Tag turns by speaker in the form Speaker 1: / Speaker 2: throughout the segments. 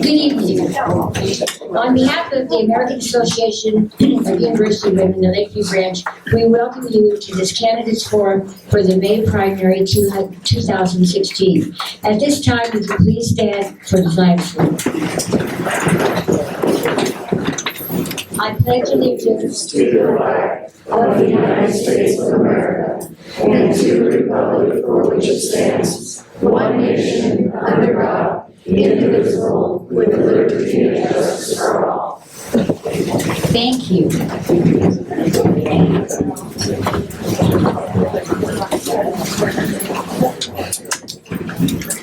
Speaker 1: Good evening. On behalf of the American Association of University Women, the Lakeview branch, we welcome you to this candidates forum for the May primary 2016. At this time, would you please stand for the flag salute? I pledge allegiance
Speaker 2: to the flag of the United States of America and to the republic for which it stands, one nation, under God, indivisible, with liberty and justice for all.
Speaker 1: Thank you.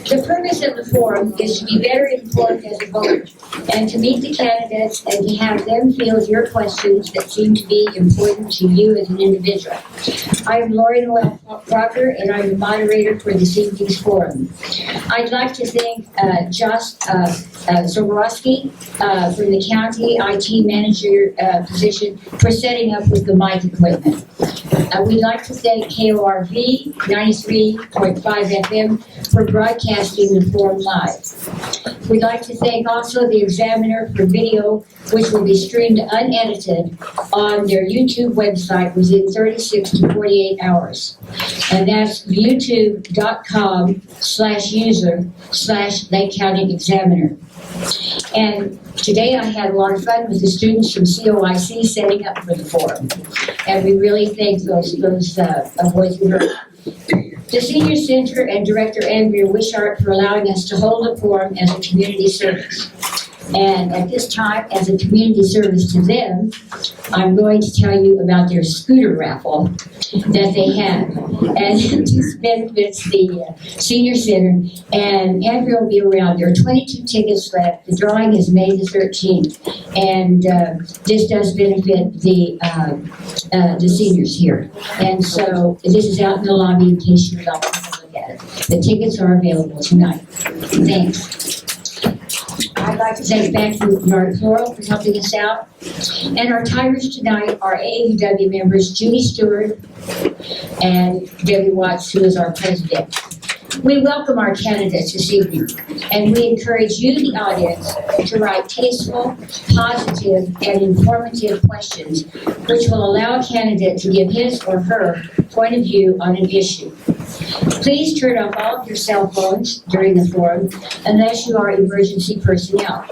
Speaker 1: The purpose of the forum is to be better informed as a voter and to meet the candidates and to have them field your questions that seem to be important to you as an individual. I am Lori Noel Crocker and I'm the moderator for this evening's forum. I'd like to thank Josh Zoborowski from the county IT manager position for setting up with the mic equipment. We'd like to thank KORV 93.5 FM for broadcasting the forum live. We'd like to thank also the examiner for video, which will be streamed unedited on their YouTube website within 36 to 48 hours. And that's youtube.com/user/Lake County Examiner. And today I had a lot of fun with the students from COIC setting up for the forum. And we really thank those boys and girls. The Senior Center and Director Andrea Wishart for allowing us to hold the forum as a community service. And at this time, as a community service to them, I'm going to tell you about their scooter raffle that they had. And this benefits the Senior Center. And Andrea will be around. There are 22 tickets left. The drawing is May the 13th. And this does benefit the seniors here. And so this is out in the lobby in case you'd like to have a look at it. The tickets are available tonight. Thanks. I'd like to thank back to Nard Floral for helping us out. And our timers tonight are AAUW members Judy Stewart and Debbie Watts, who is our president. We welcome our candidates this evening, and we encourage you, the audience, to write tasteful, positive, and informative questions which will allow a candidate to give his or her point of view on an issue. Please turn off all of your cell phones during the forum unless you are emergency personnel.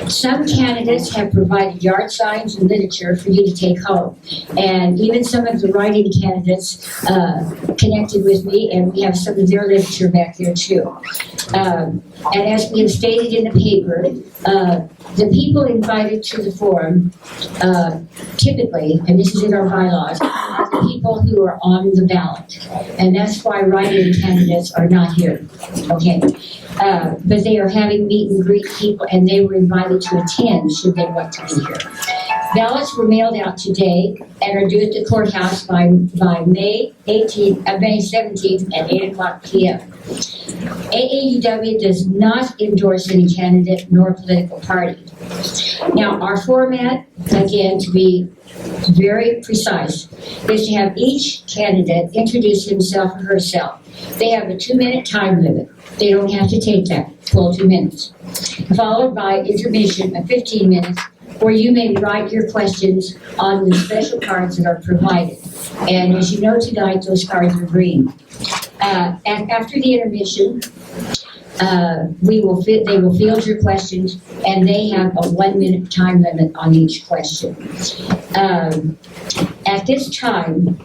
Speaker 1: Some candidates have provided yard signs and literature for you to take home. And even some of the writing candidates connected with me, and we have some of their literature back there too. And as we have stated in the paper, the people invited to the forum typically, and this is in our bylaws, are the people who are on the ballot. And that's why writing candidates are not here. Okay. But they are having meet and greet people, and they were invited to attend should they want to be here. Ballots were mailed out today and are due at the courthouse by May 17th at 8 o'clock p.m. AAUW does not endorse any candidate nor political party. Now, our format, again, to be very precise, is to have each candidate introduce himself or herself. They have a 2-minute time limit. They don't have to take that full 2 minutes. Followed by intermission of 15 minutes, where you may write your questions on the special cards that are provided. And as you know tonight, those cards are green. After the intermission, they will field your questions, and they have a 1-minute time limit on each question. At this time,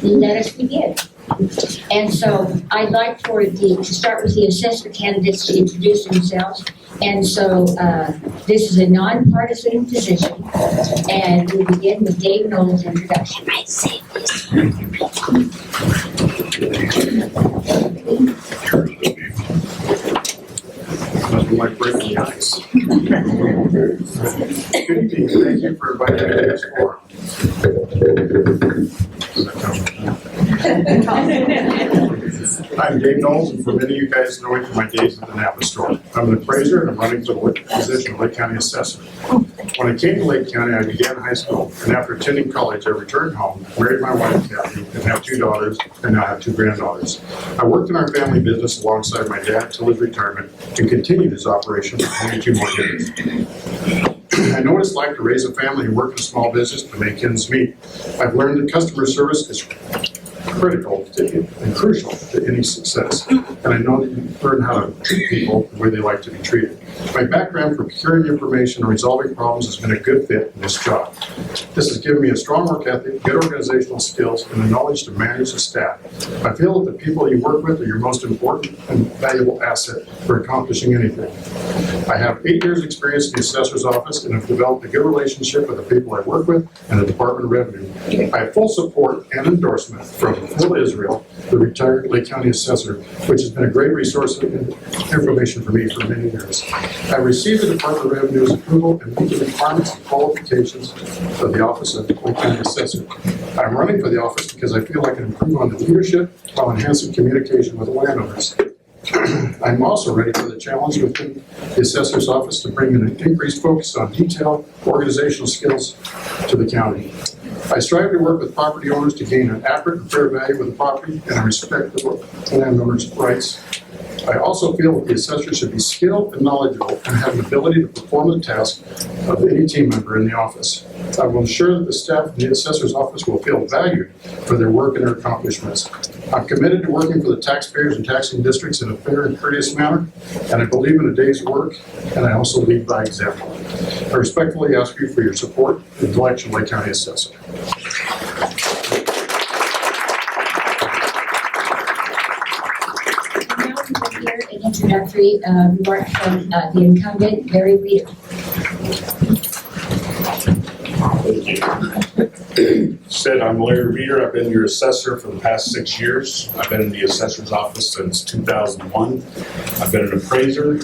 Speaker 1: let us begin. And so I'd like to start with the assessor candidates to introduce themselves. And so this is a nonpartisan position, and we begin with Dave Knoll's introduction. I say this.
Speaker 3: Nothing like breaking the ice. Good evening. Thank you for inviting me to this forum. I'm Dave Knowles, and for many of you guys know me from my days at the Napa store. I'm an appraiser, and I'm running for the position of Lake County Assessor. When I came to Lake County, I began high school, and after attending college, I returned home, married my wife Kathy, and have 2 daughters, and now have 2 granddaughters. I worked in our family business alongside my dad till his retirement, and continued his operation for 22 more years. I know what it's like to raise a family and work in a small business to make ends meet. I've learned that customer service is critical to and crucial to any success. And I know that you learn how to treat people the way they like to be treated. My background for procuring information and resolving problems has been a good fit in this job. This has given me a strong work ethic, good organizational skills, and the knowledge to manage the staff. I feel that the people you work with are your most important and valuable asset for accomplishing anything. I have 8 years' experience in the assessor's office and have developed a good relationship with the people I work with and the Department of Revenue. I have full support and endorsement from Phil Israel, the retired Lake County assessor, which has been a great resource of information for me for many years. I received the Department of Revenue's approval and meet the requirements and qualifications of the office of Lake County assessor. I'm running for the office because I feel I can improve on the leadership while enhancing communication with the landowners. I'm also ready for the challenge within the assessor's office to bring an increased focus on detailed organizational skills to the county. I strive to work with property owners to gain an accurate and fair value of the property, and I respect the landowner's rights. I also feel that the assessor should be skilled and knowledgeable and have an ability to perform the task of any team member in the office. I will ensure that the staff in the assessor's office will feel valued for their work and their accomplishments. I'm committed to working for the taxpayers and taxing districts in a fair and courteous manner, and I believe in a day's work, and I also lead by example. I respectfully ask you for your support in the election of Lake County Assessor.
Speaker 1: Now we will hear an introductory remark from the incumbent, Larry Reeder.
Speaker 4: Said, I'm Larry Reeder. I've been your assessor for the past 6 years. I've been in the assessor's office since 2001. I've been an appraiser,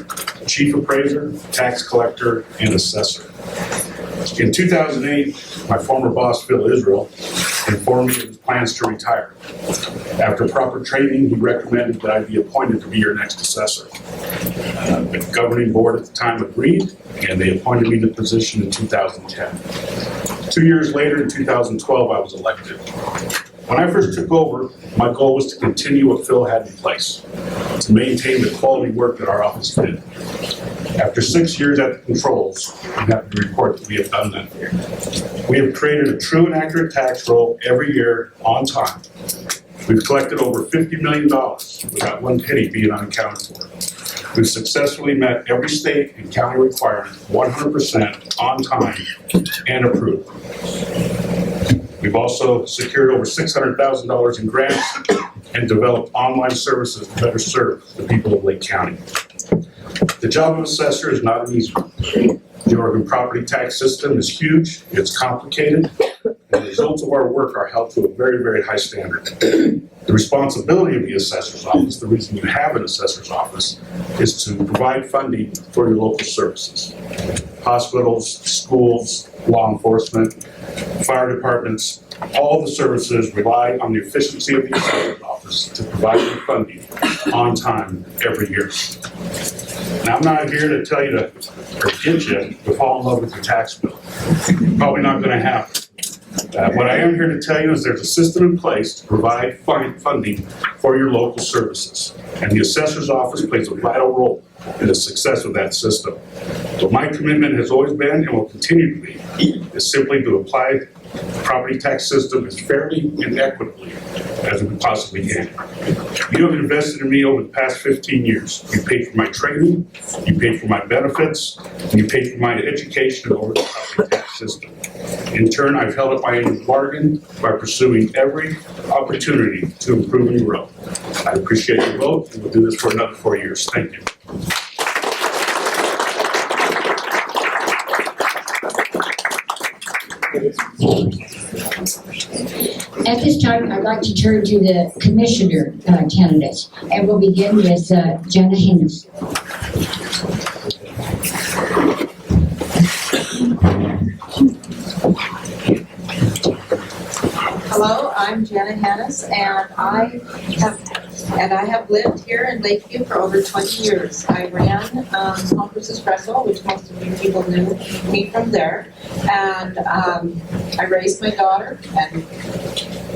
Speaker 4: chief appraiser, tax collector, and assessor. In 2008, my former boss, Phil Israel, informed me of his plans to retire. After proper training, he recommended that I be appointed to be your next assessor. The governing board at the time agreed, and they appointed me to the position in 2010. 2 years later, in 2012, I was elected. When I first took over, my goal was to continue what Phil had in place, to maintain the quality work that our office did. After 6 years at the controls, I'm happy to report that we have done that. We have created a true and accurate tax roll every year on time. We've collected over $50 million without 1 penny being unaccounted for. We've successfully met every state and county requirement 100% on time and approved. We've also secured over $600,000 in grants and developed online services to better serve the people of Lake County. The job of assessor is not an easy one. The Oregon property tax system is huge, it's complicated, and the results of our work are held to a very, very high standard. The responsibility of the assessor's office, the reason you have an assessor's office, is to provide funding for your local services. Hospitals, schools, law enforcement, fire departments, all the services rely on the efficiency of the assessor's office to provide the funding on time every year. Now, I'm not here to tell you to, or get you to fall in love with your tax bill. Probably not going to happen. What I am here to tell you is there's a system in place to provide funding for your local services. And the assessor's office plays a vital role in the success of that system. What my commitment has always been and will continue to be is simply to apply the property tax system as fairly and equitably as we possibly can. You have invested in me over the past 15 years. You paid for my training, you paid for my benefits, and you paid for my education over the property tax system. In turn, I've held up my end of the bargain by pursuing every opportunity to improve and grow. I appreciate your vote, and we'll do this for another 4 years. Thank you.
Speaker 1: At this time, I'd like to turn to the commissioner candidates, and we'll begin with Jenna Hennis.
Speaker 5: Hello, I'm Jenna Hennis, and I have And I have lived here in Lakeview for over 20 years. I ran Homer's Espresso, which most of you people knew me from there. And I raised my daughter,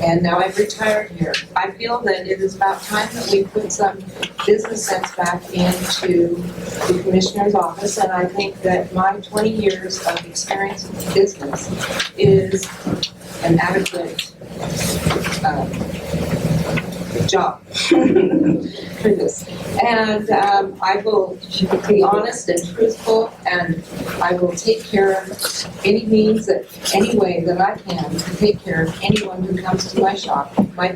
Speaker 5: and now I've retired here. I feel that it is about time that we put some business sense back into the Commissioner's office, and I think that my 20 years of experience in business is an adequate job for this. And I will be honest and truthful, and I will take care of any means that, any way that I can to take care of anyone who comes to my shop, my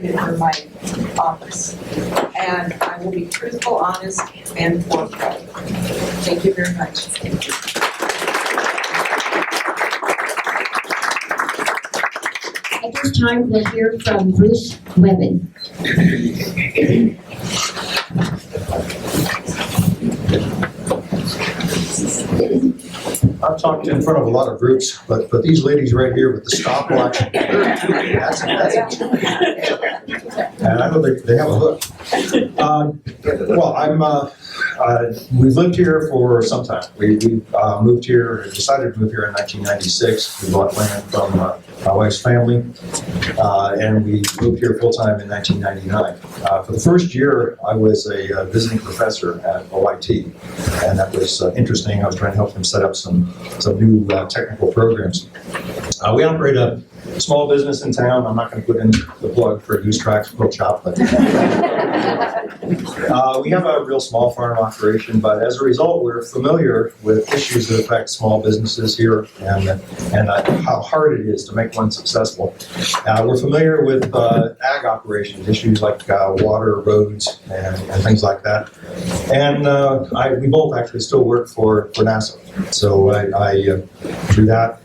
Speaker 5: office. And I will be truthful, honest, and forthright. Thank you very much.
Speaker 1: At this time, we'll hear from Bruce Webben.
Speaker 6: I've talked in front of a lot of groups, but these ladies right here with the stopwatch, that's and I know they have a hook. Well, we've lived here for some time. We moved here, decided to move here in 1996. We bought land from my wife's family, and we moved here full time in 1999. For the first year, I was a visiting professor at OIT, and that was interesting. I was trying to help them set up some new technical programs. We operate a small business in town. I'm not going to put in the plug for Goose Tracks Pro Shop, but we have a real small farm operation. But as a result, we're familiar with issues that affect small businesses here and how hard it is to make one successful. We're familiar with ag operations, issues like water, roads, and things like that. And we both actually still work for NASA. So I do that.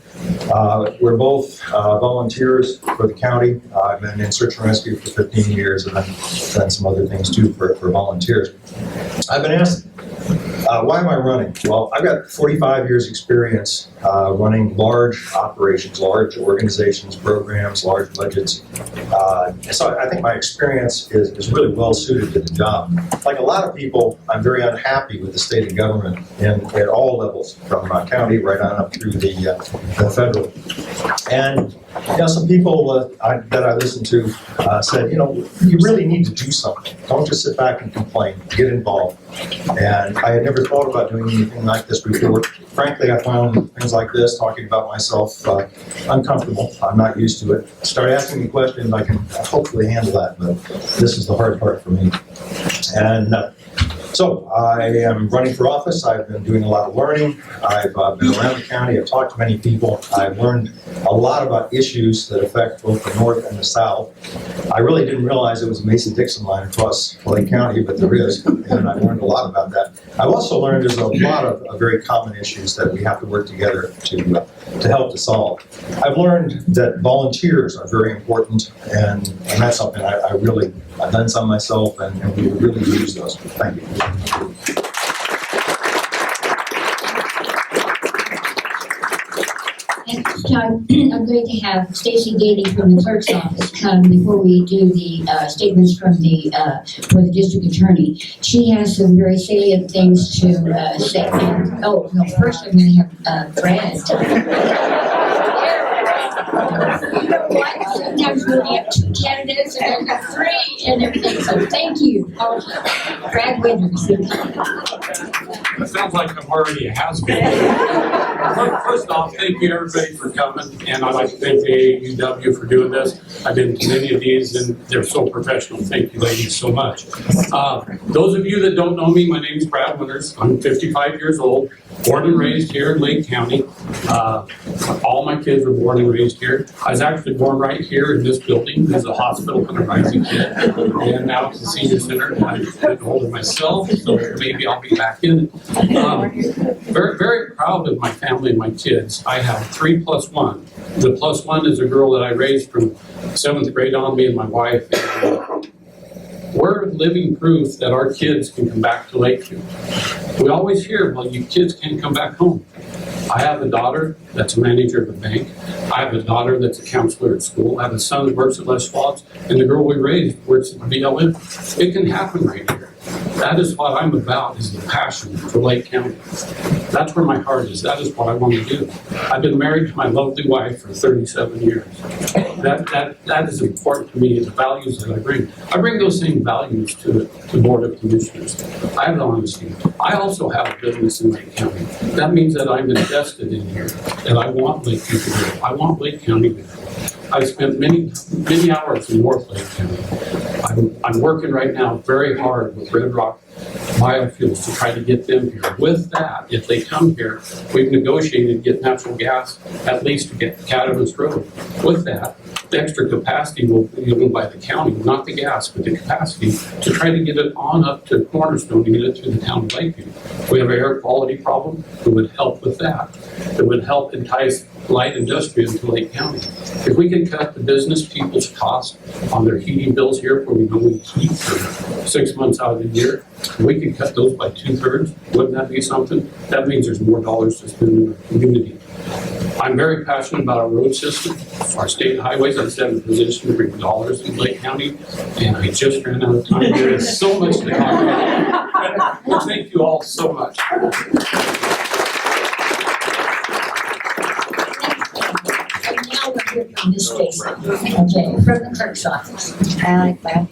Speaker 6: We're both volunteers for the county. I've been in search and rescue for 15 years, and I've done some other things too for volunteers. I've been asked, why am I running? Well, I've got 45 years experience running large operations, large organizations, programs, large budgets. So I think my experience is really well suited to the job. Like a lot of people, I'm very unhappy with the state of government at all levels, from county right on up through the federal. And some people that I listened to said, you really need to do something. Don't just sit back and complain. Get involved. And I had never thought about doing anything like this before. Frankly, I found things like this, talking about myself, uncomfortable. I'm not used to it. Start asking me questions, I can hopefully handle that, but this is the hard part for me. And so I am running for office. I've been doing a lot of learning. I've been around the county. I've talked to many people. I've learned a lot about issues that affect both the north and the south. I really didn't realize it was a Mason-Dixon line across Lake County, but there is, and I learned a lot about that. I've also learned there's a lot of very common issues that we have to work together to help to solve. I've learned that volunteers are very important, and that's something I've done some myself, and we really use those. Thank you.
Speaker 1: At this time, I'm going to have Stacy Gady from the clerk's office come before we do the statements from for the district attorney. She has some very salient things to say. Oh, no, first I'm going to have Brad. You know what? Sometimes we only have 2 candidates and then 3 and everything, so thank you. Brad Winters.
Speaker 7: It sounds like I'm already a has-been. First off, thank you everybody for coming, and I'd like to thank the AAUW for doing this. I've been to many of these, and they're so professional. Thank you, ladies, so much. Those of you that don't know me, my name is Brad Winters. I'm 55 years old, born and raised here in Lake County. All my kids were born and raised here. I was actually born right here in this building as a hospital when I was a kid, and now it's a senior center. I'm getting older myself, so maybe I'll be back in it. Very, very proud of my family and my kids. I have 3 plus 1. The plus 1 is a girl that I raised from 7th grade on, me and my wife. And we're living proof that our kids can come back to Lakeview. We always hear, well, you kids can't come back home. I have a daughter that's a manager of a bank. I have a daughter that's a counselor at school. I have a son that works at Les Schwab's, and the girl we raised works at the BLM. It can happen right here. That is what I'm about, is the passion for Lake County. That's where my heart is. That is what I want to do. I've been married to my lovely wife for 37 years. That is important to me, the values that I bring. I bring those same values to the Board of Commissioners. I have the honesty. I also have a business in Lake County. That means that I'm invested in here, and I want Lakeview to grow. I want Lake County to grow. I've spent many hours in North Lake County. I'm working right now very hard with Red Rock Biofuels to try to get them here. With that, if they come here, we've negotiated to get natural gas at least to get Cadmus Road. With that, the extra capacity will be given by the county, not the gas, but the capacity to try to get it on up to Cornerstone to get it through the town of Lakeview. We have an air quality problem. It would help with that. It would help entice light industry into Lake County. If we can cut the business people's costs on their heating bills here, where we normally heat for 6 months out of the year, we can cut those by 2/3. Wouldn't that be something? That means there's more dollars to spend in our community. I'm very passionate about our road system, our state highways. I'm set in a position to bring dollars in Lake County, and I just ran out of time. There is so much to talk about. Well, thank you all so much.
Speaker 1: And now we'll hear from Ms. Stacy, okay, from the clerk's office.
Speaker 2: I like that.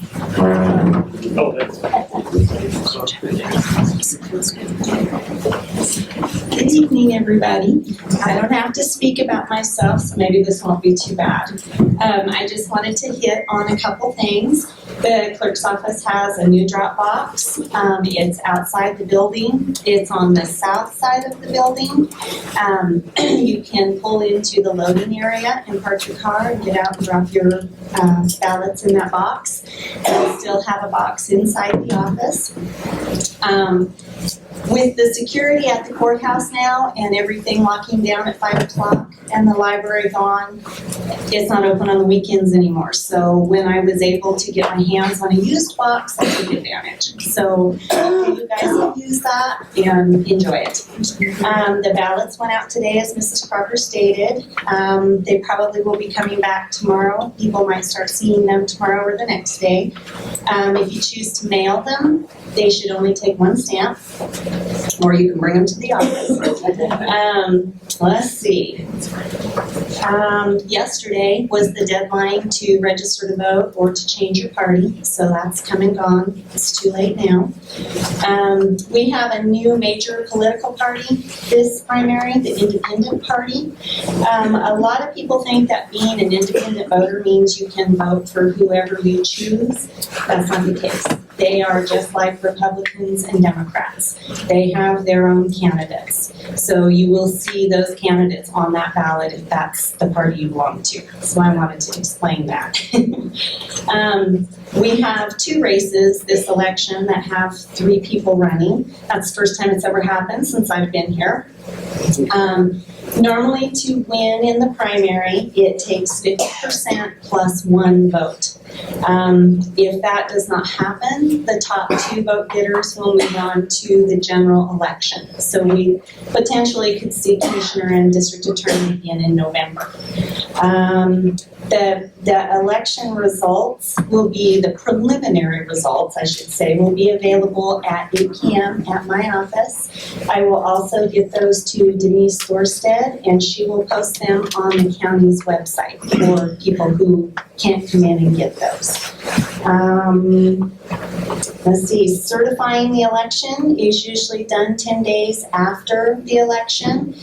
Speaker 2: Good evening, everybody. I don't have to speak about myself, so maybe this won't be too bad. I just wanted to hit on a couple things. The clerk's office has a new drop box. It's outside the building. It's on the south side of the building. You can pull into the loading area and park your car and get out and drop your ballots in that box. We still have a box inside the office. With the security at the courthouse now and everything locking down at 5 o'clock and the library gone, it's not open on the weekends anymore. So when I was able to get my hands on a used box, I took advantage. So hopefully you guys will use that and enjoy it. The ballots went out today, as Mrs. Crocker stated. They probably will be coming back tomorrow. People might start seeing them tomorrow or the next day. If you choose to mail them, they should only take 1 stamp, or you can bring them to the office. Let's see. Yesterday was the deadline to register to vote or to change your party, so that's come and gone. It's too late now. We have a new major political party this primary, the Independent Party. A lot of people think that being an independent voter means you can vote for whoever you choose. That's not the case. They are just like Republicans and Democrats. They have their own candidates. So you will see those candidates on that ballot if that's the party you belong to. So I wanted to explain that. We have 2 races this election that have 3 people running. That's the first time it's ever happened since I've been here. Normally to win in the primary, it takes 50% plus 1 vote. If that does not happen, the top 2 vote getters will move on to the general election. So we potentially could see commissioner and district attorney again in November. The election results will be, the preliminary results, I should say, will be available at 8 p.m. at my office. I will also get those to Denise Thorstead, and she will post them on the county's website for people who can't come in and get those. Let's see, certifying the election is usually done 10 days after the election.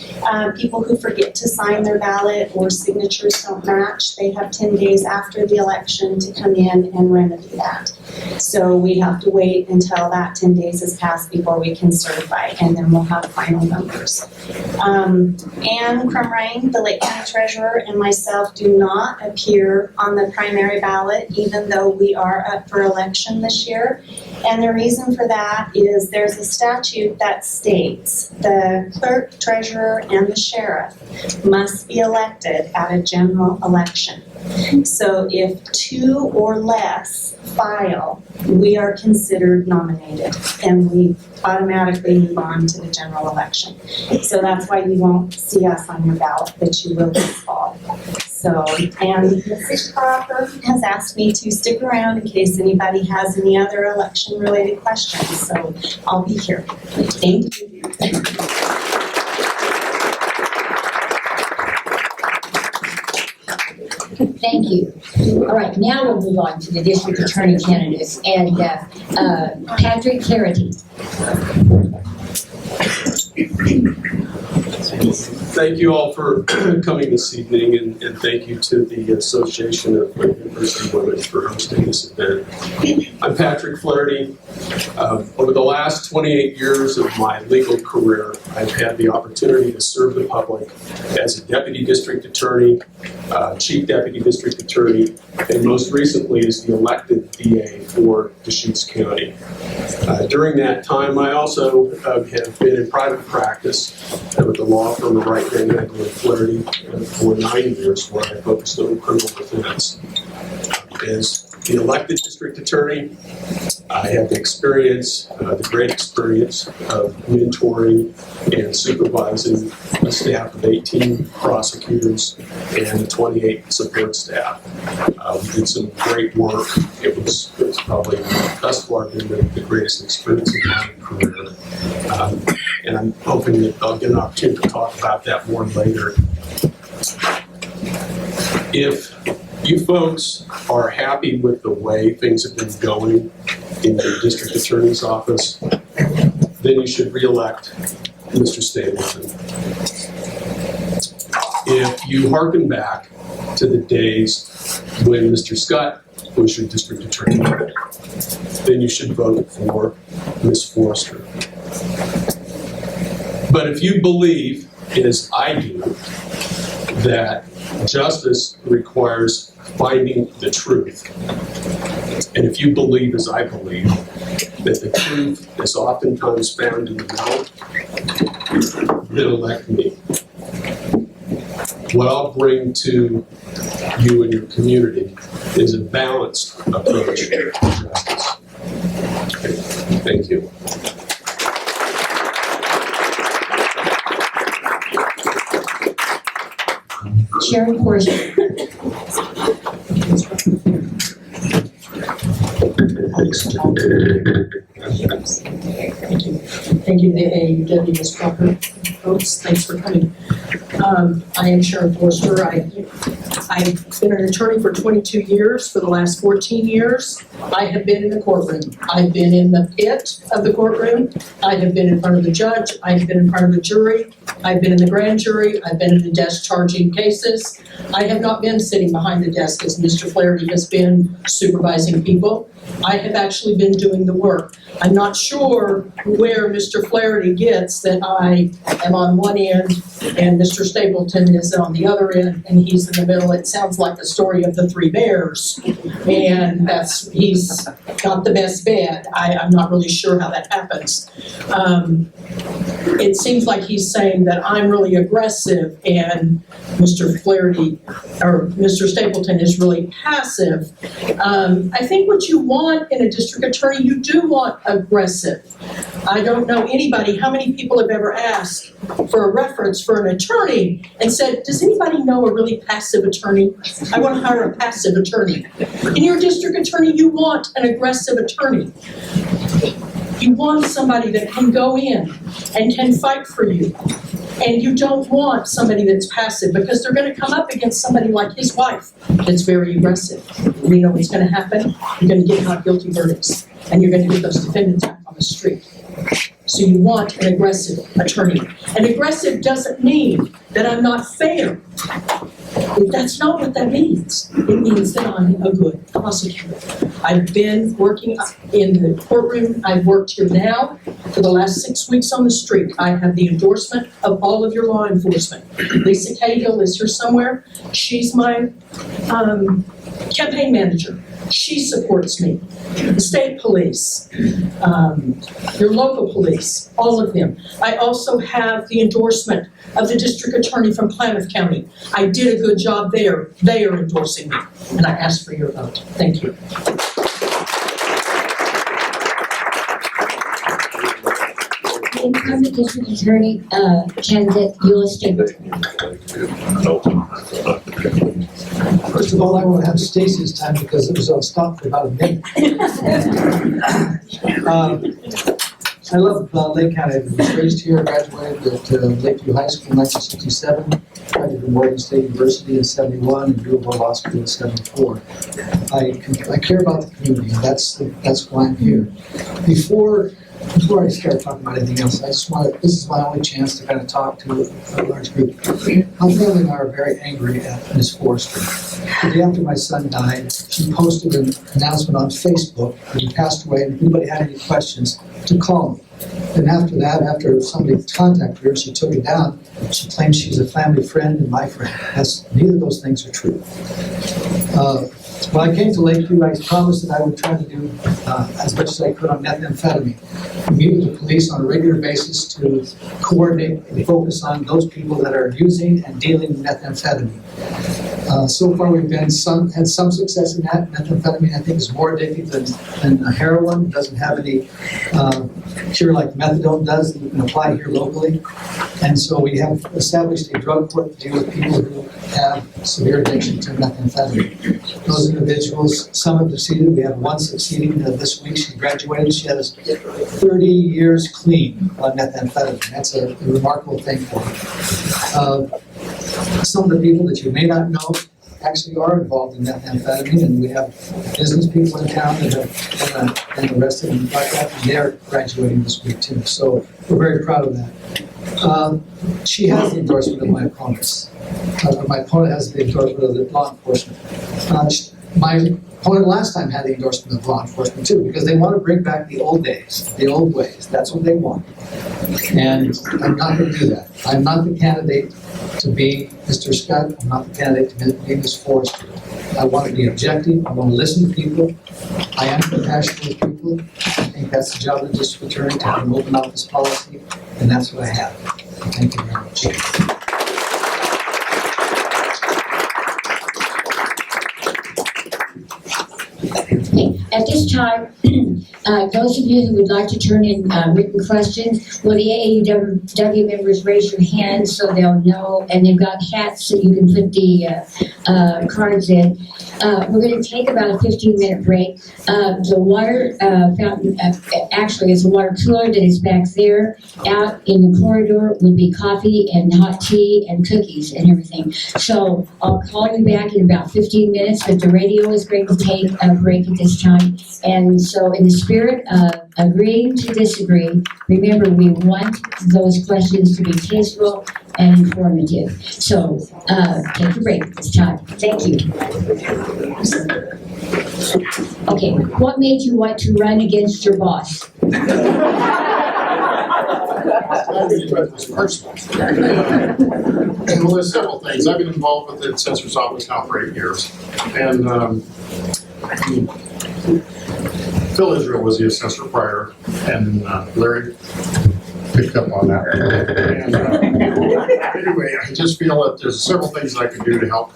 Speaker 2: People who forget to sign their ballot or signatures don't match, they have 10 days after the election to come in and remedy that. So we have to wait until that 10 days has passed before we can certify, and then we'll have final numbers. Ann Crumrain, the Lake County Treasurer, and myself do not appear on the primary ballot, even though we are up for election this year.
Speaker 8: And the reason for that is there's a statute that states the clerk, treasurer, and the sheriff must be elected at a general election. So if 2 or less file, we are considered nominated and we automatically move on to the general election. So that's why you won't see us on your ballot, but you will this fall. So, and Mrs. Crawford has asked me to stick around in case anybody has any other election-related questions. So I'll be here. Thank you.
Speaker 1: Thank you. All right, now we'll move on to the district attorney candidates, and Patrick Clarity.
Speaker 9: Thank you all for coming this evening, and thank you to the Association of University Women for hosting this event. I'm Patrick Flaherty. Over the last 28 years of my legal career, I've had the opportunity to serve the public as a deputy district attorney, chief deputy district attorney, and most recently as the elected DA for Deschutes County. During that time, I also have been in private practice with the law firm of Wright Van Nagel and Flaherty for 9 years, where I focused on criminal defense. As the elected district attorney, I have the experience, the great experience of mentoring and supervising a staff of 18 prosecutors and 28 support staff. We did some great work. It was probably thus far been the greatest experience of my career. And I'm hoping that I'll get an opportunity to talk about that more later. If you folks are happy with the way things have been going in the district attorney's office, then you should re-elect Mr. Stapleton. If you hearken back to the days when Mr. Scott was your district attorney, then you should vote for Ms. Forrester. But if you believe, as I do, that justice requires finding the truth, and if you believe, as I believe, that the truth is oftentimes found in the middle, then elect me. What I'll bring to you and your community is a balanced approach to justice. Okay. Thank you.
Speaker 1: Sharon Porter.
Speaker 10: Thank you, the AAUW, Ms. Crawford. Folks, thanks for coming. I am Sharon Forster. I've been an attorney for 22 years. For the last 14 years, I have been in the courtroom. I've been in the pit of the courtroom. I have been in front of the judge. I've been in front of the jury. I've been in the grand jury. I've been in the desk charging cases. I have not been sitting behind the desk as Mr. Flaherty has been supervising people. I have actually been doing the work. I'm not sure where Mr. Flaherty gets that I am on one end and Mr. Stapleton is on the other end and he's in the middle. It sounds like the story of the three bears, and he's got the best bed. I'm not really sure how that happens. It seems like he's saying that I'm really aggressive and Mr. Flaherty or Mr. Stapleton is really passive. I think what you want in a district attorney, you do want aggressive. I don't know anybody, how many people have ever asked for a reference for an attorney and said, does anybody know a really passive attorney? I want to hire a passive attorney. In your district attorney, you want an aggressive attorney. You want somebody that can go in and can fight for you. And you don't want somebody that's passive because they're going to come up against somebody like his wife that's very aggressive. And you know what's going to happen? You're going to get not guilty verdicts. And you're going to get those defendants out on the street. So you want an aggressive attorney. And aggressive doesn't mean that I'm not fair. That's not what that means. It means that I'm a good prosecutor. I've been working in the courtroom. I've worked here now for the last 6 weeks on the street. I have the endorsement of all of your law enforcement. Lisa Cahill is here somewhere. She's my campaign manager, she supports me. The state police, your local police, all of them. I also have the endorsement of the district attorney from Klamath County. I did a good job there. They are endorsing me, and I ask for your vote. Thank you.
Speaker 1: Incumbent district attorney, candidate Eula Stapleton.
Speaker 11: First of all, I want to have Stacy's time because it was on stop for about a minute. I love Lake County. I was raised here, graduated at Lakeview High School in 1967, graduated from Morgan State University in 71, and Bureau Law School in 74. I care about the community, and that's why I'm here. Before I start talking about anything else, I just want to, this is my only chance to kind of talk to a large group. My family and I are very angry at Ms. Forrester. The day after my son died, she posted an announcement on Facebook that he passed away, and if anybody had any questions, to call me. And after that, after somebody contacted her, she took it down. She claimed she's a family friend and my friend. Neither of those things are true. When I came to Lakeview, I promised that I would try to do as much as I could on methamphetamine. We meet with the police on a regular basis to coordinate and focus on those people that are using and dealing with methamphetamine. So far, we've had some success in that. Methamphetamine, I think, is more addictive than heroin. It doesn't have any cure like methadone does that you can apply here locally. And so we have established a drug court to deal with people who have severe addiction to methamphetamine. Those individuals, some have succeeded. We have one succeeding this week. She graduated. She has 30 years clean on methamphetamine. That's a remarkable thing for her. Some of the people that you may not know actually are involved in methamphetamine, and we have business people in town that have been arrested and like that, and they're graduating this week too. So we're very proud of that. She has the endorsement of my opponents. My opponent has the endorsement of the law enforcement. My opponent last time had the endorsement of law enforcement too, because they want to bring back the old days, the old ways. That's what they want. And I'm not going to do that. I'm not the candidate to be Mr. Scott. I'm not the candidate to be Ms. Forrester. I want to be objective. I want to listen to people. I am compassionate with people. I think that's the job of the district attorney, to have an open office policy, and that's what I have. Thank you very much.
Speaker 1: At this time, those of you who would like to turn in written questions, will the AAUW members raise your hands so they'll know, and they've got hats so you can put the cards in. We're going to take about a 15-minute break. The water fountain, actually, it's a water cooler that is back there. Out in the corridor would be coffee and hot tea and cookies and everything. So I'll call you back in about 15 minutes, but the radio is going to take a break at this time. And so in the spirit of agreeing to disagree, remember, we want those questions to be tasteful and informative. So take a break at this time. Thank you. Okay, what made you want to run against your boss?
Speaker 3: Well, there's several things. I've been involved with the Assessor's Office now for 8 years. And Phil Israel was the assessor prior, and Larry picked up on that. And anyway, I just feel that there's several things that I can do to help.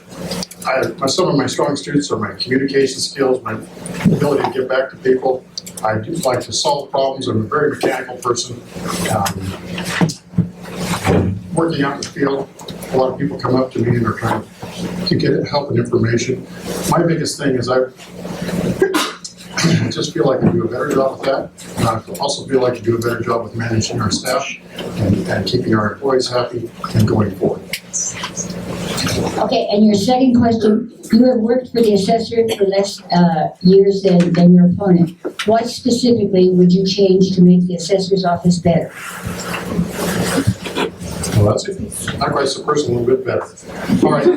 Speaker 3: Some of my strong suits are my communication skills, my ability to get back to people. I do like to solve problems. I'm a very mechanical person. Working out in the field, a lot of people come up to me and are trying to get help and information. My biggest thing is I just feel like I do a better job with that. I also feel like I do a better job with managing our staff and keeping our employees happy and going forward.
Speaker 1: Okay, and your second question, you have worked for the assessor for less years than your opponent. What specifically would you change to make the assessor's office better?
Speaker 3: Well, that's it. That makes the person a little bit better. All right.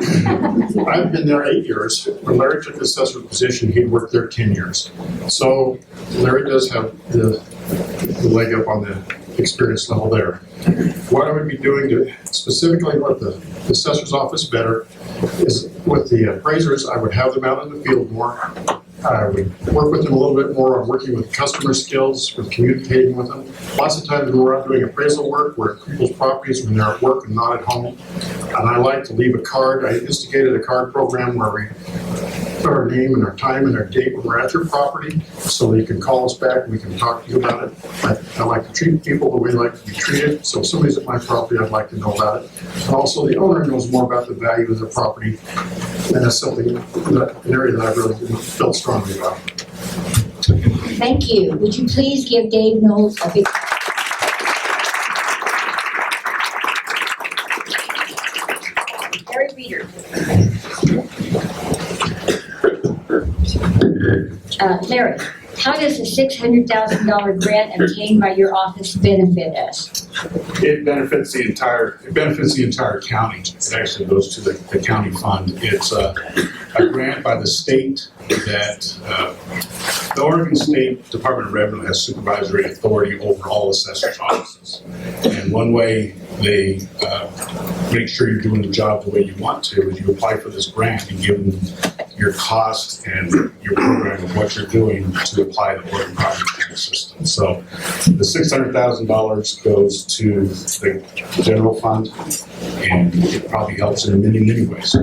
Speaker 3: I've been there 8 years. When Larry took the assessor position, he'd worked there 10 years. So Larry does have the leg up on the experience level there. What I would be doing to specifically let the assessor's office better is with the appraisers, I would have them out in the field more. I would work with them a little bit more on working with customer skills, with communicating with them. Lots of times when we're out doing appraisal work, we're at people's properties when they're at work and not at home. And I like to leave a card. I instigated a card program where we put our name and our time and our date when we're at your property, so that you can call us back and we can talk to you about it. I like to treat people the way they like to be treated. So if somebody's at my property, I'd like to know about it. And also the owner knows more about the value of their property. And that's something, an area that I really felt strongly about.
Speaker 1: Thank you. Would you please give Dave Knowles a big... Harry Reader. Larry, how does the $600,000 grant obtained by your office benefit us?
Speaker 4: It benefits the entire county. It actually goes to the county fund. It's a grant by the state that the Oregon State Department of Revenue has supervisory authority over all assessors' offices. And one way they make sure you're doing the job the way you want to is you apply for this grant and give them your cost and your program of what you're doing to apply the Oregon Property Tax System. So the $600,000 goes to the general fund, and it probably helps in many, many ways.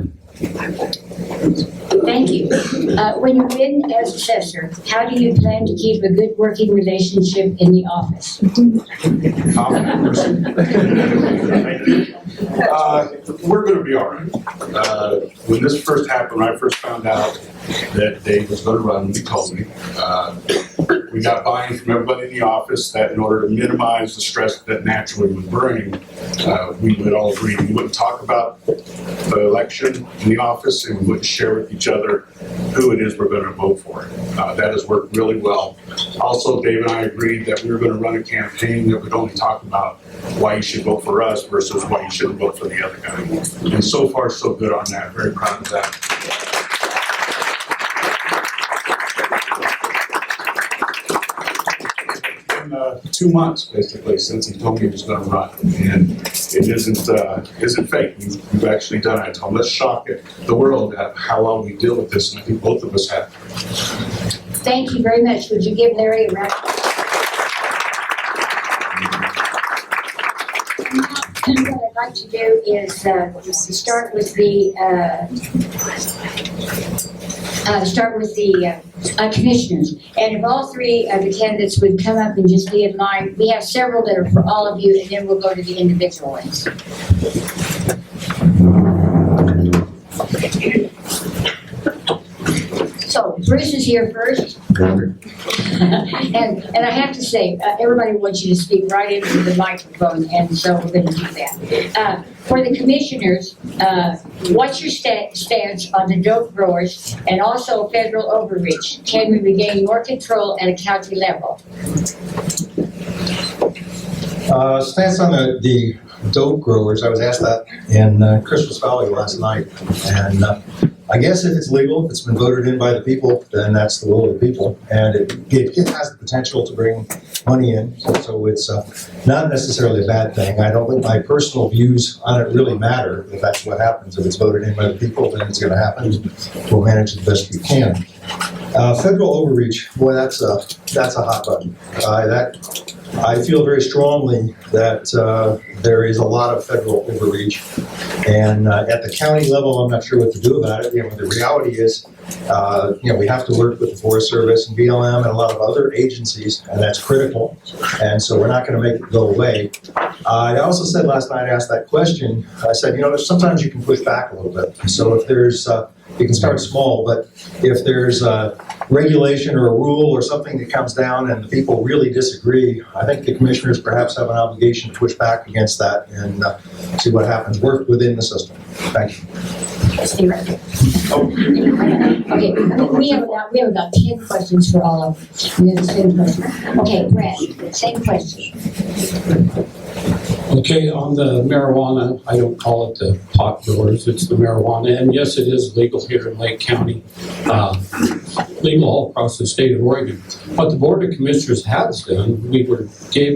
Speaker 1: Thank you. When you're in as assessor, how do you plan to keep a good working relationship in the office?
Speaker 4: We're going to be all right. When this first happened, when I first found out that Dave was going to run, he told me. We got buy-in from everybody in the office that in order to minimize the stress that naturally would bring, we would all agree we wouldn't talk about the election in the office, and we wouldn't share with each other who it is we're going to vote for. That has worked really well. Also, Dave and I agreed that we were going to run a campaign that would only talk about why you should vote for us versus why you shouldn't vote for the other guy. And so far, so good on that. Very proud of that. In 2 months, basically, since he told me he was going to run, and it isn't fake. We've actually done it. I told him, let's shock the world at how well we deal with this, and I think both of us have.
Speaker 1: Thank you very much. Would you give Larry a round? What I'd like to do is start with the commissioners. And if all three of the candidates would come up and just be in line, we have several that are for all of you, and then we'll go to the individual ones. So Bruce is here first. and I have to say, everybody wants you to speak right into the microphone, and so we're going to do that. For the commissioners, what's your stance on the dope growers and also federal overreach? Can we regain more control at a county level?
Speaker 6: Stance on the dope growers, I was asked that in Christmas Valley last night, and I guess if it's legal, if it's been voted in by the people, then that's the will of the people, and it has the potential to bring money in, so it's not necessarily a bad thing. I don't think my personal views on it really matter. If that's what happens, if it's voted in by the people, then it's going to happen. We'll manage it the best we can. Federal overreach, boy, that's a hot button. I feel very strongly that there is a lot of federal overreach, and at the county level, I'm not sure what to do about it. The reality is, we have to work with the Forest Service and BLM and a lot of other agencies, and that's critical. And so we're not going to make it go away. I also said last night, I asked that question. I said, sometimes you can push back a little bit. So if there's you can start small, but if there's a regulation or a rule or something that comes down and the people really disagree, I think the commissioners perhaps have an obligation to push back against that and see what happens. Work within the system. Thank you.
Speaker 1: Stay right there. Okay, we have about 10 questions for all of them. The same question. Okay, Brad, same question.
Speaker 7: Okay, on the marijuana, I don't call it the pot growers, it's the marijuana, and yes, it is legal here in Lake County, legal all across the state of Oregon. What the Board of Commissioners has done, gave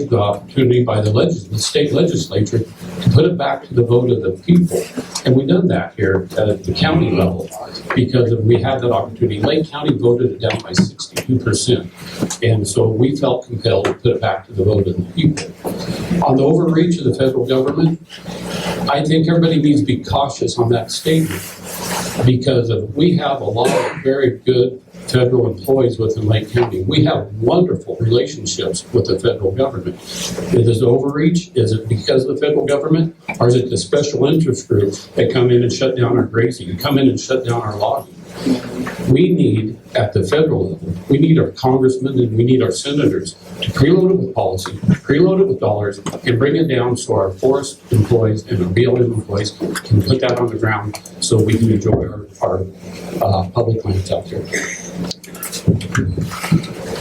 Speaker 7: the opportunity by the state legislature to put it back to the vote of the people, and we've done that here at the county level because we had that opportunity. Lake County voted it down by 62%, and so we felt compelled to put it back to the vote of the people. On the overreach of the federal government, I think everybody needs to be cautious on that statement because we have a lot of very good federal employees within Lake County. We have wonderful relationships with the federal government. Is it overreach? Is it because of the federal government? Or is it the special interest groups that come in and shut down our grazing, come in and shut down our logging? We need, at the federal level, we need our congressmen and we need our senators to preload it with policy, preload it with dollars, and bring it down so our forest employees and our BLM employees can put that on the ground so we can enjoy our public lands out there.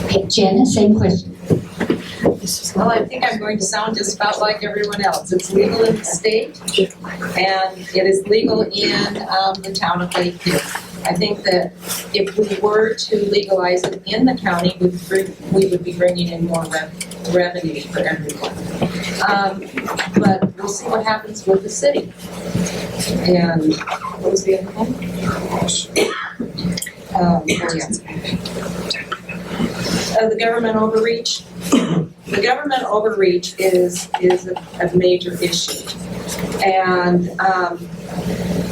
Speaker 1: Okay, Janet, same question.
Speaker 5: Well, I think I'm going to sound just about like everyone else. It's legal in the state, and it is legal in the town of Lakeview. I think that if we were to legalize it in the county, we would be bringing in more revenue for everyone. But we'll see what happens with the city. And what was the other one? The government overreach. The government overreach is a major issue. And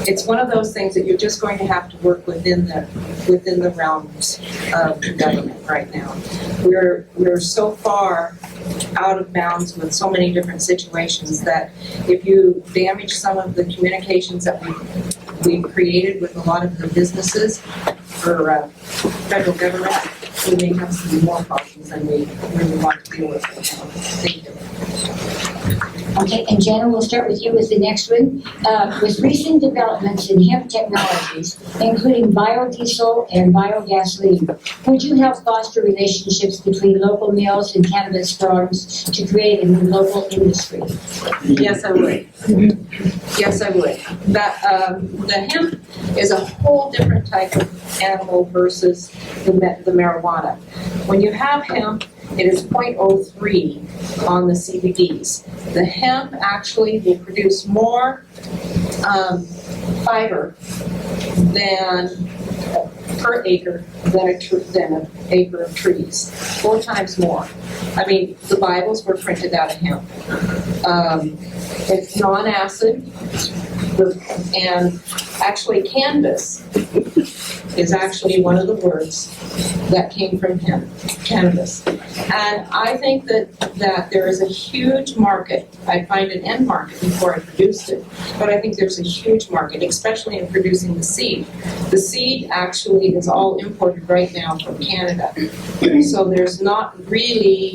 Speaker 5: it's one of those things that you're just going to have to work within the realms of the government right now. We're so far out of bounds with so many different situations that if you damage some of the communications that we've created with a lot of the businesses for federal government, we may have some more problems than we really want to deal with right now. Thank you.
Speaker 1: Okay, and Jenna, we'll start with you as the next one. With recent developments in hemp technologies, including biodiesel and biogasoline, would you help foster relationships between local mills and cannabis farms to create a new local industry?
Speaker 5: Yes, I would. Yes, I would. The hemp is a whole different type of animal versus the marijuana. When you have hemp, it is 0.03 on the CBDs. The hemp actually will produce more fiber than per acre than an acre of trees, 4 times more. I mean, the Bibles were printed out of hemp. It's non-acid, and actually canvas is actually one of the words that came from hemp, cannabis. And I think that there is a huge market. I'd find an end market before I produced it, but I think there's a huge market, especially in producing the seed. The seed actually is all imported right now from Canada. So there's not really,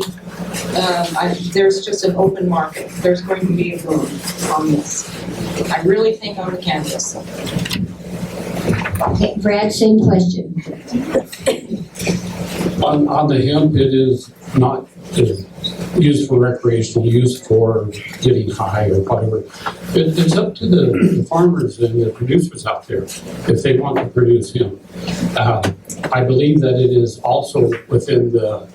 Speaker 5: there's just an open market. There's going to be a boom on this. I really think on the cannabis.
Speaker 1: Okay, Brad, same question.
Speaker 7: On the hemp, it is not used for recreational use for getting high or whatever. It's up to the farmers and the producers out there if they want to produce hemp. I believe that it is also within the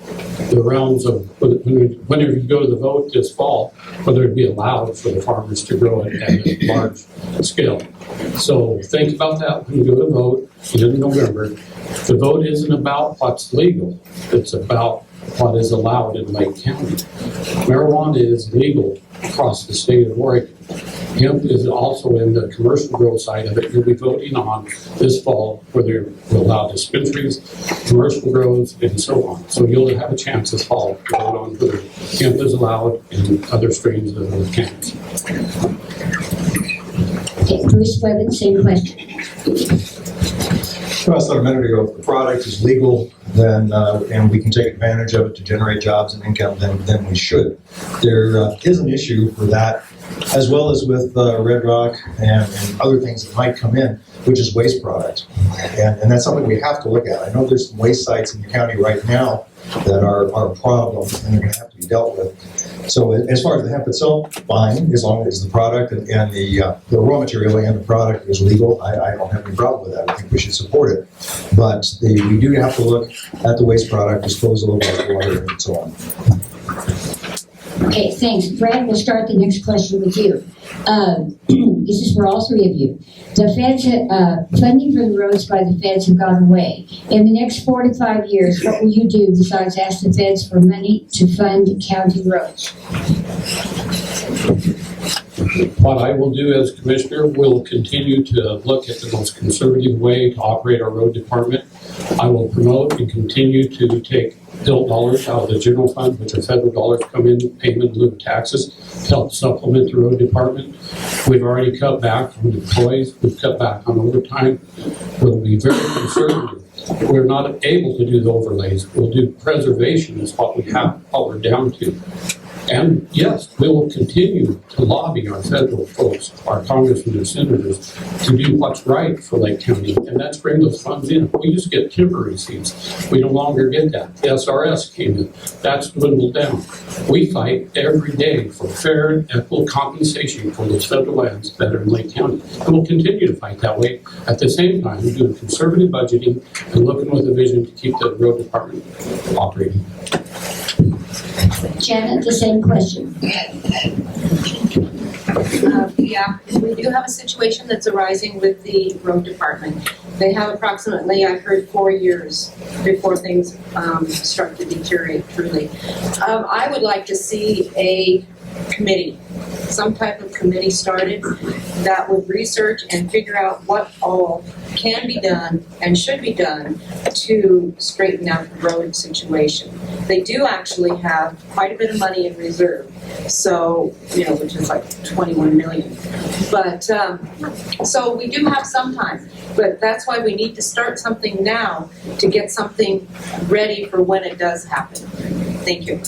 Speaker 7: realms of whenever you go to the vote this fall, whether it be allowed for the farmers to grow it at a large scale. So think about that when you go to vote in November. The vote isn't about what's legal, it's about what is allowed in Lake County. Marijuana is legal across the state of Oregon. Hemp is also in the commercial grow side of it. You'll be voting on this fall whether we'll allow dispensaries, commercial grows, and so on. So you'll have a chance this fall to vote on whether hemp is allowed and other strains of cannabis.
Speaker 1: Okay, Bruce Webben, same question.
Speaker 6: I said a minute ago, if the product is legal, then and we can take advantage of it to generate jobs and income, then we should. There is an issue for that, as well as with Red Rock and other things that might come in, which is waste products. And that's something we have to look at. I know there's some waste sites in the county right now that are a problem, and they're going to have to be dealt with. So as far as the hemp itself, fine, as long as the product and the raw material and the product is legal, I don't have any problem with that. I think we should support it. But we do have to look at the waste product, disposal of wastewater, and so on.
Speaker 1: Okay, thanks. Brad, we'll start the next question with you. This is for all three of you. The feds, funding for the roads by the feds have gone away. In the next 4 to 5 years, what will you do besides ask the feds for money to fund county roads?
Speaker 7: What I will do as commissioner, will continue to look at the most conservative way to operate our road department. I will promote and continue to take bill dollars out of the general fund, which are federal dollars come in payment in lieu of taxes to help supplement the road department. We've already cut back on employees, we've cut back on overtime. We'll be very conservative. We're not able to do the overlays. We'll do preservation is what we have, what we're down to. And yes, we will continue to lobby our federal folks, our congressmen and senators, to do what's right for Lake County, and that's bring those funds in. We used to get timber receipts. We no longer get that. The SRS came in. That's dwindled down. We fight every day for fair and equal compensation for those federal lands that are in Lake County. And we'll continue to fight that way. At the same time, we're doing conservative budgeting and looking with a vision to keep the road department operating.
Speaker 1: Janet, the same question.
Speaker 5: Yeah, we do have a situation that's arising with the road department. They have approximately, I've heard, 4 years before things start to deteriorate truly. I would like to see a committee, some type of committee started that would research and figure out what all can be done and should be done to straighten out the road situation. They do actually have quite a bit of money in reserve, so, which is like 21 million. But, so we do have some time, but that's why we need to start something now to get something ready for when it does happen. Thank you.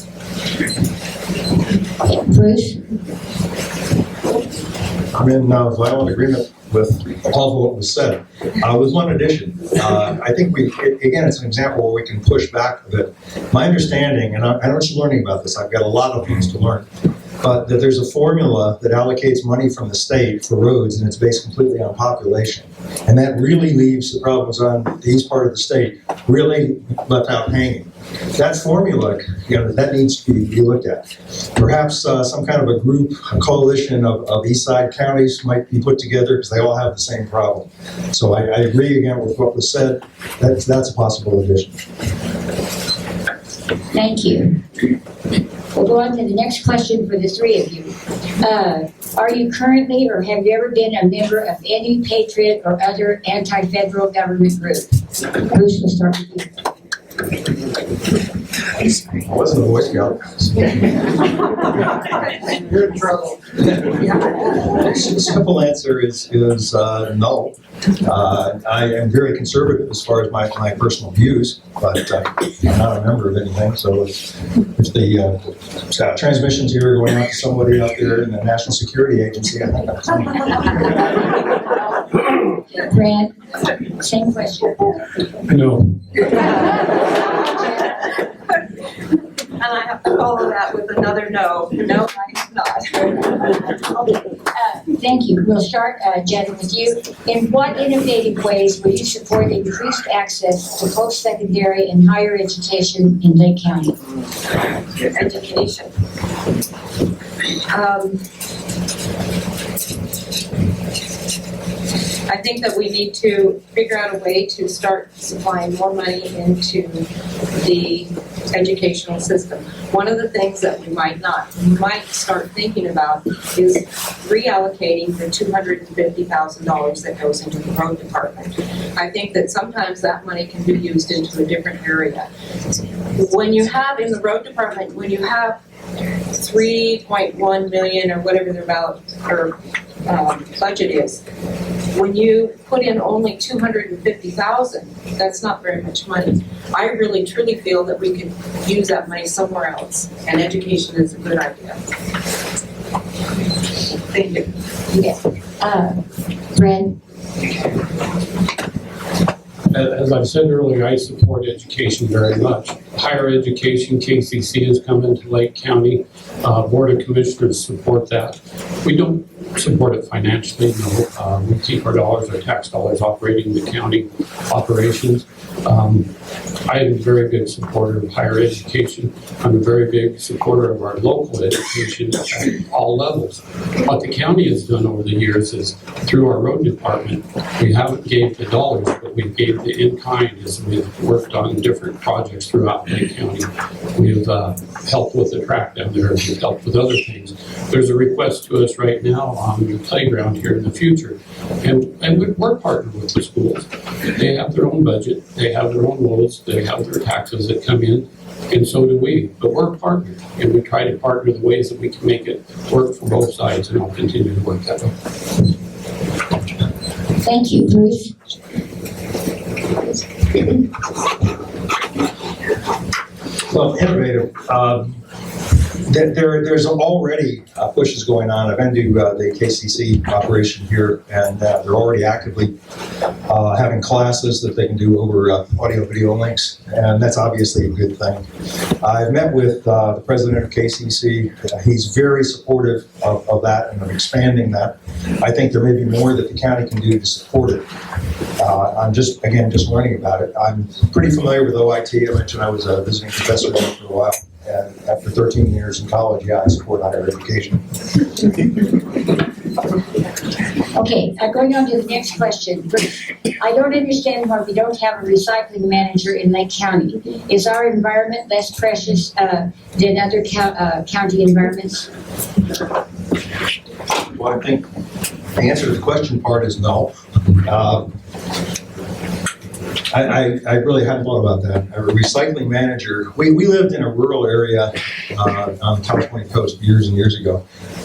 Speaker 1: Bruce?
Speaker 6: I'm in violent agreement with all of what was said. With one addition, I think again, it's an example where we can push back a bit. My understanding, and I know she's learning about this, I've got a lot of things to learn, but that there's a formula that allocates money from the state for roads, and it's based completely on population. And that really leaves the problems on the east part of the state really left out hanging. That formula, that needs to be looked at. Perhaps some kind of a group, a coalition of east side counties might be put together because they all have the same problem. So I agree again with what was said. That's a possible addition.
Speaker 1: Thank you. We'll go on to the next question for the three of you. Are you currently or have you ever been a member of any Patriot or other anti-federal government group? Bruce, we'll start with you.
Speaker 6: I wasn't a Boy Scout.
Speaker 11: You're in trouble.
Speaker 6: The simple answer is no. I am very conservative as far as my personal views, but I'm not a member of anything. So if the transmissions here are going out to somebody out there in the National Security Agency, I think that's me.
Speaker 1: Brad, same question.
Speaker 7: No.
Speaker 5: And I have to follow that with another no. No, I am not.
Speaker 1: Thank you. We'll start, Jen, with you. In what innovative ways will you support increased access to post-secondary and higher education in Lake County?
Speaker 5: Education. I think that we need to figure out a way to start supplying more money into the educational system. One of the things that we might start thinking about is reallocating the $250,000 that goes into the road department. I think that sometimes that money can be used into a different area. When you have in the road department, when you have 3.1 million or whatever their budget is, when you put in only 250,000, that's not very much money. I really truly feel that we could use that money somewhere else, and education is a good idea. Thank you.
Speaker 1: Yes. Brad?
Speaker 7: As I've said earlier, I support education very much. Higher education, KCC has come into Lake County. Board of Commissioners support that. We don't support it financially, no. We keep our dollars, our tax dollars operating the county operations. I am a very good supporter of higher education. I'm a very big supporter of our local education at all levels. What the county has done over the years is, through our road department, we haven't gave the dollars, but we gave the in-kind as we've worked on different projects throughout Lake County. We've helped with the track down there, we've helped with other things. There's a request to us right now on the playground here in the future, and we're partnered with the schools. They have their own budget, they have their own loads, they have their taxes that come in, and so do we. But we're partnered, and we try to partner the ways that we can make it work for both sides, and I'll continue to work that way.
Speaker 1: Thank you, Bruce.
Speaker 6: Well, innovative. There's already pushes going on. I've been to the KCC operation here, and they're already actively having classes that they can do over audio-video links, and that's obviously a good thing. I've met with the president of KCC. He's very supportive of that and of expanding that. I think there may be more that the county can do to support it. I'm just learning about it. I'm pretty familiar with OIT. I mentioned I was a visiting professor there for a while. And after 13 years in college, yeah, I support higher education.
Speaker 1: Okay, going on to the next question. I don't understand why we don't have a recycling manager in Lake County. Is our environment less precious than other county environments?
Speaker 6: Well, I think the answer to the question part is no. I really hadn't thought about that. A recycling manager, we lived in a rural area on the California coast years and years ago.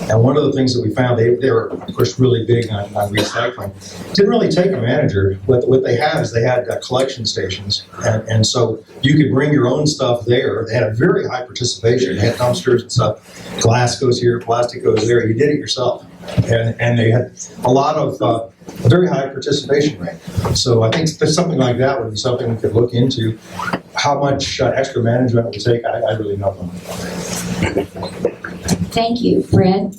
Speaker 6: And one of the things that we found, they were, of course, really big on recycling. Didn't really take a manager. What they had is they had collection stations. And so you could bring your own stuff there. They had a very high participation. They had dumpsters and stuff. Glass goes here, plastic goes there. You did it yourself. And they had a lot of a very high participation rate. So I think something like that would be something we could look into. How much extra management it would take, I really don't know.
Speaker 1: Thank you. Fred?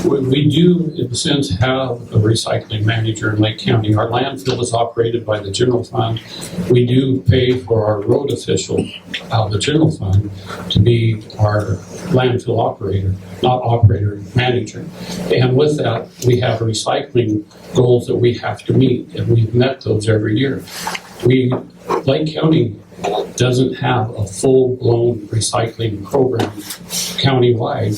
Speaker 7: We do, in a sense, have a recycling manager in Lake County. Our landfill is operated by the general fund. We do pay for our road official out of the general fund to be our landfill operator, not operator, manager. And with that, we have recycling goals that we have to meet, and we've met those every year. Lake County doesn't have a full-blown recycling program countywide.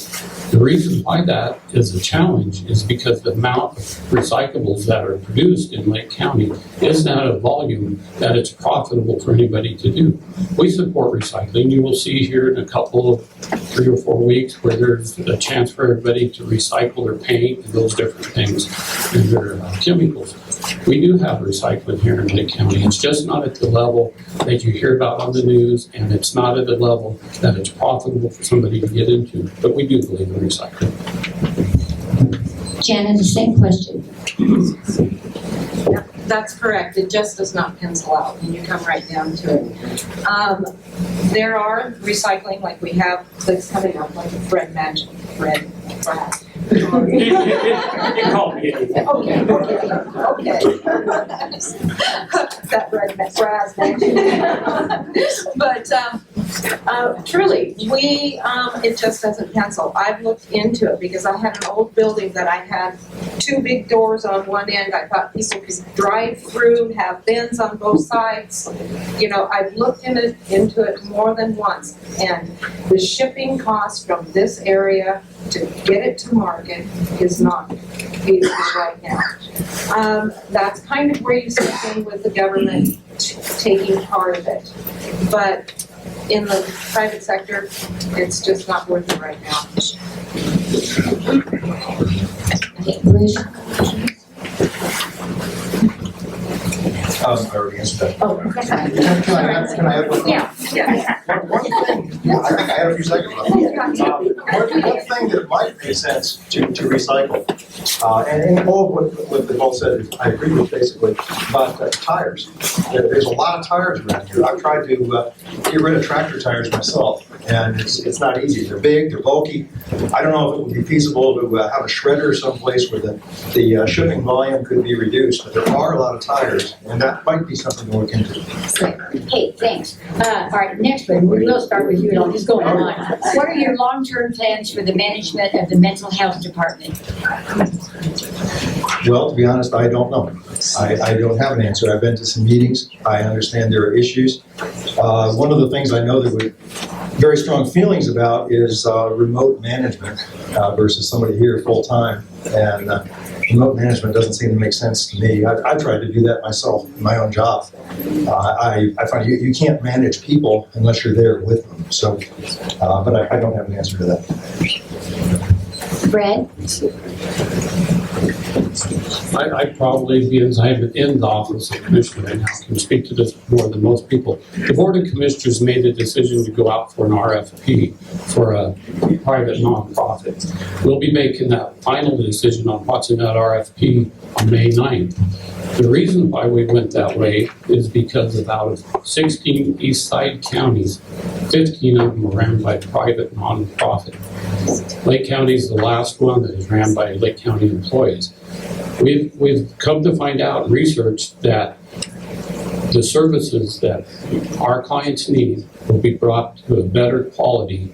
Speaker 7: The reason why that is a challenge is because the amount of recyclables that are produced in Lake County is not a volume that it's profitable for anybody to do. We support recycling. You will see here in a couple of 3 or 4 weeks where there's a chance for everybody to recycle their paint and those different things and their chemicals. We do have recycling here in Lake County. It's just not at the level that you hear about on the news, and it's not at the level that it's profitable for somebody to get into. But we do believe in recycling.
Speaker 1: Janet, the same question.
Speaker 5: That's correct. It just does not pencil out when you come right down to it. There are recycling, like we have that's coming up, like bread magic, bread.
Speaker 7: You call me.
Speaker 5: Okay. That bread Braz magic. But truly, it just doesn't pencil. I've looked into it because I had an old building that I had 2 big doors on one end. I thought people could drive through, have bins on both sides. You know, I've looked into it more than once, and the shipping cost from this area to get it to market is not feasible right now. That's kind of where you step in with the government taking part of it. But in the private sector, it's just not worth it right now.
Speaker 1: Okay, Bruce?
Speaker 6: I already answered that.
Speaker 1: Oh, that's all right.
Speaker 6: Can I add one?
Speaker 1: Yeah.
Speaker 6: One thing, I think I had a few seconds left. One thing that might make sense to recycle And all of what they both said, I agree with basically, but tires. There's a lot of tires around here. I've tried to get rid of tractor tires myself, and it's not easy. They're big, they're bulky. I don't know if it would be feasible to have a shredder someplace where the shipping volume could be reduced, but there are a lot of tires, and that might be something to look into.
Speaker 1: Hey, thanks. All right, next one, we'll start with you, and I'll just go on. What are your long-term plans for the management of the mental health department?
Speaker 6: Well, to be honest, I don't know. I don't have an answer. I've been to some meetings. I understand there are issues. One of the things I know that we're very strong feelings about is remote management versus somebody here full-time. And remote management doesn't seem to make sense to me. I tried to do that myself in my own job. I find you can't manage people unless you're there with them. So, but I don't have an answer to that.
Speaker 1: Brad?
Speaker 7: I'd probably be in the office of commissioner right now, can speak to this more than most people. The Board of Commissioners made the decision to go out for an RFP for a private nonprofit. We'll be making that final decision on what's in that RFP on May 9th. The reason why we went that way is because of out of 16 East Side counties, 15 of them are ran by private nonprofit. Lake County is the last one that is ran by Lake County employees. We've come to find out and research that the services that our clients need will be brought to a better quality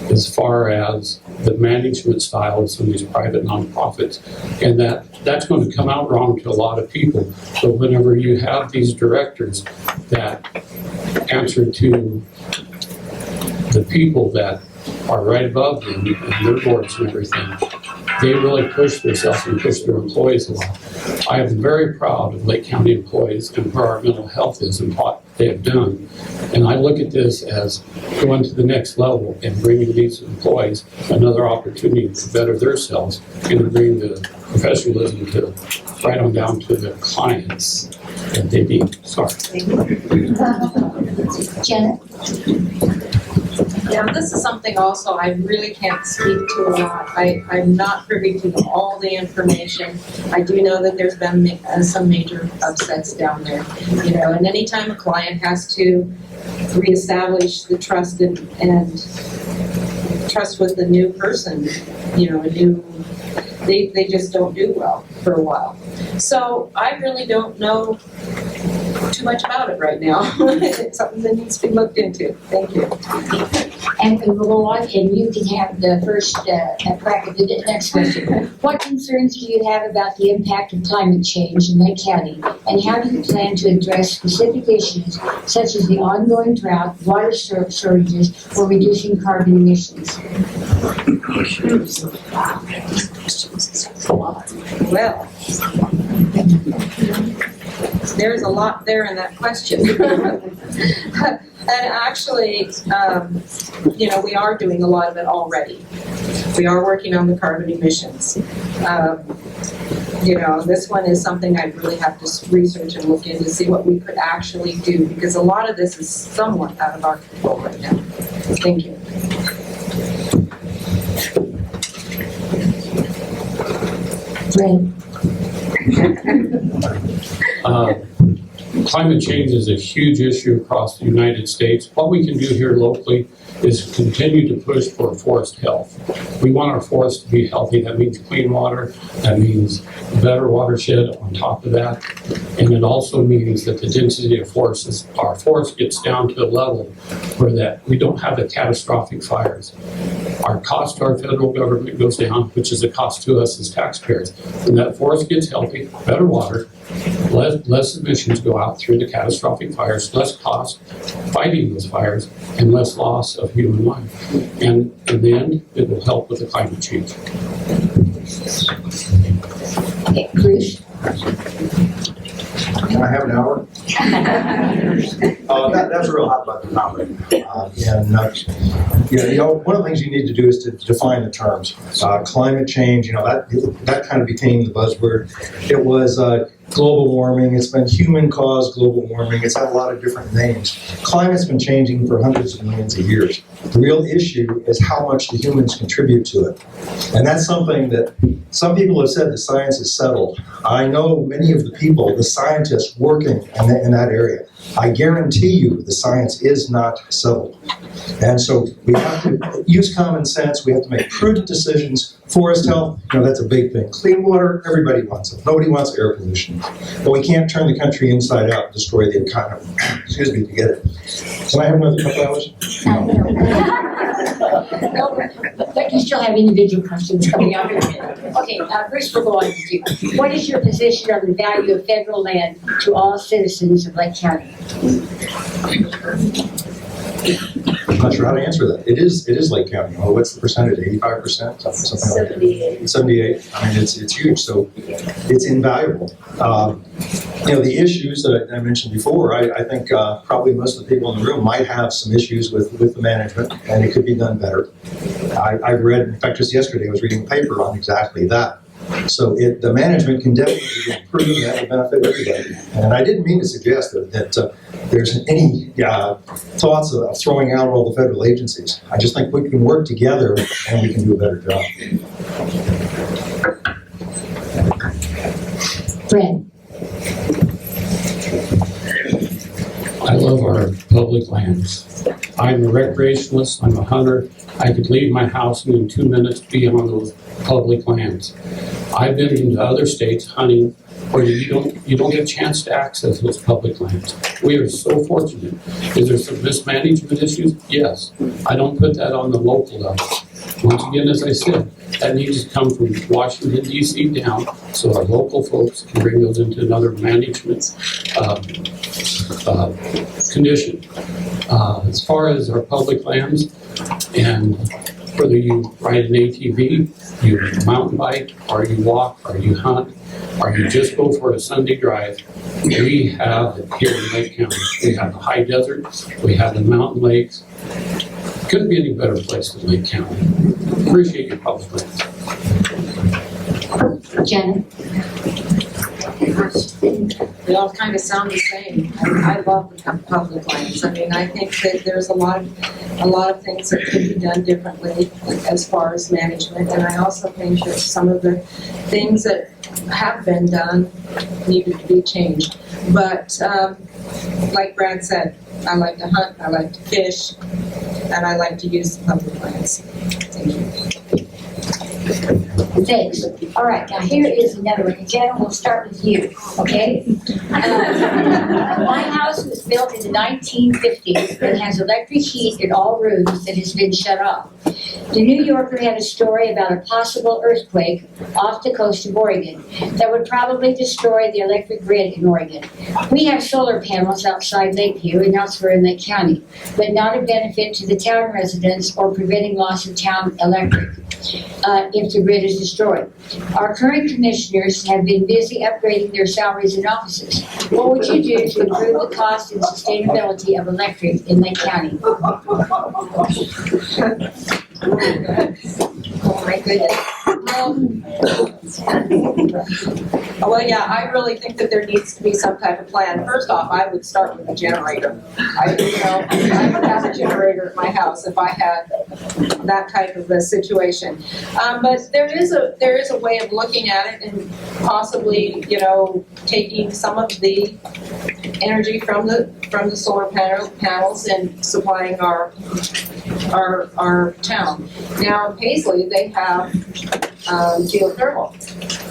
Speaker 7: as far as the management style of some of these private nonprofits. And that's going to come out wrong to a lot of people. So whenever you have these directors that answer to the people that are right above them and their boards and everything, they really push themselves and push their employees along. I am very proud of Lake County employees and where our mental health is and what they have done. And I look at this as going to the next level and bringing these employees another opportunity to better themselves and bring the professionalism to right on down to the clients that they need. Sorry.
Speaker 1: Janet?
Speaker 5: Yeah, this is something also I really can't speak to a lot. I'm not privy to all the information. I do know that there's been some major upsets down there, and anytime a client has to reestablish the trust and trust with the new person, they just don't do well for a while. So I really don't know too much about it right now. It's something that needs to be looked into. Thank you.
Speaker 1: And we'll go on, and you can have the first crack at the next question. What concerns do you have about the impact of climate change in Lake County, and how do you plan to address specific issues such as the ongoing drought, water shortages, or reducing carbon emissions?
Speaker 5: Well, there's a lot there in that question. And actually, we are doing a lot of it already. We are working on the carbon emissions. This one is something I'd really have to research and look into to see what we could actually do, because a lot of this is somewhat out of our control right now. Thank you.
Speaker 7: Climate change is a huge issue across the United States. What we can do here locally is continue to push for forest health. We want our forests to be healthy. That means clean water. That means better watershed on top of that. And it also means that the density of our forest gets down to a level where that we don't have the catastrophic fires. Our cost to our federal government goes down, which is a cost to us as taxpayers. When that forest gets healthy, better water, less emissions go out through the catastrophic fires, less cost fighting those fires, and less loss of human life. And in the end, it will help with the climate change.
Speaker 1: Okay, Bruce?
Speaker 6: Can I have an hour? That's a real hot button topic. One of the things you need to do is to define the terms. Climate change, that kind of became the buzzword. It was global warming, it's been human-caused global warming, it's had a lot of different names. Climate's been changing for hundreds of millions of years. The real issue is how much the humans contribute to it. And that's something that some people have said the science is settled. I know many of the people, the scientists working in that area. I guarantee you the science is not settled. And so we have to use common sense, we have to make prudent decisions. Forest health, that's a big thing. Clean water, everybody wants it. Nobody wants air pollution. But we can't turn the country inside out and destroy the economy. Excuse me, to get it. Can I have another couple hours?
Speaker 1: No, but you still have individual questions coming up. Okay, first we'll go on to you. What is your position on the value of federal land to all citizens of Lake County?
Speaker 6: I'm not sure how to answer that. It is Lake County. Oh, what's the percentage? 85%? Something like that. 78. I mean, it's huge. So it's invaluable. The issues that I mentioned before, I think probably most of the people in the room might have some issues with the management, and it could be done better. I've read, in fact, just yesterday I was reading a paper on exactly that. So the management can definitely improve, and that will benefit everybody. And I didn't mean to suggest that there's any thoughts of throwing out all the federal agencies. I just think we can work together and we can do a better job.
Speaker 1: Fred.
Speaker 7: I love our public lands. I'm a recreationalist, I'm a hunter. I could leave my house and in 2 minutes be on those public lands. I've been into other states hunting where you don't get a chance to access those public lands. We are so fortunate. Is there some mismanagement issues? Yes. I don't put that on the local level. Once again, as I said, that needs to come from Washington, D.C. down, so our local folks can bring those into another management condition. As far as our public lands, and whether you ride an ATV, you mountain bike, or you walk, or you hunt, or you just go for a Sunday drive, we have it here in Lake County. We have the high desert, we have the mountain lakes. Couldn't be any better place than Lake County. Appreciate your public lands.
Speaker 1: Janet?
Speaker 5: We all kind of sound the same. I love the public lands. I mean, I think that there's a lot of things that could be done differently as far as management, and I also think that some of the things that have been done needed to be changed. But like Brad said, I like to hunt, I like to fish, and I like to use the public lands. Thank you.
Speaker 1: Thanks. All right, now here is another one. Jenna, we'll start with you, okay? My house was built in the 1950s and has electric heat in all rooms that has been shut off. The New Yorker had a story about a possible earthquake off the coast of Oregon that would probably destroy the electric grid in Oregon. We have solar panels outside Lakeview and elsewhere in Lake County, but not a benefit to the town residents or preventing loss of town electric if the grid is destroyed. Our current commissioners have been busy upgrading their salaries and offices. What would you do to improve the cost and sustainability of electric in Lake County?
Speaker 5: Oh my goodness. Well, yeah, I really think that there needs to be some type of plan. First off, I would start with a generator. I would have a generator at my house if I had that type of a situation. But there is a way of looking at it and possibly, taking some of the energy from the solar panels and supplying our town. Now in Paisley, they have geothermal.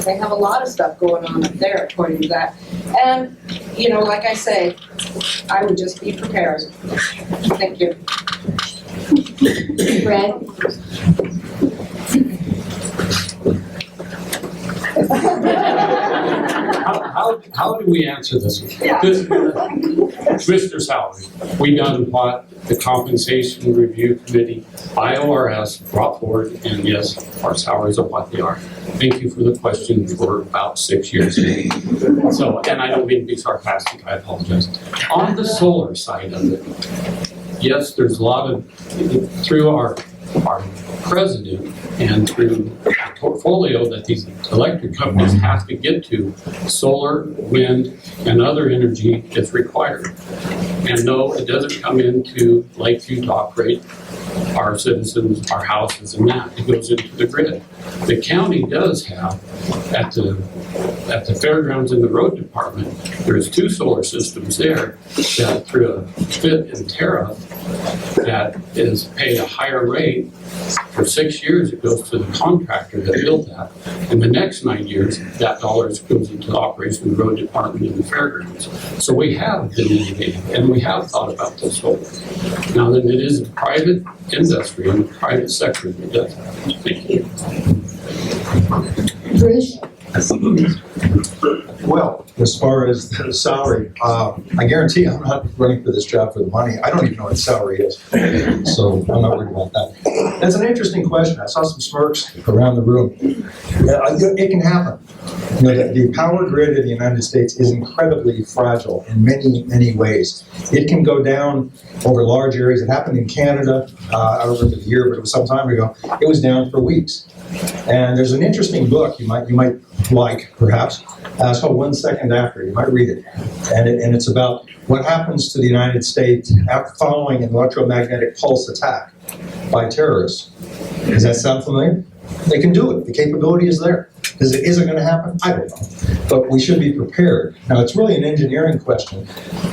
Speaker 5: They have a lot of stuff going on up there according to that. And, like I say, I would just be prepared. Thank you.
Speaker 1: Brad?
Speaker 7: How do we answer this one?
Speaker 5: Yeah.
Speaker 7: Commissioner salary. We done what the compensation review committee, IORS, brought forward, and yes, our salaries are what they are. Thank you for the question for about 6 years. So, and I don't mean to be sarcastic, I apologize. On the solar side of it, yes, there's a lot of, through our president and through portfolio that these electric companies have to get to, solar, wind, and other energy is required. And no, it doesn't come into Lakeview to operate our citizens, our houses, and that. It goes into the grid. The county does have, at the fairgrounds in the road department, there's 2 solar systems there that through a fit and tariff that is paid a higher rate. For 6 years, it goes to the contractor that built that. In the next 9 years, that dollars goes into the operation of the road department and the fairgrounds. So we have been innovative, and we have thought about this solar. Now, then it is a private industry and the private sector that does that. Thank you.
Speaker 1: Bruce?
Speaker 6: Well, as far as the salary, I guarantee I'm not running for this job for the money. I don't even know what salary is, so I'm not worried about that. That's an interesting question. I saw some smirks around the room. It can happen. You know, the power grid in the United States is incredibly fragile in many, many ways. It can go down over large areas. It happened in Canada. I don't remember the year, but it was some time ago. It was down for weeks. And there's an interesting book you might like, perhaps. It's called 1 Second After. You might read it. And it's about what happens to the United States following an electromagnetic pulse attack by terrorists. Does that sound familiar? They can do it. The capability is there. Is it going to happen? I don't know. But we should be prepared. Now, it's really an engineering question.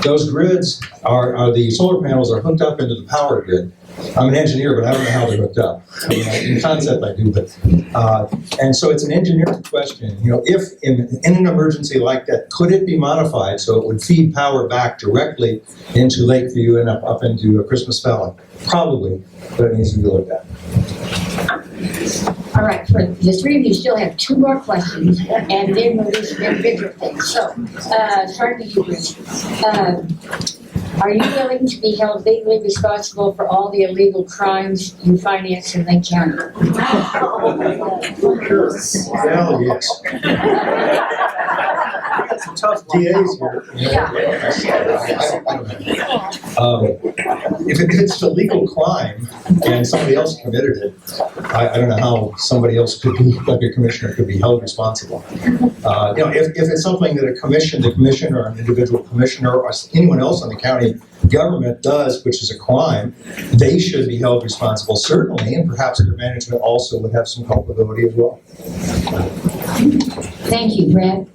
Speaker 6: Those grids the solar panels are hooked up into the power grid. I'm an engineer, but I don't know how they're hooked up. I mean, in concept, I do, but and so it's an engineering question. You know, if in an emergency like that, could it be modified so it would feed power back directly into Lakeview and up into Christmas Valley? Probably, but it needs to be looked at.
Speaker 1: All right, for the 3 of you still have 2 more questions, and then we'll do some individual things. So, starting with you, Bruce. Are you willing to be held legally responsible for all the illegal crimes you finance in Lake County?
Speaker 6: Well, yes. Some tough DAs here. If it's a legal crime and somebody else committed it, I don't know how somebody else could be, like a commissioner, could be held responsible. If it's something that the commissioner or an individual commissioner or anyone else in the county government does, which is a crime, they should be held responsible, certainly, and perhaps their management also would have some culpability as well.
Speaker 1: Thank you, Brad.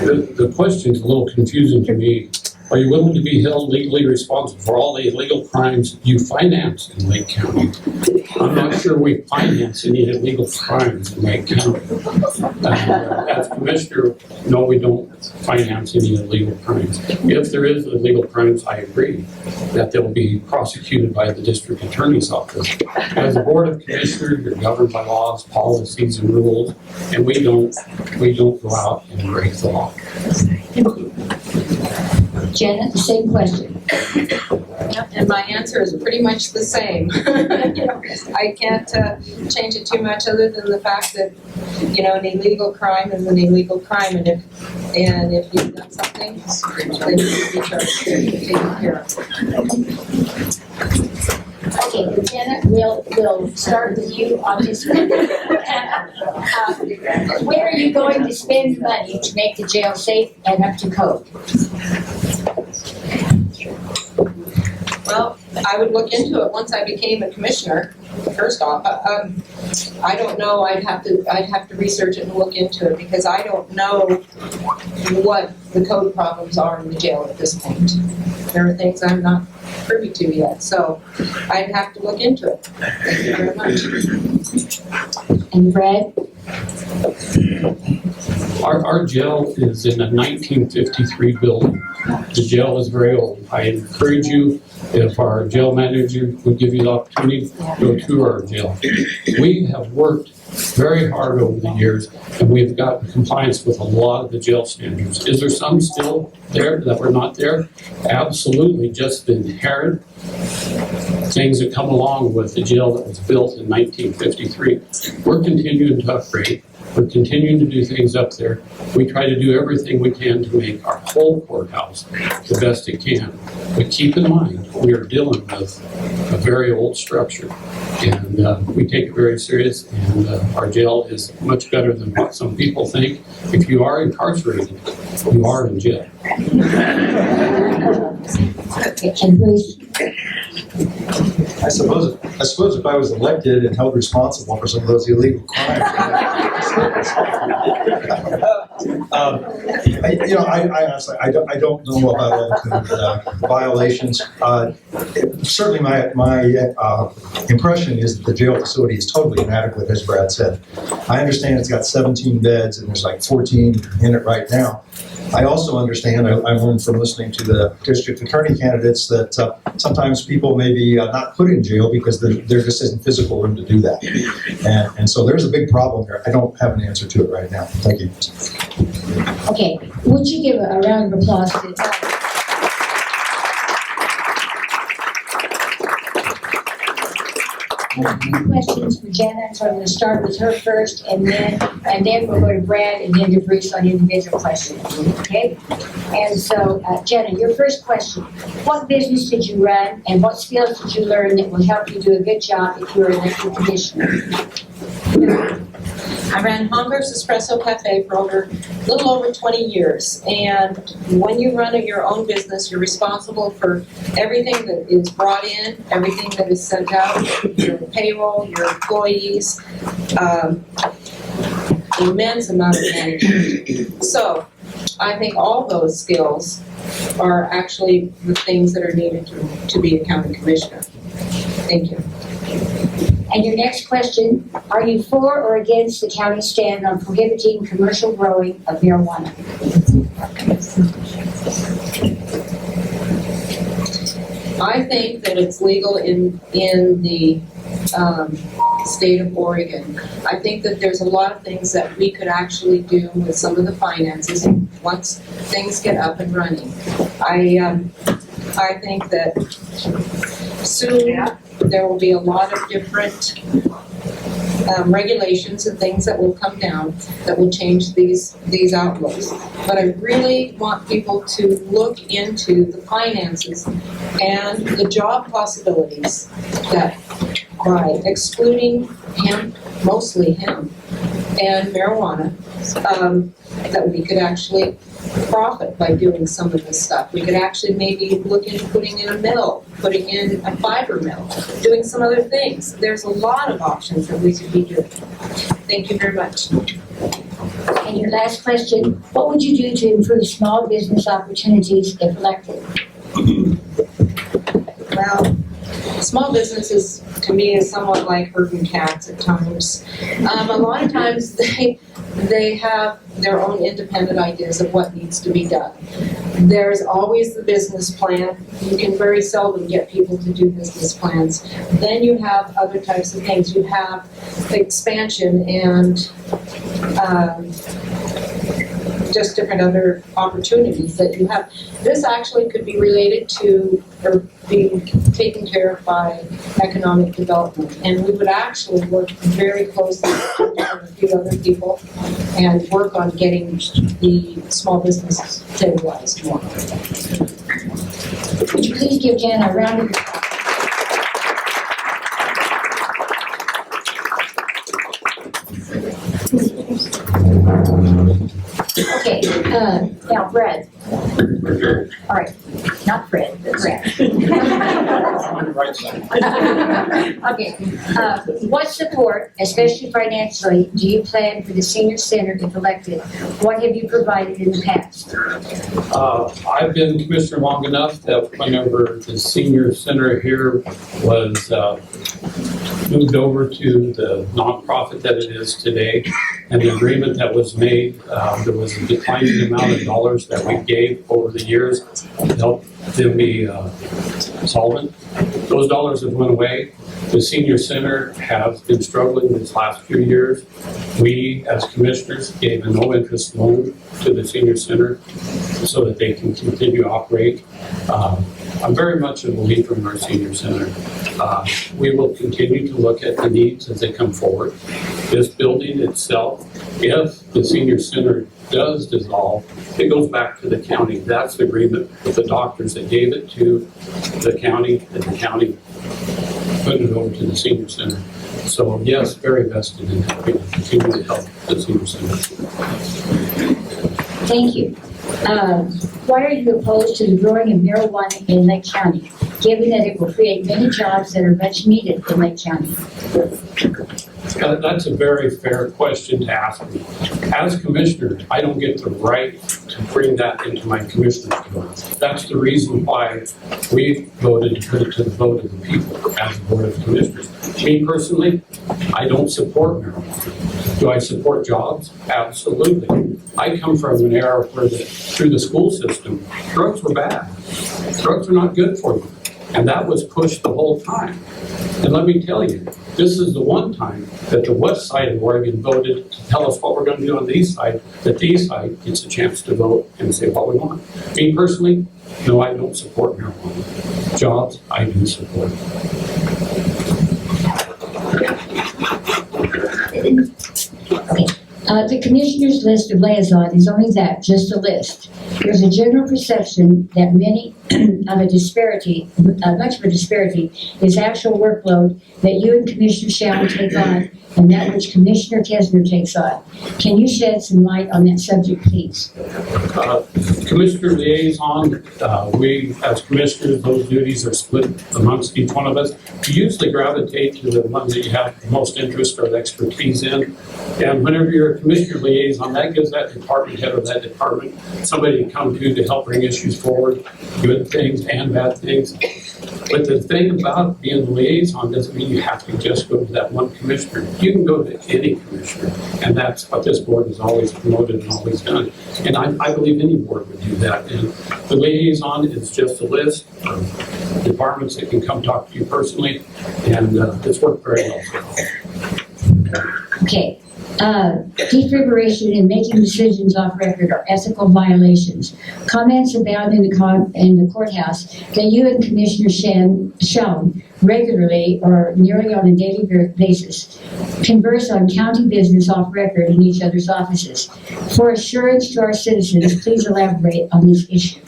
Speaker 7: The question's a little confusing to me. Are you willing to be held legally responsible for all the illegal crimes you finance in Lake County? I'm not sure we finance any illegal crimes in Lake County. As commissioner, no, we don't finance any illegal crimes. If there is illegal crimes, I agree that they'll be prosecuted by the district attorney's office. As a board of commissioners, you're governed by laws, policies, and rules, and we don't go out and break the law.
Speaker 1: Janet, the same question.
Speaker 5: Yep, and my answer is pretty much the same. I can't change it too much other than the fact that, an illegal crime is an illegal crime, and if you've done something, then you should be charged and taken care of.
Speaker 1: Okay, Lieutenant, we'll start with you on this one. Where are you going to spend money to make the jail safe and up to code?
Speaker 5: Well, I would look into it once I became a commissioner. First off, I don't know. I'd have to research it and look into it because I don't know what the code problems are in the jail at this point. There are things I'm not privy to yet, so I'd have to look into it. Thank you very much.
Speaker 1: And Brad?
Speaker 7: Our jail is in a 1953 building. The jail is very old. I encourage you, if our jail manager would give you the opportunity, go to our jail. We have worked very hard over the years, and we've gotten compliance with a lot of the jail standards. Is there some still there that were not there? Absolutely, just the inherent things that come along with the jail that was built in 1953. We're continuing to upgrade. We're continuing to do things up there. We try to do everything we can to make our whole courthouse the best it can. But keep in mind, we are dealing with a very old structure. And we take it very serious, and our jail is much better than what some people think. If you are incarcerated, you are in jail.
Speaker 1: And Bruce,
Speaker 6: I suppose if I was elected and held responsible for some of those illegal crimes. I honestly, I don't know about all the violations. Certainly my impression is that the jail facility is totally inadequate, as Brad said. I understand it's got 17 beds and there's like 14 in it right now. I also understand, I learned from listening to the district attorney candidates that sometimes people may be not put in jail because there just isn't physical room to do that. And so there's a big problem here. I don't have an answer to it right now. Thank you.
Speaker 1: okay, would you give a round of applause to questions for Jenna, so I'm going to start with her first, and then we'll go to Brad, and then to Bruce on individual questions, okay? And so, Jenna, your first question, what business did you run, and what skills did you learn that will help you do a good job if you're elected commissioner?
Speaker 5: I ran Honger's Espresso Cafe for a little over 20 years. And when you run your own business, you're responsible for everything that is brought in, everything that is sent out, your payroll, your employees, immense amount of management. So I think all those skills are actually the things that are needed to be a county commissioner. Thank you.
Speaker 1: And your next question, are you for or against the county stand on prohibiting commercial growing of marijuana?
Speaker 5: I think that it's legal in the state of Oregon. I think that there's a lot of things that we could actually do with some of the finances once things get up and running. I think that soon there will be a lot of different regulations and things that will come down that will change these outlooks. But I really want people to look into the finances and the job possibilities that by excluding hemp, mostly hemp, and marijuana, that we could actually profit by doing some of this stuff. We could actually maybe look into putting in a mill, putting in a fiber mill, doing some other things. There's a lot of options that we could be doing. Thank you very much.
Speaker 1: And your last question, what would you do to improve small business opportunities if elected?
Speaker 5: Well, small businesses to me is somewhat like herding cats at times. A lot of times they have their own independent ideas of what needs to be done. There's always the business plan. You can very seldom get people to do business plans. Then you have other types of things. You have expansion and just different other opportunities that you have. This actually could be related to or be taken care of by economic development. And we would actually work very closely with a few other people and work on getting the small businesses stabilized more.
Speaker 1: Would you please give Jen a round of applause? Okay, now Brad. All right, not Fred, but Brad. Okay, what support, especially financially, do you plan for the senior center if elected? What have you provided in the past?
Speaker 7: I've been commissioner long enough that whenever the senior center here was moved over to the nonprofit that it is today, and the agreement that was made, there was a declining amount of dollars that we gave over the years to help them be solvent. Those dollars have went away. The senior center has been struggling these last few years. We, as commissioners, gave a no-interest loan to the senior center so that they can continue to operate. I'm very much a believer in our senior center. We will continue to look at the needs as they come forward. This building itself, if the senior center does dissolve, it goes back to the county. That's the agreement with the doctors that gave it to the county, and the county putting it over to the senior center. So yes, very vested in helping, continue to help the senior center.
Speaker 1: Thank you. Why are you opposed to the growing of marijuana in Lake County, given that it will create many jobs that are much needed in Lake County?
Speaker 7: That's a very fair question to ask me. As commissioner, I don't get the right to bring that into my commissioner's vote. That's the reason why we voted to put it to the vote of the people as a board of commissioners. Me personally, I don't support marijuana. Do I support jobs? Absolutely. I come from an era where through the school system, drugs were bad. Drugs are not good for you. And that was pushed the whole time. And let me tell you, this is the one time that the west side of Oregon voted to tell us what we're going to do on the east side, that the east side gets a chance to vote and say what we want. Me personally, no, I don't support marijuana. Jobs, I do support.
Speaker 1: The commissioner's list of liaison is only that, just a list. There's a general perception that much of a disparity is actual workload that you and Commissioner Shallon take on and that which Commissioner Kessner takes on. Can you shed some light on that subject, please?
Speaker 7: Commissioner liaison, we as commissioners, those duties are split amongst each one of us. You usually gravitate to the ones that you have the most interest or the expertise in. And whenever you're a commissioner liaison, that gives that department head or that department somebody to come to help bring issues forward, good things and bad things. But the thing about being the liaison doesn't mean you have to just go to that one commissioner. You can go to any commissioner, and that's what this board has always promoted and always done. And I believe any board would do that. And the liaison is just a list of departments that can come talk to you personally, and it's worked very well so far.
Speaker 1: Okay. Defibrillation and making decisions off record are ethical violations. Comments abound in the courthouse that you and Commissioner Shallon regularly or nearly on a daily basis converse on county business off record in each other's offices. For assurance to our citizens, please elaborate on this issue.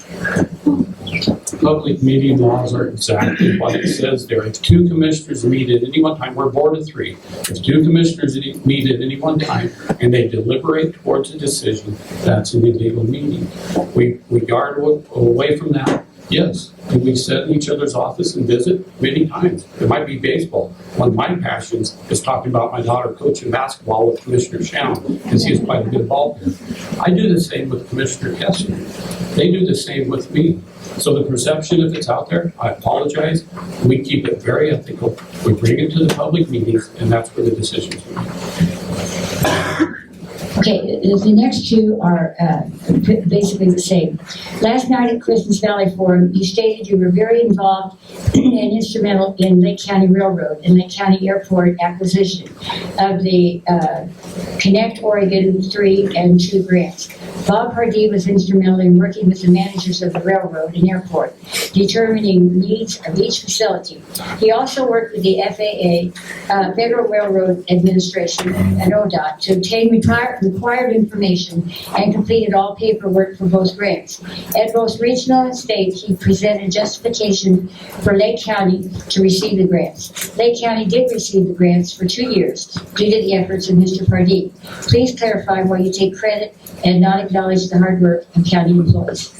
Speaker 7: Public meeting laws are exactly what it says there. If two commissioners meet at any one time, we're a board of three. If two commissioners meet at any one time and they deliberate towards a decision, that's an illegal meeting. We guard away from that. Yes. Do we sit in each other's office and visit? Many times. It might be baseball. One of my passions is talking about my daughter coaching basketball with Commissioner Shallon because he is quite a good ball player. I do the same with Commissioner Kessler. They do the same with me. So the perception, if it's out there, I apologize. We keep it very ethical. We bring it to the public meetings, and that's where the decisions are made.
Speaker 1: Okay, the next two are basically the same. Last night at Christmas Valley Forum, you stated you were very involved and instrumental in Lake County Railroad and Lake County Airport acquisition of the Connect Oregon 3 and 2 grants. Bob Pardee was instrumental in working with the managers of the railroad and airport, determining needs of each facility. He also worked with the FAA, Federal Railroad Administration, and ODOT to obtain required information and completed all paperwork for both grants. At both regional and state, he presented justification for Lake County to receive the grants. Lake County did receive the grants for 2 years due to the efforts of Mr. Pardee. Please clarify why you take credit and not acknowledge the hard work of county employees.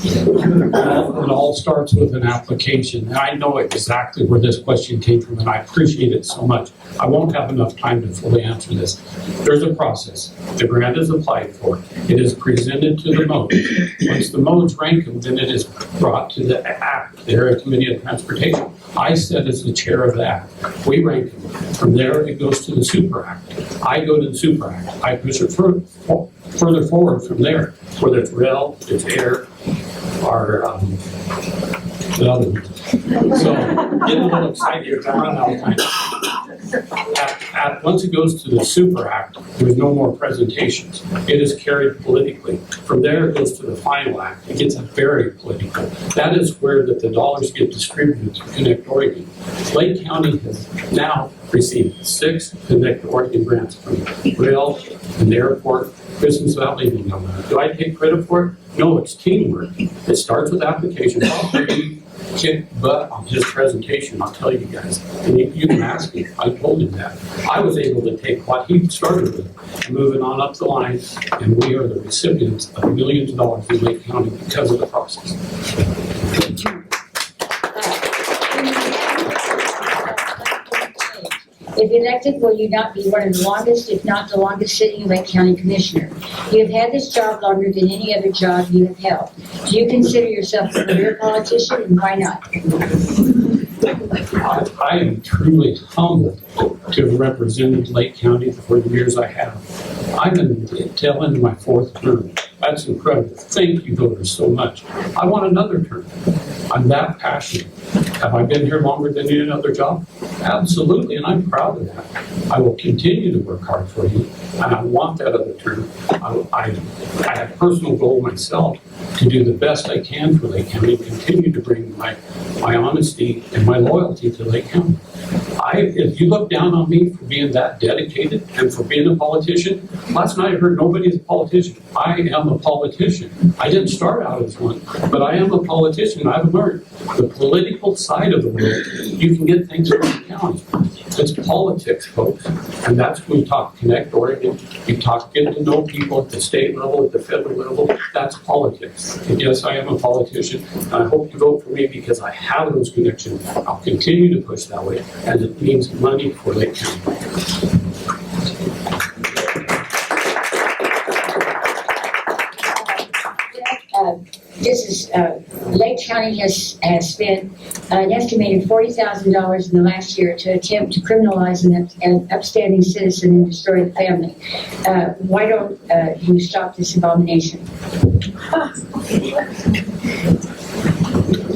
Speaker 7: It all starts with an application. And I know exactly where this question came from, and I appreciate it so much. I won't have enough time to fully answer this. There's a process. The grant is applied for. It is presented to the modes. Once the modes rank them, then it is brought to the ACT, the Area Committee of Transportation. I sit as the chair of that. We rank them. From there, it goes to the Super Act. I go to the Super Act. I push it further forward from there, whether it's rail, it's air, or the other ones. So, getting a little excited here, I'm running out of time. Once it goes to the Super Act, there's no more presentations. It is carried politically. From there, it goes to the final act. It gets very political. That is where the dollars get distributed to Connect Oregon. Lake County has now received 6 Connect Oregon grants from rail and the airport, Christmas Valley. Do I take credit for it? No, it's teamwork. It starts with application. kicked butt on his presentation, I'll tell you guys. And you can ask him, I told him that. I was able to take what he started with, and move it on up the line, and we are the recipients of millions of dollars in Lake County because of the process.
Speaker 1: If elected, will you not be one of the longest, if not the longest sitting Lake County Commissioner? You have had this job longer than any other job you have held. Do you consider yourself a career politician, and why not?
Speaker 7: I am truly humbled to have represented Lake County for the years I have. I'm in the tail end of my 4th term. That's incredible. Thank you, voters, so much. I want another term. I'm that passionate. Have I been here longer than any other job? Absolutely, and I'm proud of that. I will continue to work hard for you, and I want that other term. I have a personal goal myself to do the best I can for Lake County, and continue to bring my honesty and my loyalty to Lake County. If you look down on me for being that dedicated and for being a politician, last night I heard nobody's a politician. I am a politician. I didn't start out as one, but I am a politician. I've learned the political side of the world. You can get things from the county. It's politics, folks. And that's when we talk Connect Oregon. You talk getting to know people at the state level, at the federal level. That's politics. And yes, I am a politician. And I hope you vote for me because I have those connections. I'll continue to push that way. And it means money for Lake County.
Speaker 1: Lake County has spent an estimated $40,000 in the last year to attempt to criminalize an upstanding citizen and destroy the family. Why don't you stop this abomination?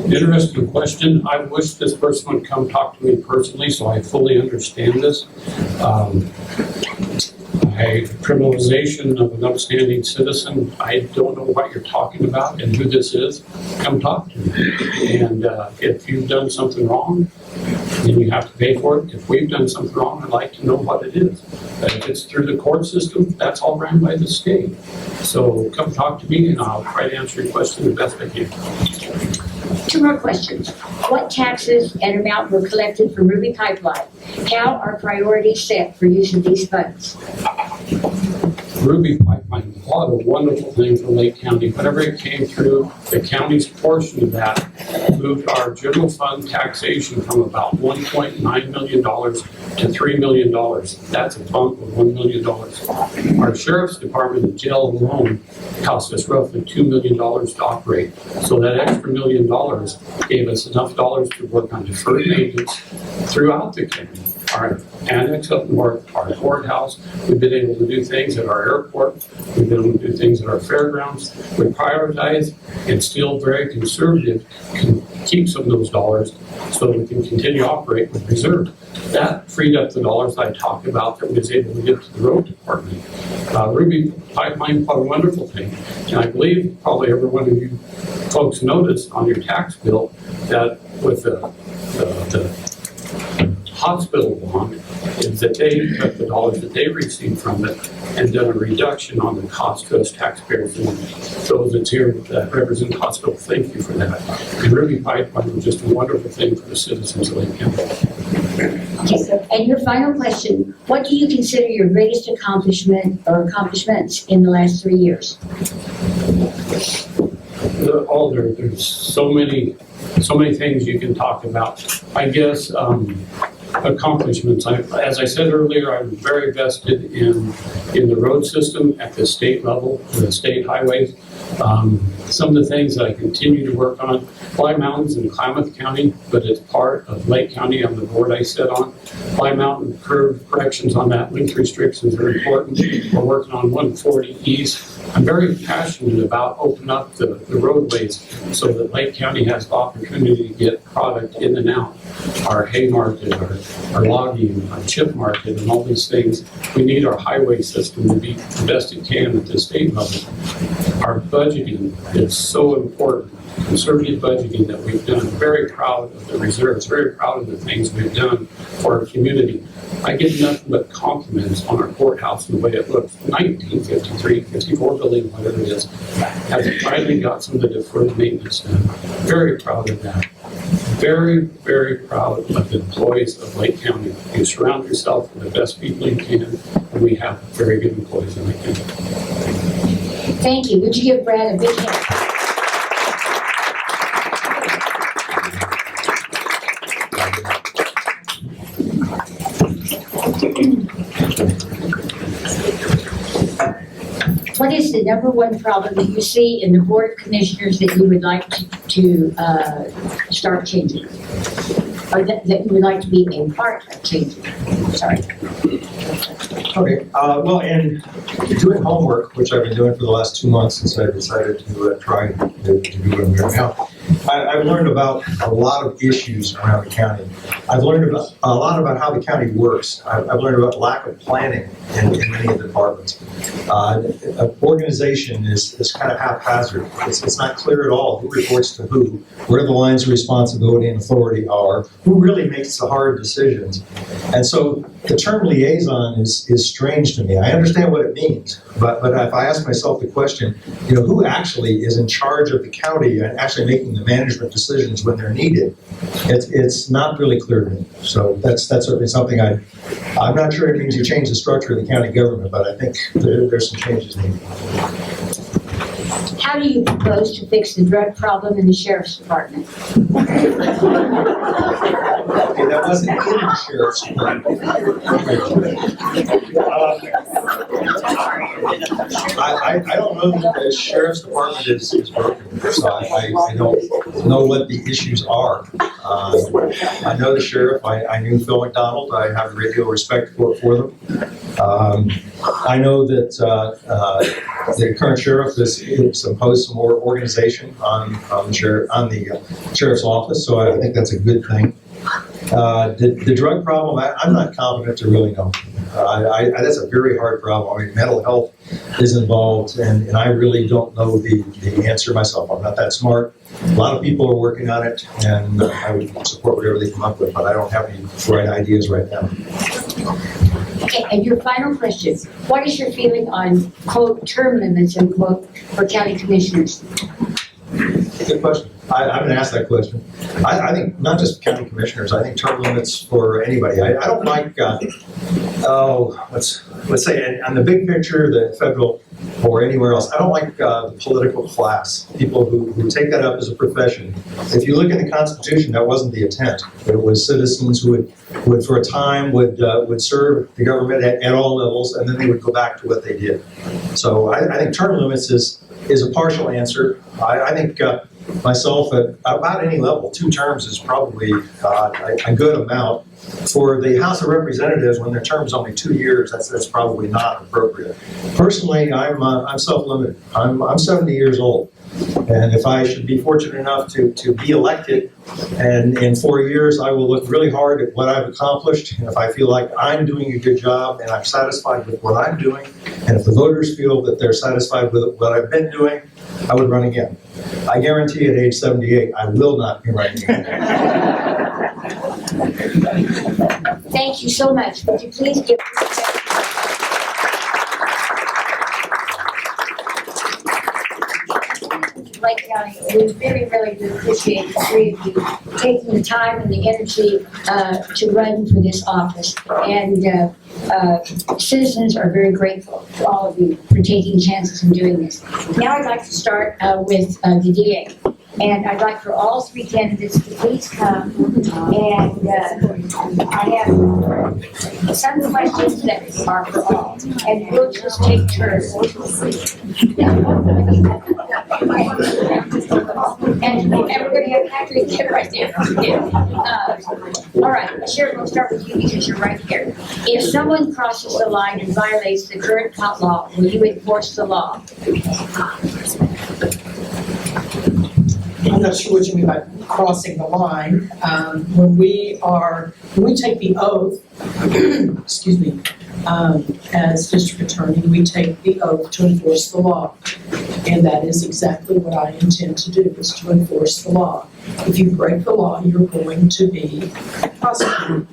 Speaker 7: Interesting question. I wish this person would come talk to me personally so I fully understand this. Criminalization of an upstanding citizen, I don't know what you're talking about and who this is. Come talk to me. And if you've done something wrong, then you have to pay for it. If we've done something wrong, I'd like to know what it is. But if it's through the court system, that's all ran by the state. So come talk to me and I'll try to answer your question the best I can.
Speaker 1: 2 more questions. What taxes and amount were collected from Ruby Pipeline? How are priorities set for use of these funds?
Speaker 7: Ruby Pipeline, what a wonderful thing for Lake County. Whenever it came through, the county's portion of that moved our general fund taxation from about $1.9 million to $3 million. That's a bump of $1 million. Our sheriff's department and jail alone cost us roughly $2 million to operate. So that extra $1 million gave us enough dollars to work on deferred maintenance throughout the county. Our annex up north, our courthouse, we've been able to do things at our airport, we've been able to do things at our fairgrounds. We prioritize and still very conservative, can keep some of those dollars so we can continue to operate with reserve. That freed up the dollars I talked about that we was able to give to the road department. Ruby Pipeline, what a wonderful thing. And I believe probably every one of you folks noticed on your tax bill that with the hospital bond is that they took the dollars that they received from it and done a reduction on the cost to us taxpayers. And those that's here that represent the hospital, thank you for that. And Ruby Pipeline was just a wonderful thing for the citizens of Lake County.
Speaker 1: Okay, and your final question, what do you consider your greatest accomplishment or accomplishments in the last 3 years?
Speaker 7: There's so many things you can talk about. I guess accomplishments. As I said earlier, I'm very vested in the road system at the state level, the state highways. Some of the things that I continue to work on, Fly Mountain's in Klamath County, but it's part of Lake County on the board I sit on. Fly Mountain curve corrections on that, length restrictions are important. We're working on 140 East. I'm very passionate about opening up the roadways so that Lake County has the opportunity to get product in and out. Our hay market, our logging, our chip market, and all these things. We need our highway system to be the best it can at the state level. Our budgeting is so important. Conservative budgeting that we've done. Very proud of the reserves, very proud of the things we've done for our community. I get nothing but compliments on our courthouse and the way it looks. 1953, 54 building, whatever it is, has finally got some of the deferred maintenance done. Very proud of that. very, very proud of the employees of Lake County. You surround yourself with the best people you can, and we have very good employees in Lake County.
Speaker 1: Thank you. Would you give Brad a big hand? What is the number one problem that you see in the Board of Commissioners that you would like to start changing? Or that you would like to be a part of changing? Sorry.
Speaker 6: Okay, well, in doing homework, which I've been doing for the last 2 months since I decided to try to do what I'm doing now, I've learned about a lot of issues around the county. I've learned about a lot about how the county works. I've learned about lack of planning in many of the departments. Organization is kind of haphazard. It's not clear at all who reports to who, where the lines of responsibility and authority are, who really makes the hard decisions. And so the term liaison is strange to me. I understand what it means, but if I ask myself the question, who actually is in charge of the county and actually making the management decisions when they're needed, it's not really clear to me. So that's certainly something I'm not sure it means you change the structure of the county government, but I think there's some changes needed.
Speaker 1: How do you propose to fix the drug problem in the Sheriff's Department?
Speaker 6: Okay, that wasn't in the Sheriff's Department. I don't know that the Sheriff's Department is broken, so I don't know what the issues are. I know the Sheriff, I knew Phil McDonald, I have a great deal of respect for them. I know that the current Sheriff has imposed some more organization on the Sheriff's office, so I think that's a good thing. The drug problem, I'm not confident to really know. That's a very hard problem. I mean, mental health is involved, and I really don't know the answer myself. I'm not that smart. A lot of people are working on it, and I would support whatever they come up with, but I don't have any right ideas right now.
Speaker 1: Okay, and your final question. What is your feeling on, quote, term limits, unquote, for county commissioners?
Speaker 6: Good question. I've been asked that question. I think not just county commissioners, I think term limits for anybody. I don't like, let's say on the big picture, the federal or anywhere else, I don't like the political class, people who take that up as a profession. If you look at the Constitution, that wasn't the intent. It was citizens who would for a time, would serve the government at all levels, and then they would go back to what they did. So I think term limits is a partial answer. I think myself at about any level, 2 terms is probably a good amount. For the House of Representatives, when their term is only 2 years, that's probably not appropriate. Personally, I'm self-limited. I'm 70 years old, and if I should be fortunate enough to be elected, and in 4 years, I will look really hard at what I've accomplished, and if I feel like I'm doing a good job and I'm satisfied with what I'm doing, and if the voters feel that they're satisfied with what I've been doing, I would run again. I guarantee at age 78, I will not be running again.
Speaker 1: Thank you so much. Would you please give Lake County, we really do appreciate the 3 of you taking the time and the energy to run for this office. And citizens are very grateful to all of you for taking chances in doing this. Now I'd like to start with the DA. And I'd like for all 3 candidates to please come. And I have some questions that are for all. And we'll just take turns. And we're going to have Patrick get right there. All right, Sheriff, we'll start with you because you're right here. If someone crosses the line and violates the current cop law, will you enforce the law?
Speaker 10: I'm not sure what you mean by crossing the line. When we take the oath, excuse me, as district attorney, we take the oath to enforce the law. And that is exactly what I intend to do, is to enforce the law. If you break the law, you're going to be prosecuted.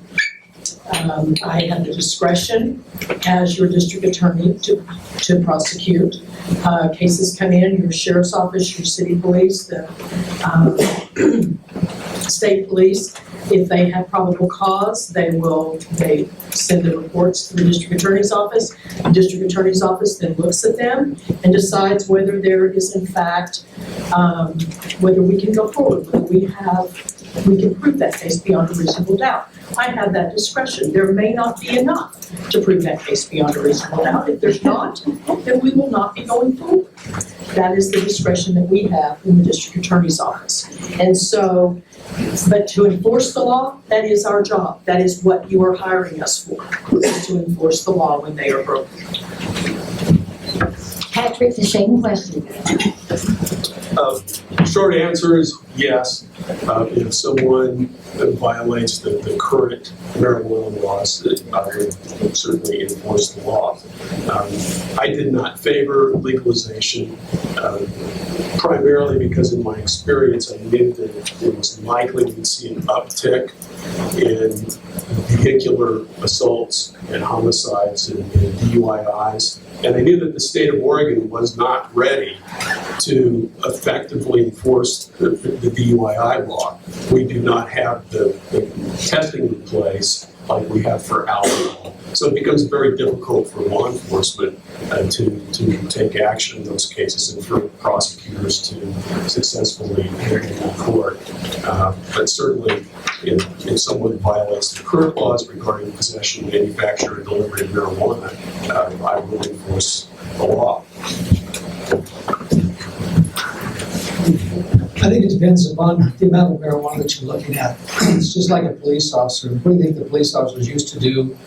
Speaker 10: I have the discretion as your district attorney to prosecute. Cases come in, your sheriff's office, your city police, the state police. If they have probable cause, they send the reports to the district attorney's office. The district attorney's office then looks at them and decides whether there is in fact, whether we can go forward, whether we can prove that case beyond a reasonable doubt. I have that discretion. There may not be enough to prove that case beyond a reasonable doubt. If there's not, then we will not be going forward. That is the discretion that we have in the district attorney's office. And so, but to enforce the law, that is our job. That is what you are hiring us for, is to enforce the law when they are broken.
Speaker 1: Patrick, the same question.
Speaker 9: Short answer is yes. If someone violates the current marijuana laws, I would certainly enforce the law. I did not favor legalization, primarily because in my experience I knew that it was likely we'd see an uptick in vehicular assaults and homicides and DUIs. And I knew that the state of Oregon was not ready to effectively enforce the DUI law. We do not have the testing in place like we have for alcohol. So it becomes very difficult for law enforcement to take action in those cases and for prosecutors to successfully handle in court. But certainly, if someone violates the current laws regarding possession, manufacture, and delivery of marijuana, I will enforce the law.
Speaker 11: I think it depends upon the amount of marijuana that you're looking at. It's just like a police officer. What do you think the police officers used to do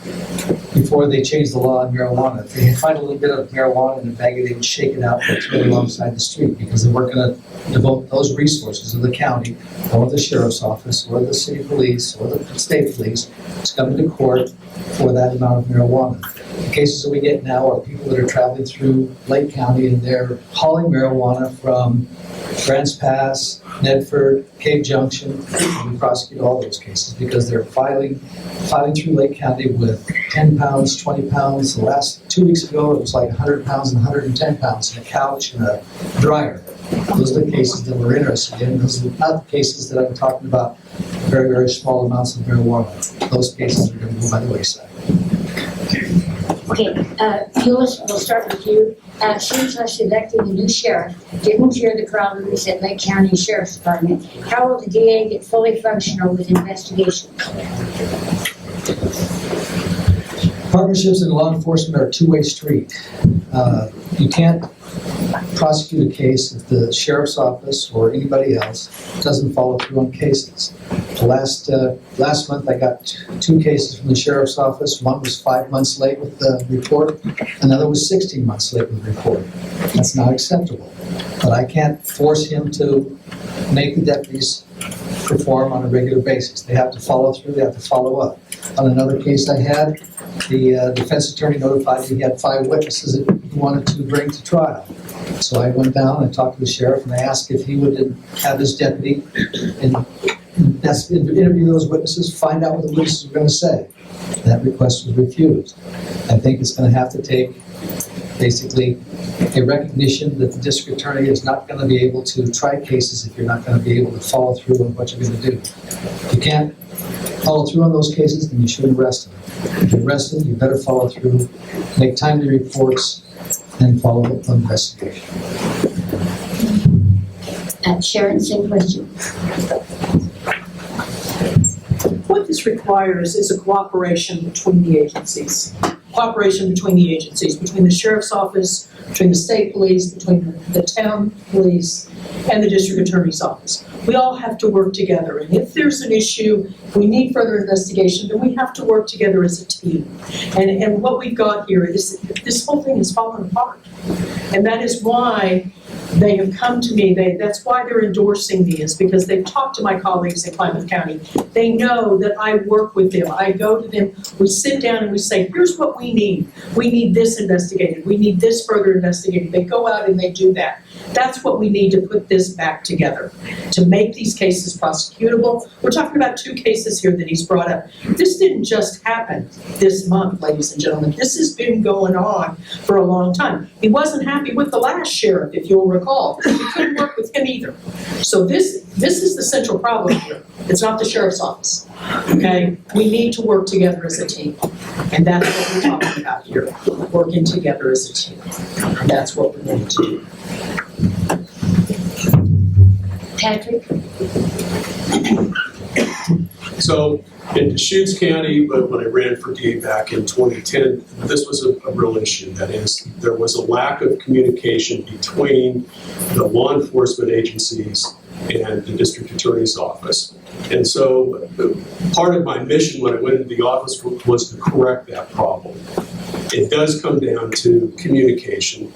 Speaker 11: before they changed the law on marijuana? If they find a little bit of marijuana in a bag, they would shake it out and throw it alongside the street because they weren't going to devote those resources of the county or the sheriff's office or the city police or the state police to come into court for that amount of marijuana. The cases that we get now are people that are traveling through Lake County and they're hauling marijuana from Grants Pass, Nedford, Cave Junction, and we prosecute all those cases because they're filing through Lake County with 10 pounds, 20 pounds. The last 2 weeks ago, it was like 100 pounds and 110 pounds in a couch and a dryer. Those are the cases that we're interested in. Those are not the cases that I'm talking about, very, very small amounts of marijuana. Those cases are going to go by the wayside.
Speaker 1: Okay, Phyllis, we'll start with you. Since us electing a new sheriff didn't clear the problems at Lake County Sheriff's Department, how will the DA get fully functional with investigations?
Speaker 11: Partnerships in law enforcement are a two-way street. You can't prosecute a case if the sheriff's office or anybody else doesn't follow through on cases. Last month I got 2 cases from the sheriff's office. One was 5 months late with the report. Another was 16 months late with the report. That's not acceptable. But I can't force him to make the deputies perform on a regular basis. They have to follow through. They have to follow up. On another case I had, the defense attorney notified me he had 5 witnesses that he wanted to bring to trial. So I went down and talked to the sheriff and I asked if he would have his deputy interview those witnesses, find out what the witnesses were going to say. That request was refused. I think it's going to have to take basically a recognition that the district attorney is not going to be able to try cases if you're not going to be able to follow through on what you're going to do. If you can't follow through on those cases, then you shouldn't arrest them. If you arrest them, you better follow through, make timely reports, and follow up on the investigation.
Speaker 1: Sharon, same question.
Speaker 10: What this requires is a cooperation between the agencies. Cooperation between the agencies, between the sheriff's office, between the state police, between the town police, and the district attorney's office. We all have to work together, and if there's an issue, we need further investigation, then we have to work together as a team. And what we've got here is this whole thing is falling apart. And that is why They have come to me, that's why they're endorsing me, is because they've talked to my colleagues in Klamath County. They know that I work with them. I go to them, we sit down and we say, here's what we need. We need this investigated. We need this further investigated. They go out and they do that. That's what we need to put this back together, to make these cases prosecutable. We're talking about 2 cases here that he's brought up. This didn't just happen this month, ladies and gentlemen. This has been going on for a long time. He wasn't happy with the last sheriff, if you'll recall. He couldn't work with him either. So this is the central problem here. It's not the sheriff's office, okay? We need to work together as a team. And that's what we're talking about here, working together as a team. And that's what we need to do.
Speaker 1: Patrick?
Speaker 9: So in Deschutes County, but when I ran for DA back in 2010, this was a real issue. That is, there was a lack of communication between the law enforcement agencies and the district attorney's office. And so part of my mission when I went into the office was to correct that problem. It does come down to communication.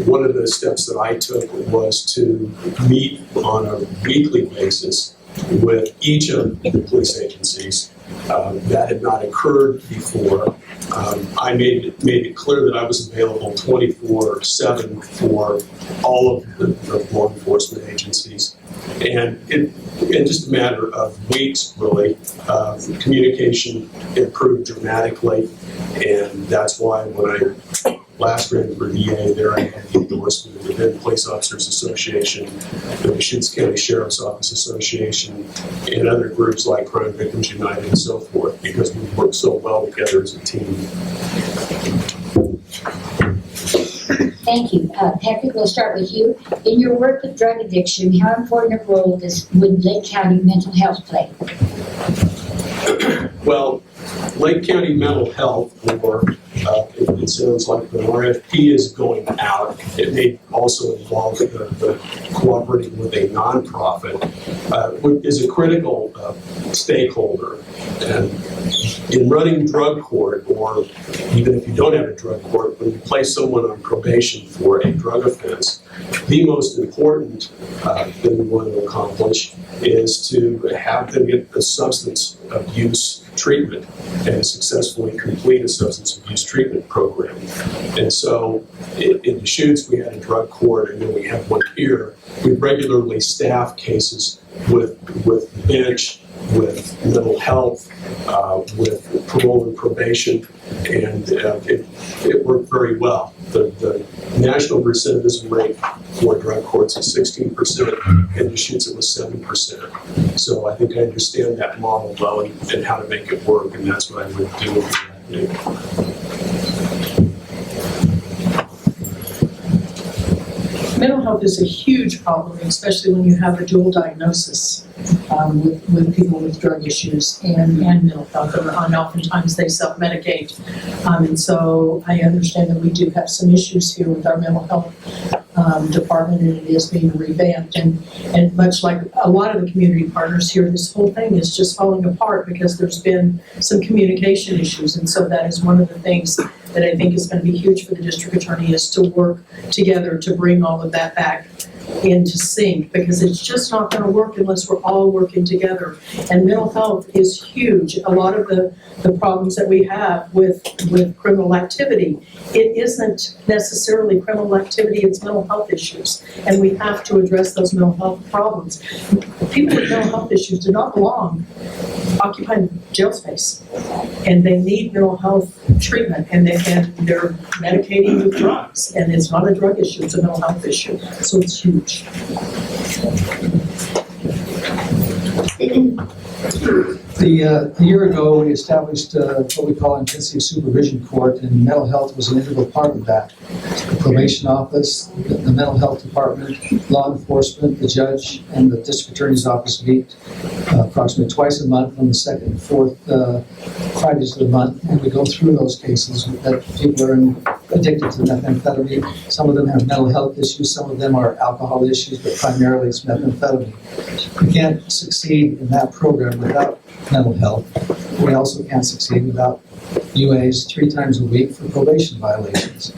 Speaker 9: One of the steps that I took was to meet on a weekly basis with each of the police agencies. That had not occurred before. I made it clear that I was available 24/7 for all of the law enforcement agencies. And in just a matter of weeks, really, communication improved dramatically. And that's why when I last ran for DA, there I had the endorsement of the Then Police Officers Association, the Deschutes County Sheriff's Office Association, and other groups like Crime Victims United and so forth, because we work so well together as a team.
Speaker 1: Thank you. Patrick, we'll start with you. In your work with drug addiction, how important a role would Lake County mental health play?
Speaker 9: Well, Lake County Mental Health, or it sounds like the RFP is going out. It may also involve the cooperating with a nonprofit, is a critical stakeholder. And in running drug court, or even if you don't have a drug court, when you place someone on probation for a drug offense, the most important thing we want to accomplish is to have them get a substance abuse treatment and successfully complete a substance abuse treatment program. And so in Deschutes, we had a drug court, and then we have one here. We regularly staff cases with bench, with mental health, with parole and probation, and it worked very well. The national recidivism rate for drug courts is 16%, and Deschutes it was 7%. So I think I understand that model well and how to make it work, and that's what I would do with that.
Speaker 10: Mental health is a huge problem, especially when you have a dual diagnosis with people with drug issues and mental health, and oftentimes they self-medicate. And so I understand that we do have some issues here with our mental health department, and it is being revamped. And much like a lot of the community partners here, this whole thing is just falling apart because there's been some communication issues. And so that is one of the things that I think is going to be huge for the district attorney, is to work together to bring all of that back into sync, because it's just not going to work unless we're all working together. And mental health is huge. A lot of the problems that we have with criminal activity, it isn't necessarily criminal activity, it's mental health issues. And we have to address those mental health problems. People with mental health issues do not belong occupying jail space. And they need mental health treatment, and they're medicating with drugs. And it's not a drug issue, it's a mental health issue. So it's huge.
Speaker 11: A year ago, we established what we call intensive supervision court, and mental health was an integral part of that. The probation office, the mental health department, law enforcement, the judge, and the district attorney's office meet approximately twice a month on the second and fourth Fridays of the month, and we go through those cases that people are addicted to methamphetamine. Some of them have mental health issues, some of them are alcohol issues, but primarily it's methamphetamine. We can't succeed in that program without mental health. We also can't succeed without UAs 3 times a week for probation violations.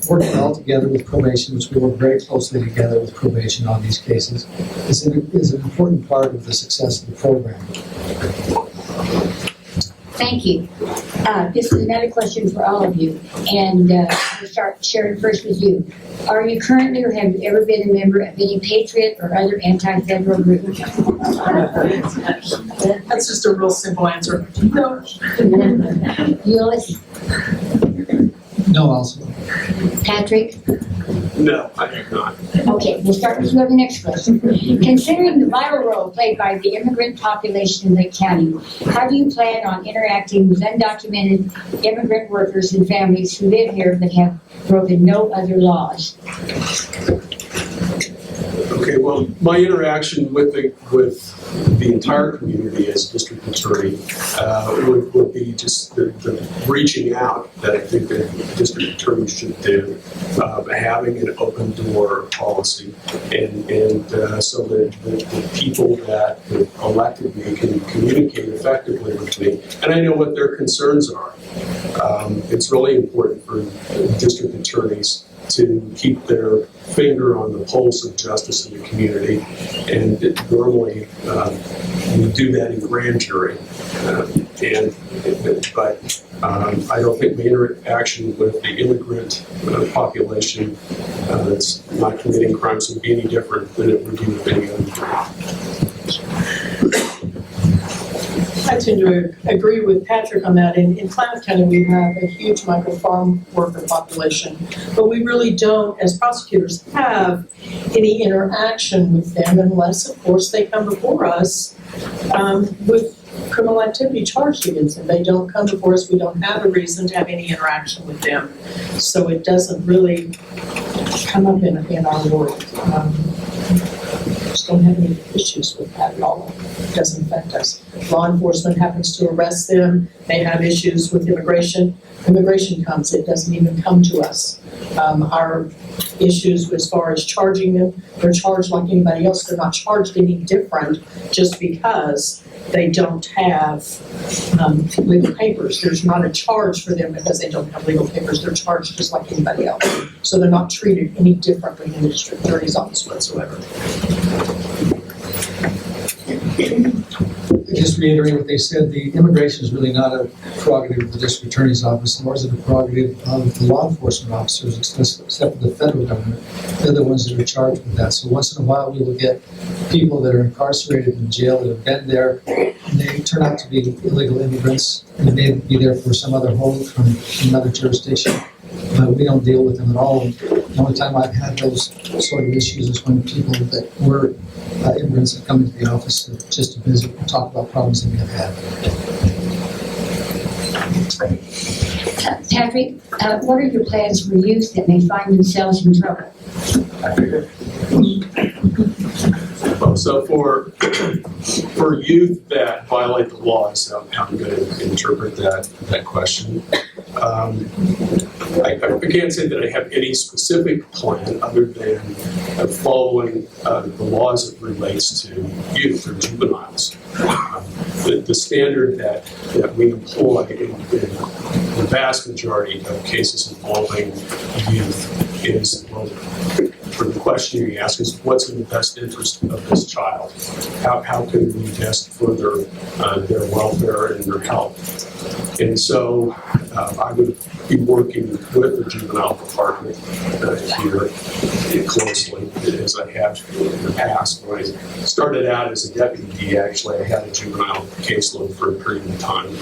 Speaker 11: work well together with probation, which we work very closely together with probation on these cases, is an important part of the success of the program.
Speaker 1: Thank you. This is another question for all of you, and we'll start Sharon first with you. Are you currently or have you ever been a member of any patriot or other anti-federal group?
Speaker 10: That's just a real simple answer. No.
Speaker 1: Euless,
Speaker 11: No, also.
Speaker 1: Patrick?
Speaker 9: No, I have not.
Speaker 1: Okay, we'll start with you on the next question. Considering the vital role played by the immigrant population in Lake County, how do you plan on interacting with undocumented immigrant workers and families who live here but have broken no other laws?
Speaker 9: Okay, well, my interaction with the entire community as district attorney would be just the reaching out that I think that district attorneys should do, having an open door policy, and so that the people that elected me can communicate effectively with me, and I know what their concerns are. It's really important for district attorneys to keep their finger on the pulse of justice in the community, and normally we do that in grand jury. But I don't think my interaction with the immigrant population that's not committing crimes would be any different than it would be with any other.
Speaker 10: I tend to agree with Patrick on that. In Klamath County, we have a huge micro-farm worker population, but we really don't, as prosecutors, have any interaction with them unless, of course, they come before us with criminal activity charged against them. They don't come before us. We don't have a reason to have any interaction with them. So it doesn't really come up in our world. Just don't have any issues with that at all. It doesn't affect us. Law enforcement happens to arrest them. They have issues with immigration. Immigration comes, it doesn't even come to us. Our issues as far as charging them, they're charged like anybody else. They're not charged any different just because they don't have legal papers. There's not a charge for them because they don't have legal papers. They're charged just like anybody else. So they're not treated any differently in the district attorney's office whatsoever.
Speaker 11: Just reiterate what they said, the immigration is really not a prerogative of the district attorney's office, nor is it a prerogative of the law enforcement officers, except for the federal government. They're the ones that are charged with that. So once in a while, we will get people that are incarcerated in jail that have been there, and they turn out to be illegal immigrants, and they may be there for some other hold from another jurisdiction. But we don't deal with them at all. The only time I've had those sort of issues is when people that were immigrants have come into the office just to visit and talk about problems that we have had.
Speaker 1: Patrick, what are your plans for youth that may find themselves in trouble?
Speaker 9: So for youth that violate the laws, how I'm going to interpret that question. I can't say that I have any specific plan other than following the laws as it relates to youth or juveniles. The standard that we employ in the vast majority of cases involving youth is, well, for the question you ask is, what's in the best interest of this child? How can we best further their welfare and their health? And so I would be working with the juvenile department here closely, as I have in the past. When I started out as a deputy, actually, I had a juvenile caseload for a period of time.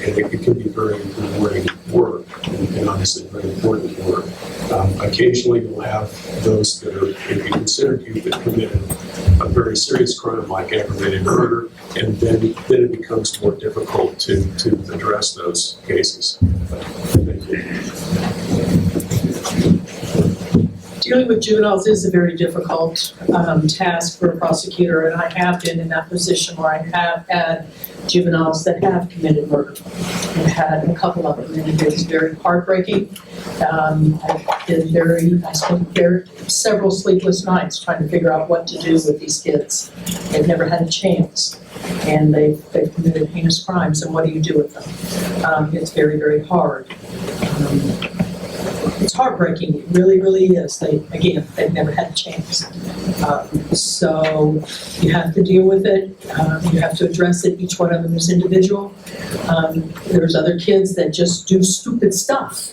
Speaker 9: And it can be very rewarding work, and obviously very important work. Occasionally, you'll have those that are considered youth that committed a very serious crime like aggravated murder, and then it becomes more difficult to address those cases. Thank you.
Speaker 10: Dealing with juveniles is a very difficult task for a prosecutor, and I have been in that position where I have had juveniles that have committed murder. I've had a couple of them, and it is very heartbreaking. I spent several sleepless nights trying to figure out what to do with these kids. They've never had a chance, and they've committed heinous crimes, and what do you do with them? It's very, very hard. it's heartbreaking, it really, really is. They've never had a chance. So you have to deal with it, you have to address it, each one of them is individual. There's other kids that just do stupid stuff,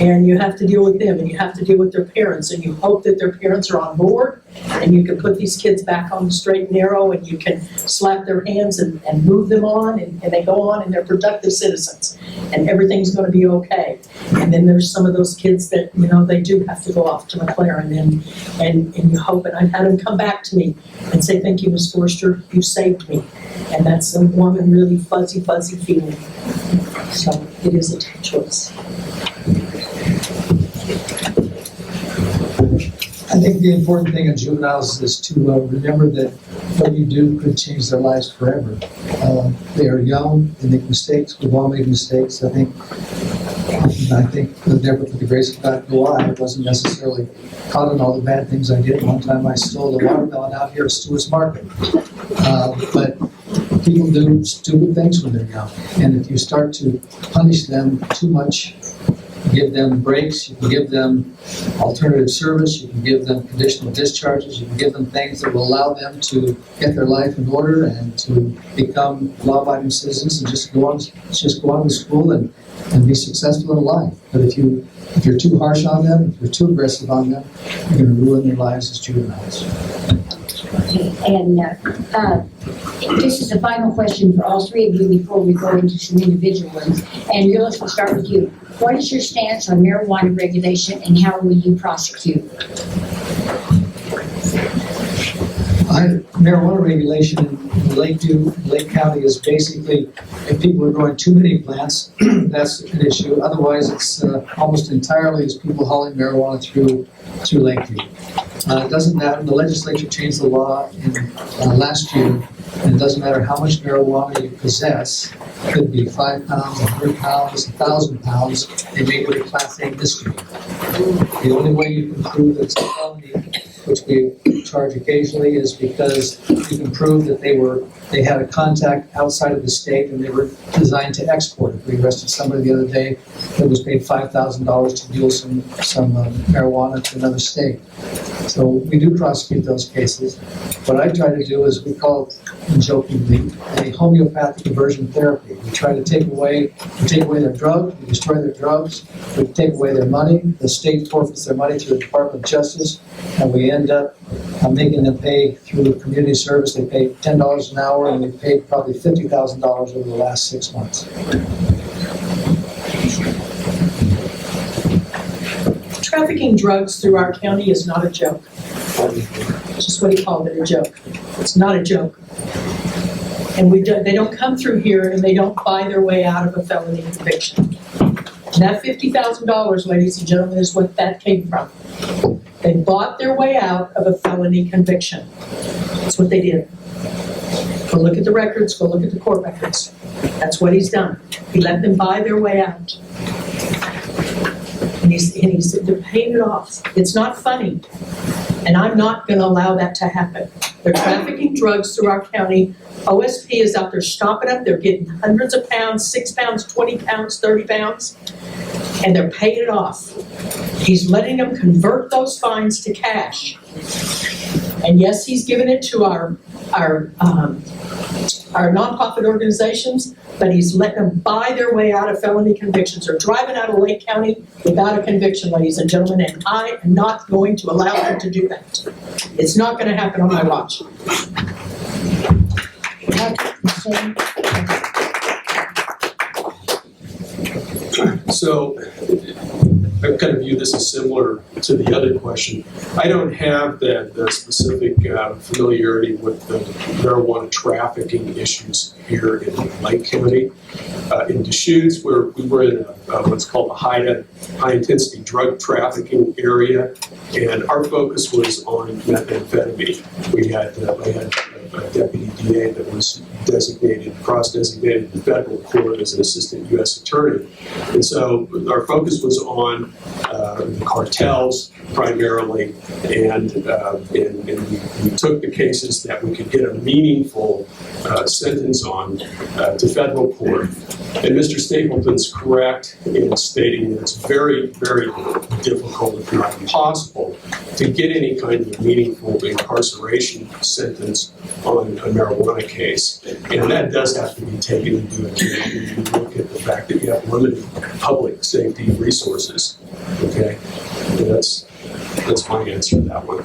Speaker 10: and you have to deal with them, and you have to deal with their parents, and you hope that their parents are on board, and you can put these kids back on the straight and narrow, and you can slap their hands and move them on, and they go on and they're productive citizens, and everything's gonna be okay. And then there's some of those kids that, you know, they do have to go off to McLaren, and you hope, and I've had them come back to me and say, thank you, Ms. Forrester, you saved me. And that's a warm and really fuzzy feeling. So it is a tough choice.
Speaker 11: I think the important thing in juveniles is to remember that what you do could change their lives forever. They are young, they make mistakes, we've all made mistakes. I think never with the grace of God go I wasn't necessarily caught in all the bad things I did. One time I stole a watermelon out here at Stewart's Market. But people do stupid things when they're young. And if you start to punish them too much, give them breaks, you can give them alternative service, you can give them conditional discharges, you can give them things that will allow them to get their life in order and to become law-abiding citizens and just go on to school and be successful in life. But if you're too harsh on them, if you're too aggressive on them, you're going to ruin their lives as juveniles.
Speaker 1: Okay, and this is the final question for all three of you before we go into some individual ones. And Ulysses, we'll start with you. What is your stance on marijuana regulation and how will you prosecute?
Speaker 11: Marijuana regulation in Lakeview, Lake County is basically, if people are growing too many plants, that's an issue. Otherwise, it's almost entirely is people hauling marijuana through Lakeview. It doesn't matter, the legislature changed the law last year, and it doesn't matter how much marijuana you possess. It could be 5 pounds, 100 pounds, 1,000 pounds, they make it a Class A misdemeanor. The only way you can prove that it's a felony, which we charge occasionally, is because you can prove that they had a contact outside of the state and they were designed to export it. We arrested somebody the other day that was paid $5,000 to deal some marijuana to another state. So we do prosecute those cases. What I try to do is, we call it jokingly a homeopathic aversion therapy. We try to take away their drugs, we destroy their drugs, we take away their money, the state forfeits their money through the Department of Justice, and we end up making them pay through the community service. They pay $10 an hour, and we've paid probably $50,000 over the last 6 months.
Speaker 10: Trafficking drugs through our county is not a joke. Just what he called it, a joke. It's not a joke. And they don't come through here and they don't buy their way out of a felony conviction. And that $50,000, ladies and gentlemen, is what that came from. They bought their way out of a felony conviction. That's what they did. Go look at the records, go look at the court records. That's what he's done. He let them buy their way out. And they're paying it off. It's not funny. And I'm not going to allow that to happen. They're trafficking drugs through our county. OSP is out there stopping up. They're getting hundreds of pounds, 6 pounds, 20 pounds, 30 pounds, and they're paying it off. He's letting them convert those fines to cash. And yes, he's given it to our nonprofit organizations, but he's letting them buy their way out of felony convictions. They're driving out of Lake County without a conviction, ladies and gentlemen, and I am not going to allow them to do that. It's not going to happen on my watch.
Speaker 9: So I kind of view this as similar to the other question. I don't have the specific familiarity with the marijuana trafficking issues here in Lake County. In Deschutes, where we were in what's called a high-intensity drug trafficking area, and our focus was on methamphetamine. We had a deputy DA that was cross-designated in federal court as an assistant U.S. attorney. And so our focus was on cartels primarily, and we took the cases that we could get a meaningful sentence on to federal court. And Mr. Stapleton's correct in stating that it's very, very difficult, if not impossible, to get any kind of meaningful incarceration sentence on a marijuana case. And that does have to be taken into account when you look at the fact that you have limited public safety resources. Okay? And that's my answer to that one.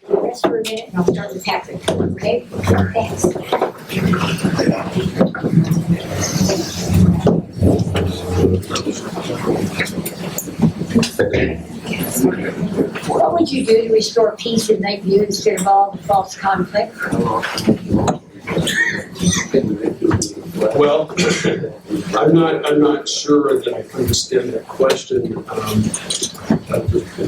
Speaker 1: Rest for a minute, and I'll start with Patrick, okay? Thanks. What would you do to restore peace in Lakeview instead of all the false conflict?
Speaker 9: Well, I'm not sure that I understand that question.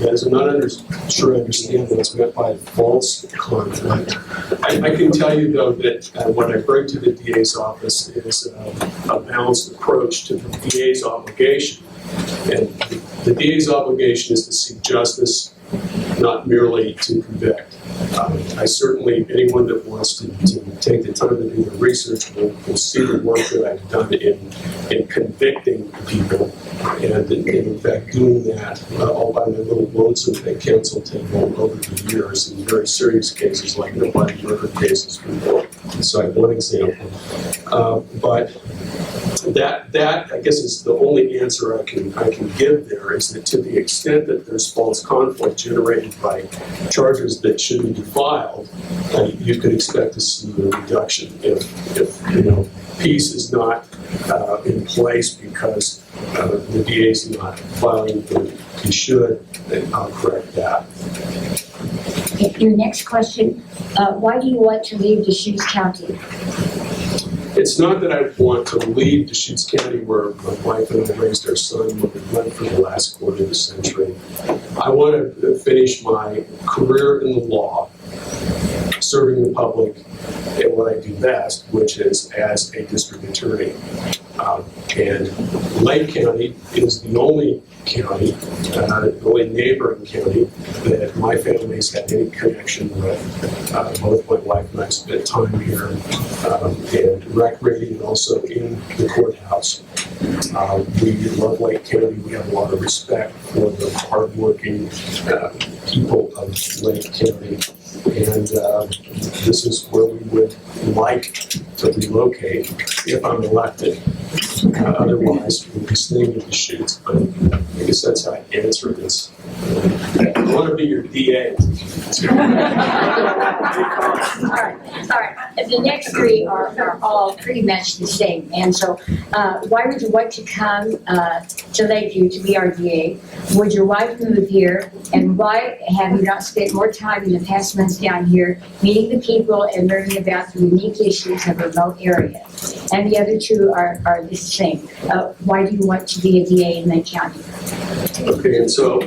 Speaker 9: As I'm not sure I understand what's meant by false conflict. I can tell you though that what I bring to the DA's office is a balanced approach to the DA's obligation. And the DA's obligation is to seek justice, not merely to convict. I certainly, anyone that wants to take the time to do the research will see the work that I've done in convicting people, and in fact doing that all by my little lonesome at council table over the years in very serious cases like nobody murder cases, to cite one example. But that I guess is the only answer I can give there, is that to the extent that there's false conflict generated by charges that shouldn't be filed, you could expect to see a reduction if peace is not in place because the DA is not filing what he should, then I'll correct that.
Speaker 1: Okay, your next question, why do you want to leave Deschutes County?
Speaker 9: It's not that I want to leave Deschutes County, where my wife and I raised our son, where we lived for the last quarter of a century. I want to finish my career in the law, serving the public in what I do best, which is as a district attorney. And Lake County is the only county, the only neighboring county that my family's had any connection with. Both my wife and I spent time here and recreating, and also in the courthouse. We love Lake County. We have a lot of respect for the hardworking people of Lake County. And this is where we would like to relocate if I'm elected. Otherwise, we'll be staying in Deschutes. But I guess that's how I answer this. I want to be your DA.
Speaker 1: All right. The next three are all pretty much the same. And so, why would you want to come to Lakeview to be our DA? Would your wife move here? And why have you not spent more time in the past months down here meeting the people and learning about the unique issues of a remote area? And the other two are the same. Why do you want to be a DA in Lake County?
Speaker 9: Okay, and so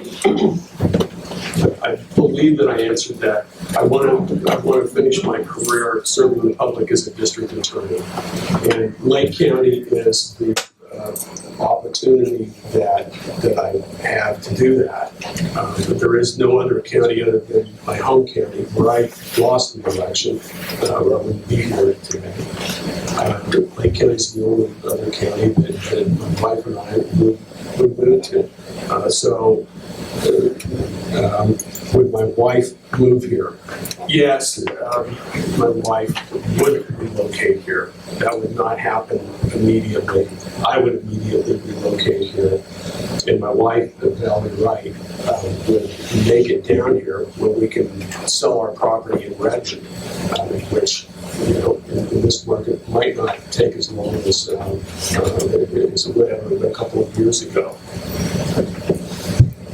Speaker 9: I believe that I answered that. I want to finish my career serving the public as a district attorney. And Lake County is the opportunity that I have to do that. But there is no other county other than my home county where I lost the election, or I wouldn't be here today. Lake County is the only other county that my wife and I would move to. Would my wife move here? Yes, my wife would relocate here. That would not happen immediately. I would immediately relocate here. And my wife, Valerie Wright, would make it down here where we can sell our property in Redmond, which, in this market might not take as long as it would have a couple of years ago.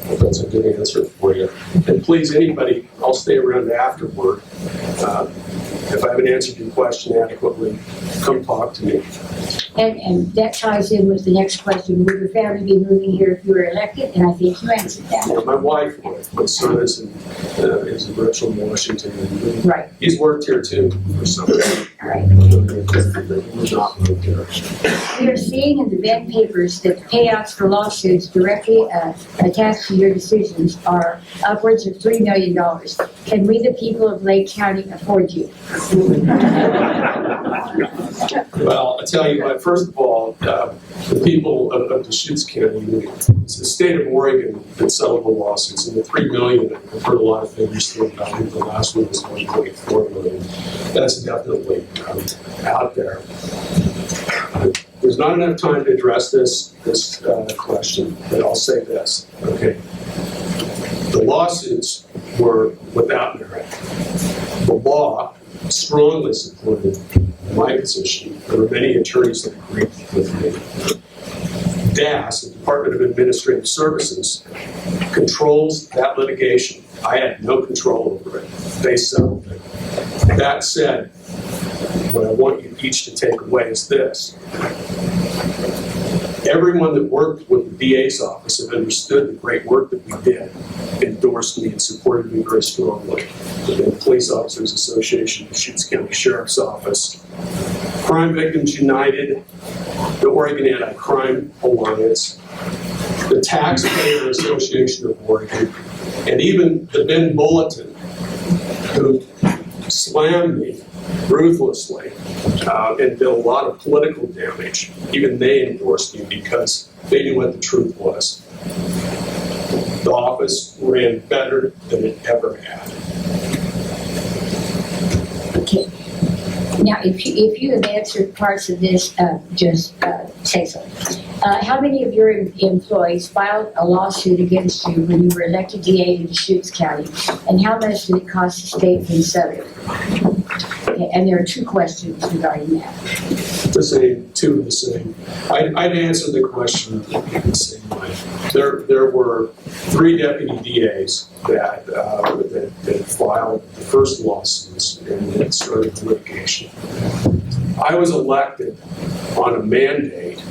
Speaker 9: That's a good answer for you. And please, anybody, I'll stay around afterward. If I haven't answered your question adequately, come talk to me.
Speaker 1: And that ties in with the next question. Would your family be moving here if you were elected? And I think you answered that.
Speaker 9: Yeah, my wife would. My son is in Richland, Washington. And
Speaker 1: right.
Speaker 9: He's worked here too for some time.
Speaker 1: All right.
Speaker 9: country, but he would not move here.
Speaker 1: We are seeing in the Bend papers that payouts for lawsuits directly attached to your decisions are upwards of $3 million. Can we, the people of Lake County, afford you?
Speaker 9: Well, I tell you what, first of all, the people of Deschutes County, it's the state of Oregon that settled the lawsuits, and the $3 million, I've heard a lot of figures thrown out. I think the last one was $1.4 million. That's definitely out there. There's not enough time to address this question, but I'll say this, okay? The lawsuits were without merit. The law strongly supported my position. There were many attorneys that agreed with me. DAS, the Department of Administrative Services, controls that litigation. I had no control over it. They settled it. That said, what I want you each to take away is this. Everyone that worked with the DA's office and understood the great work that we did endorsed me and supported me very strongly. The Police Officers Association, the Deschutes County Sheriff's Office, Crime Victims United, the Oregon Anti-Crime Alliance, the Taxpayer Association of Oregon, and even the Bend Bulletin, who slammed me ruthlessly and did a lot of political damage. Even they endorsed me because they knew what the truth was. The office ran better than it ever had.
Speaker 1: Okay. Now, if you have answered parts of this, just say so. How many of your employees filed a lawsuit against you when you were elected DA in Deschutes County? And how much did it cost the state in Southern? Okay, and there are two questions regarding that.
Speaker 9: The same, two of the same. I'd answer the question in the same way. There were 3 deputy DAs that filed the first lawsuits and that started the litigation. I was elected on a mandate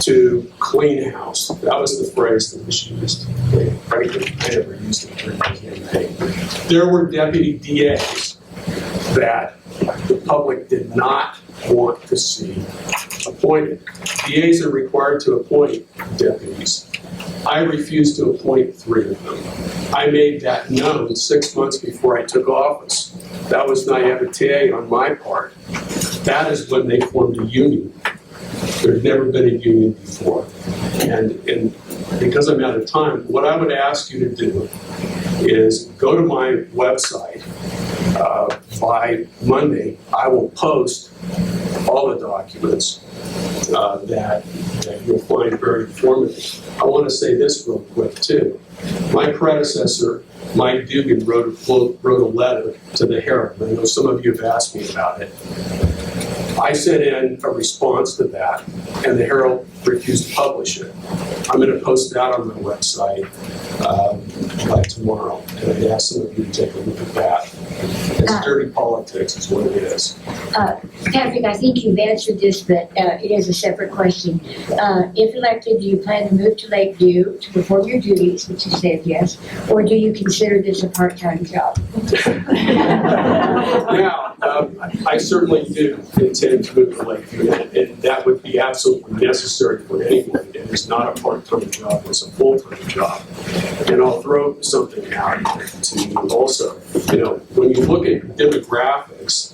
Speaker 9: to clean house. That was the phrase that was used. Frankly, I never used it for campaign. There were deputy DAs that the public did not want to see appointed. DAs are required to appoint deputies. I refused to appoint 3 of them. I made that known 6 months before I took office. That was naivete on my part. That is when they formed a union. There had never been a union before. And because I'm out of time, what I would ask you to do is go to my website. By Monday, I will post all the documents that you'll find very informative. I want to say this real quick, too. My predecessor, Mike Dugan, wrote a letter to the Herald. I know some of you have asked me about it. I sent in a response to that, and the Herald refused to publish it. I'm going to post that on my website by tomorrow, and I'd ask some of you to take a look at that. It's dirty politics is what it is.
Speaker 1: Patrick, I think you've answered this, but it is a separate question. If elected, do you plan to move to Lakeview to perform your duties, which you said yes, or do you consider this a part-time job?
Speaker 9: Now, I certainly do intend to move to Lakeview, and that would be absolutely necessary for anyone. It is not a part-time job, it's a full-time job. And I'll throw something out to you also. When you look at demographics,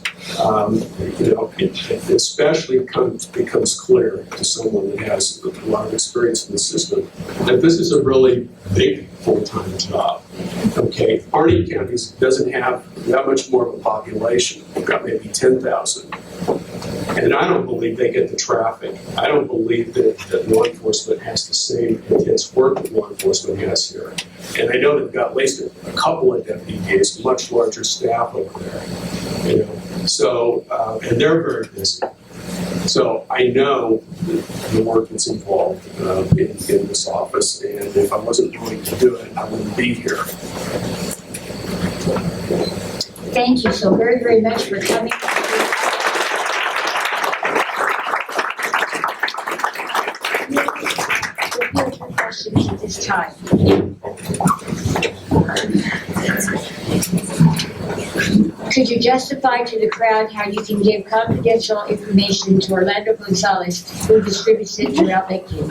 Speaker 9: it especially becomes clear to someone that has a lot of experience in the system that this is a really big full-time job. Okay, Harney County doesn't have that much more of a population. We've got maybe 10,000. And I don't believe they get the traffic. I don't believe that law enforcement has the same intense work that law enforcement has here. And I know they've got at least a couple of deputy DAs, much larger staff over there. So, and they're very busy. So I know the work that's involved in this office, and if I wasn't willing to do it, I wouldn't be here.
Speaker 1: Thank you so very, very much for coming. Questions at this time. Could you justify to the crowd how you can give confidential information to Orlando Gonzalez, who distributes it throughout Lakeview?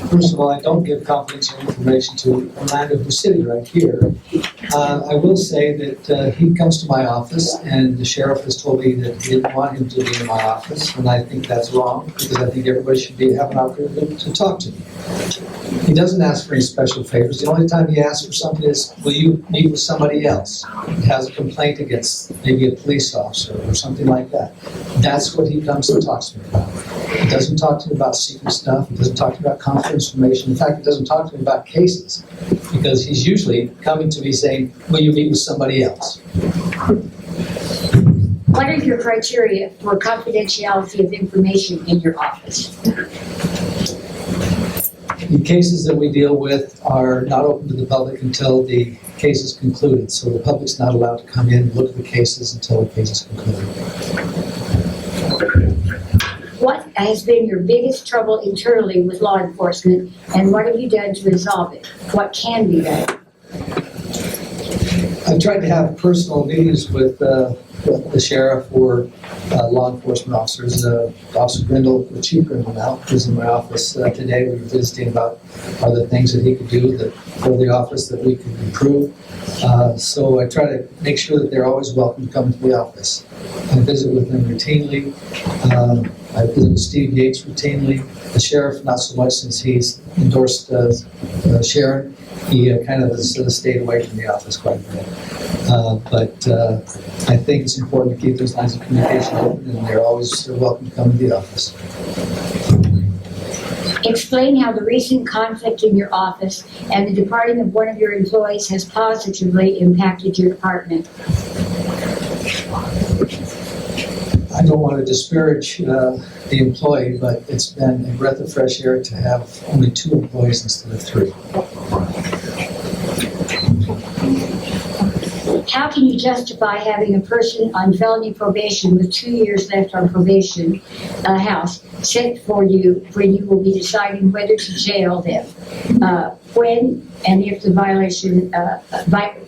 Speaker 11: First of all, I don't give confidential information to Orlando, who's sitting right here. I will say that he comes to my office, and the sheriff has told me that he didn't want him to be in my office, and I think that's wrong, because I think everybody should have an opportunity to talk to me. He doesn't ask for any special favors. The only time he asks for something is, will you meet with somebody else? He has a complaint against maybe a police officer or something like that. That's what he comes and talks to me about. He doesn't talk to me about secret stuff. He doesn't talk to me about confidential information. In fact, he doesn't talk to me about cases, because he's usually coming to me saying, will you meet with somebody else?
Speaker 1: What are your criteria for confidentiality of information in your office?
Speaker 11: The cases that we deal with are not open to the public until the case is concluded. So the public's not allowed to come in and look at the cases until the case is concluded.
Speaker 1: What has been your biggest trouble internally with law enforcement, and what have you done to resolve it? What can be done?
Speaker 11: I've tried to have personal meetings with the sheriff or law enforcement officers. Officer Grindle, the chief Grindle now, is in my office today. We were visiting about other things that he could do for the office that we could improve. So I try to make sure that they're always welcome to come to the office. I visit with them routinely. I visit with Steve Yates routinely. The sheriff, not so much since he's endorsed Sharon. He kind of has stayed away from the office quite a bit. But I think it's important to keep those lines of communication open, and they're welcome to come to the office.
Speaker 1: Explain how the recent conflict in your office and the departing of one of your employees has positively impacted your department.
Speaker 11: I don't want to disparage the employee, but it's been a breath of fresh air to have only 2 employees instead of 3.
Speaker 1: How can you justify having a person on felony probation with 2 years left on probation house sent for you when you will be deciding whether to jail them? When and if the violation,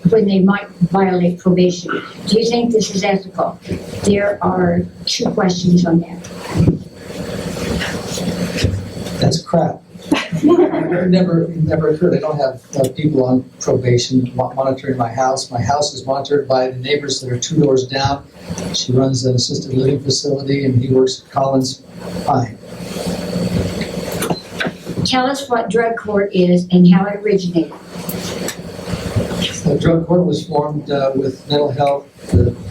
Speaker 1: when they might violate probation. Do you think this is ethical? There are 2 questions on that.
Speaker 11: That's crap. It never occurred. I don't have people on probation monitoring my house. My house is monitored by the neighbors that are 2 doors down. She runs an assisted living facility, and he works at Collins Pine.
Speaker 1: Tell us what drug court is and how it originated.
Speaker 11: The drug court was formed with mental health.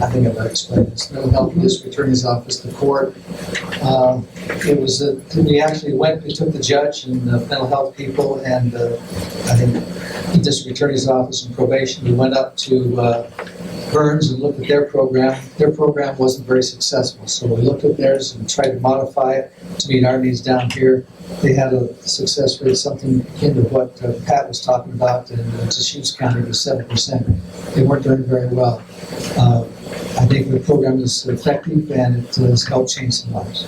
Speaker 11: I think I've explained this. Mental health, the district attorney's office, the court. It was we actually we took the judge and the mental health people, and I think the district attorney's office and probation. We went up to Burns and looked at their program. Their program wasn't very successful, so we looked at theirs and tried to modify it to meet our needs down here. They had a success rate something akin to what Pat was talking about in Deschutes County was 7%. They weren't doing very well. I think the program is effective, and it has helped change some lives.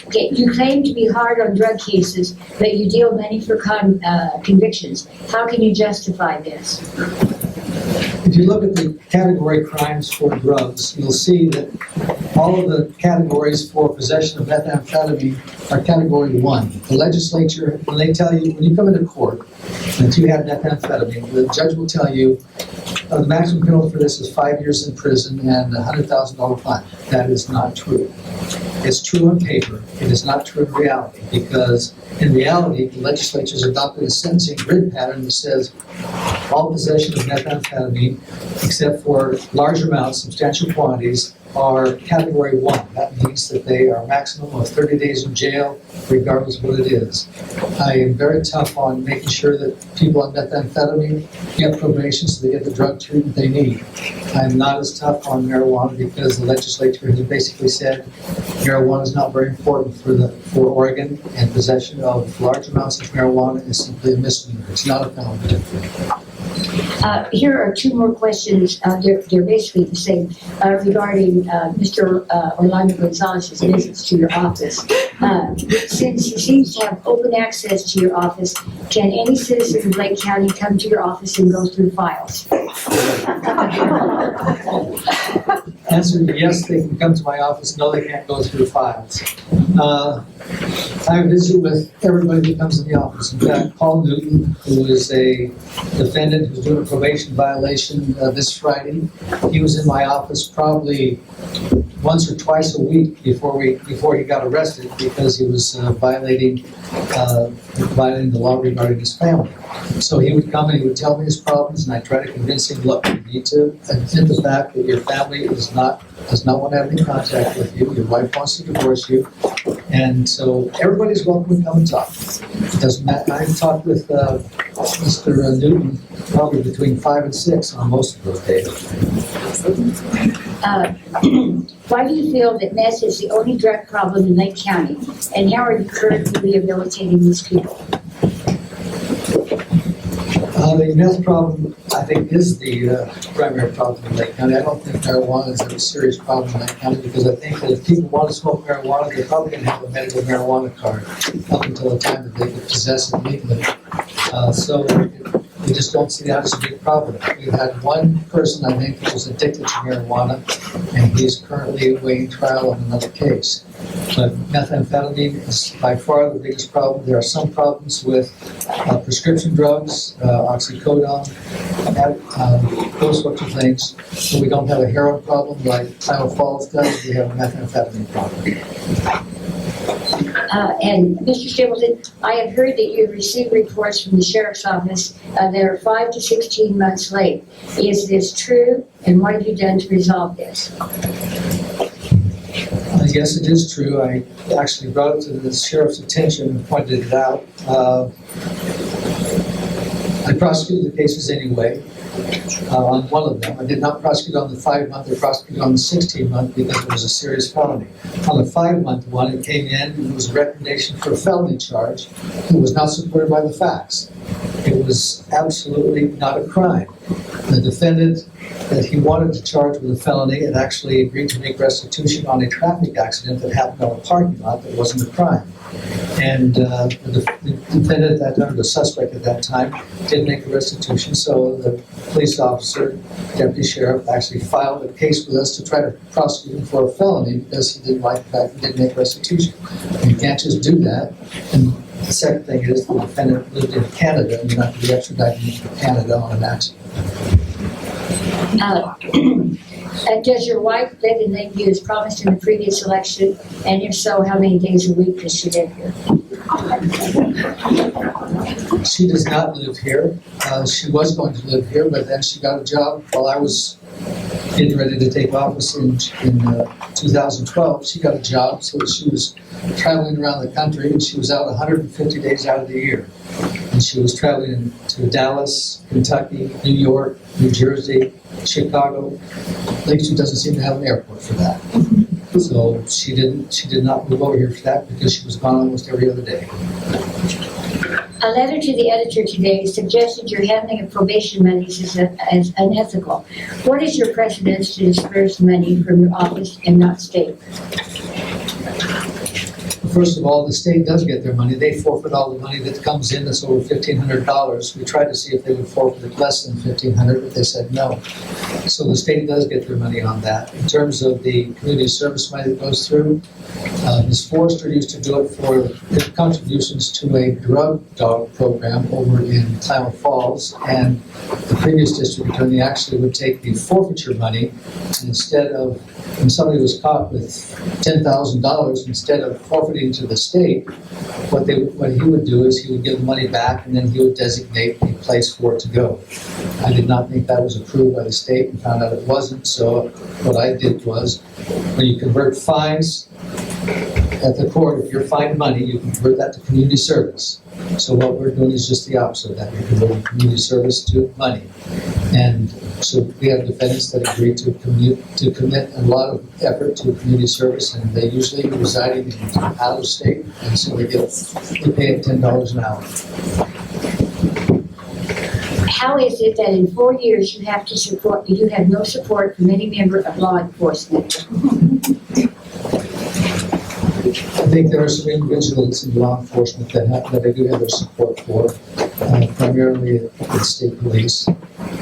Speaker 1: Okay, you claim to be hard on drug cases, but you deal many for convictions. How can you justify this?
Speaker 11: If you look at the category crimes for drugs, you'll see that all of the categories for possession of methamphetamine are category 1. The legislature, when they tell you, when you come into court, that you have methamphetamine, the judge will tell you the maximum penalty for this is 5 years in prison and a $100,000 fine. That is not true. It's true on paper. It is not true in reality, because in reality, the legislature has adopted a sentencing grid pattern that says all possession of methamphetamine, except for large amounts, substantial quantities, are category 1. That means that they are a maximum of 30 days in jail, regardless of what it is. I am very tough on making sure that people on methamphetamine get probation so they get the drug treatment they need. I'm not as tough on marijuana because the legislature has basically said marijuana is not very important for Oregon, and possession of large amounts of marijuana is simply a misdemeanor. It's not a felony.
Speaker 1: Here are two more questions, they're basically the same, regarding Mr. Orlando Gonzalez's visits to your office. Since he seems to have open access to your office, can any citizen of Lake County come to your office and go through files?
Speaker 11: Answer, yes, they can come to my office. No, they can't go through files. I visit with everybody that comes in the office. In fact, Paul Newton, who is a defendant who's doing a probation violation this Friday, he was in my office probably once or twice a week before he got arrested because he was violating the law regarding his family. So he would come and he would tell me his problems, and I try to convince him, look, you need to admit the fact that your family does not want to have any contact with you. Your wife wants to divorce you. And so everybody's welcome to come and talk. It doesn't matter. I've talked with Mr. Newton probably between 5 and 6 on most of those days.
Speaker 1: Why do you feel that meth is the only drug problem in Lake County? And how are you currently rehabilitating these people?
Speaker 11: The meth problem, I think, is the primary problem in Lake County. I don't think marijuana is a serious problem in Lake County because I think that if people want to smoke marijuana, they're probably going to have a medical marijuana card up until the time that they can possess it legally. So we just don't see that as a big problem. We've had one person, I think, who was addicted to marijuana, and he's currently awaiting trial on another case. But methamphetamine is by far the biggest problem. There are some problems with prescription drugs, oxycodone, those sorts of things. So we don't have a heroin problem like Klamath Falls does. We have a methamphetamine problem.
Speaker 1: And Mr. Stapleton, I have heard that you received reports from the Sheriff's Office that are 5 to 16 months late. Is this true, and what have you done to resolve this?
Speaker 11: Yes, it is true. I actually brought it to the sheriff's attention and pointed it out. I prosecuted the cases anyway on one of them. I did not prosecute on the 5-month. I prosecuted on the 16-month because it was a serious felony. On the 5-month one, it came in and it was a recommendation for a felony charge. It was not supported by the facts. It was absolutely not a crime. The defendant that he wanted to charge with a felony had actually agreed to make restitution on a traffic accident that happened on a parking lot that wasn't a crime. And the defendant at that time, the suspect at that time, did make a restitution. So the police officer, deputy sheriff, actually filed a case with us to try to prosecute him for a felony because he didn't like the fact he didn't make restitution. And you can't just do that. And the second thing is the defendant lived in Canada and you have to be extradited to Canada on an accident.
Speaker 1: Does your wife live in Lakeview as promised in the previous election? And if so, how many days a week does she live here?
Speaker 11: She does not live here. She was going to live here, but then she got a job while I was getting ready to take office in 2012. She got a job, so she was traveling around the country, and she was out 150 days out of the year. And she was traveling to Dallas, Kentucky, New York, New Jersey, Chicago. Lakeview doesn't seem to have an airport for that. So she did not move over here for that because she was gone almost every other day.
Speaker 1: A letter to the editor today suggested your handling of probation monies as unethical. What is your precedence to disperse money from your office and not state?
Speaker 11: First of all, the state does get their money. They forfeit all the money that comes in that's over $1,500. We tried to see if they would forfeit it less than $1,500, but they said no. So the state does get their money on that. In terms of the community service money that goes through, Ms. Forrester used to do it for contributions to a drug dog program over in Klamath Falls, and the previous district attorney actually would take the forfeiture money, and instead of, when somebody was caught with $10,000, instead of forfeiting to the state, what he would do is he would give the money back and then he would designate a place for it to go. I did not think that was approved by the state and found out it wasn't, so what I did was, when you convert fines at the court, if you're fined money, you can convert that to community service. So what we're doing is just the opposite of that. We're converting community service to money. And so we have defendants that agree to commit a lot of effort to community service, and they usually reside out of state, and so they pay $10 an hour.
Speaker 1: How is it that in 4 years you have no support from any member of law enforcement?
Speaker 11: I think there are some individuals in law enforcement that I do have their support for, primarily the state police.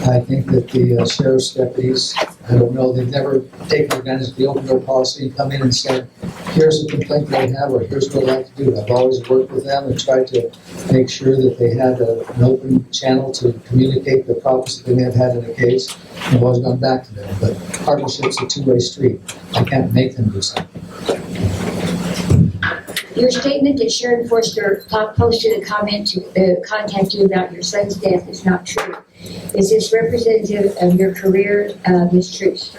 Speaker 11: I think that the sheriff's deputies, I don't know, they've never taken advantage of the open door policy and come in and said, here's a complaint that I have, or here's what I'd like to do. I've always worked with them and tried to make sure that they had an open channel to communicate the problems that they may have had in a case, and I've always gone back to them. But partnership's a two-way street. I can't make them do something.
Speaker 1: Your statement that Sharon Forster posted a comment to contact you about your son's death is not true. Is this representative of your career, Ms. Truce?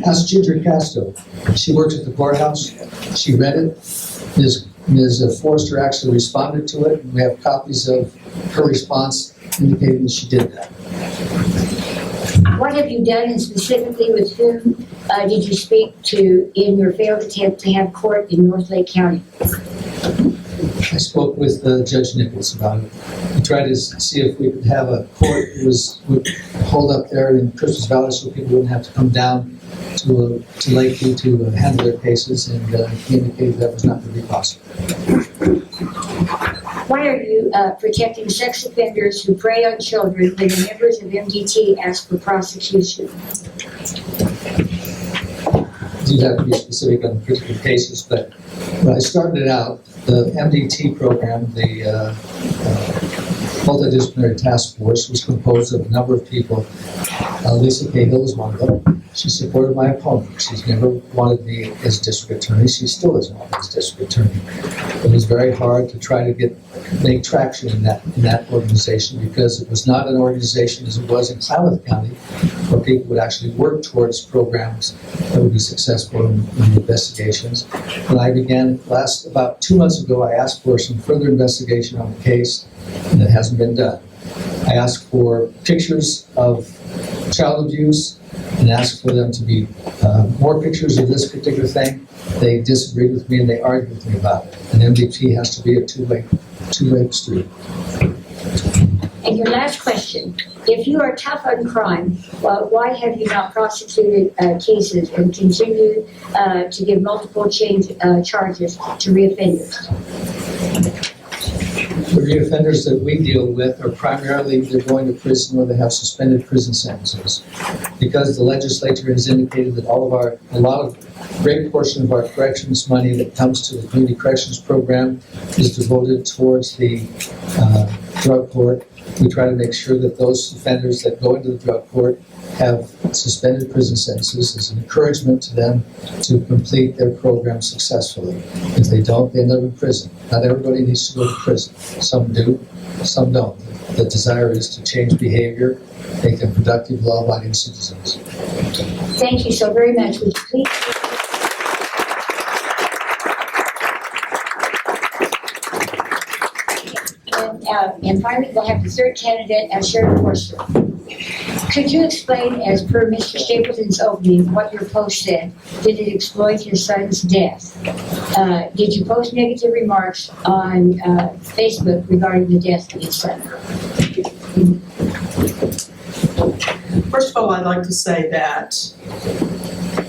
Speaker 11: Ask Ginger Casto. She works at the courthouse. She read it. Ms. Forster actually responded to it. We have copies of her response indicating that she did that.
Speaker 1: What have you done, and specifically with whom did you speak to in your failed attempt to have court in North Lake County?
Speaker 11: I spoke with Judge Nichols about it. We tried to see if we could have a court that would hold up there in Christmas Valley so people wouldn't have to come down to Lakeview to handle their cases, and he indicated that was not going to be possible.
Speaker 1: Why are you protecting sex offenders who prey on children when the members of MDT ask for prosecution?
Speaker 11: You'd have to be specific on particular cases, but when I started out, the MDT program, the multidisciplinary task force, was composed of a number of people. Lisa Cahill was one of them. She supported my opponent. She's never wanted me as district attorney. She still doesn't want me as district attorney. It was very hard to try to make traction in that organization, because it was not an organization as it was in Klamath County, where people would actually work towards programs that would be successful in investigations. When I began about 2 months ago, I asked for some further investigation on the case, and it hasn't been done. I asked for pictures of child abuse and asked for them to be more pictures of this particular thing. They disagreed with me and they argued with me about it. And MDT has to be a two-way street.
Speaker 1: And your last question, if you are tough on crime, well, why have you not prosecuted cases and continued to give multiple charges to reoffenders?
Speaker 11: The reoffenders that we deal with are primarily they're going to prison or they have suspended prison sentences. Because the legislature has indicated that great portion of our corrections money that comes to the community corrections program is devoted towards the drug court. We try to make sure that those offenders that go into the drug court have suspended prison sentences as an encouragement to them to complete their program successfully. If they don't, they end up in prison. Not everybody needs to go to prison. Some do, some don't. The desire is to change behavior, make them productive, law-abiding citizens.
Speaker 1: Thank you so very much. Would you please? And finally, we'll have the third candidate, Sharon Forster. Could you explain, as per Mr. Stapleton's opening, what your post said? Did it exploit his son's death? Did you post negative remarks on Facebook regarding the death of his son?
Speaker 10: First of all, I'd like to say that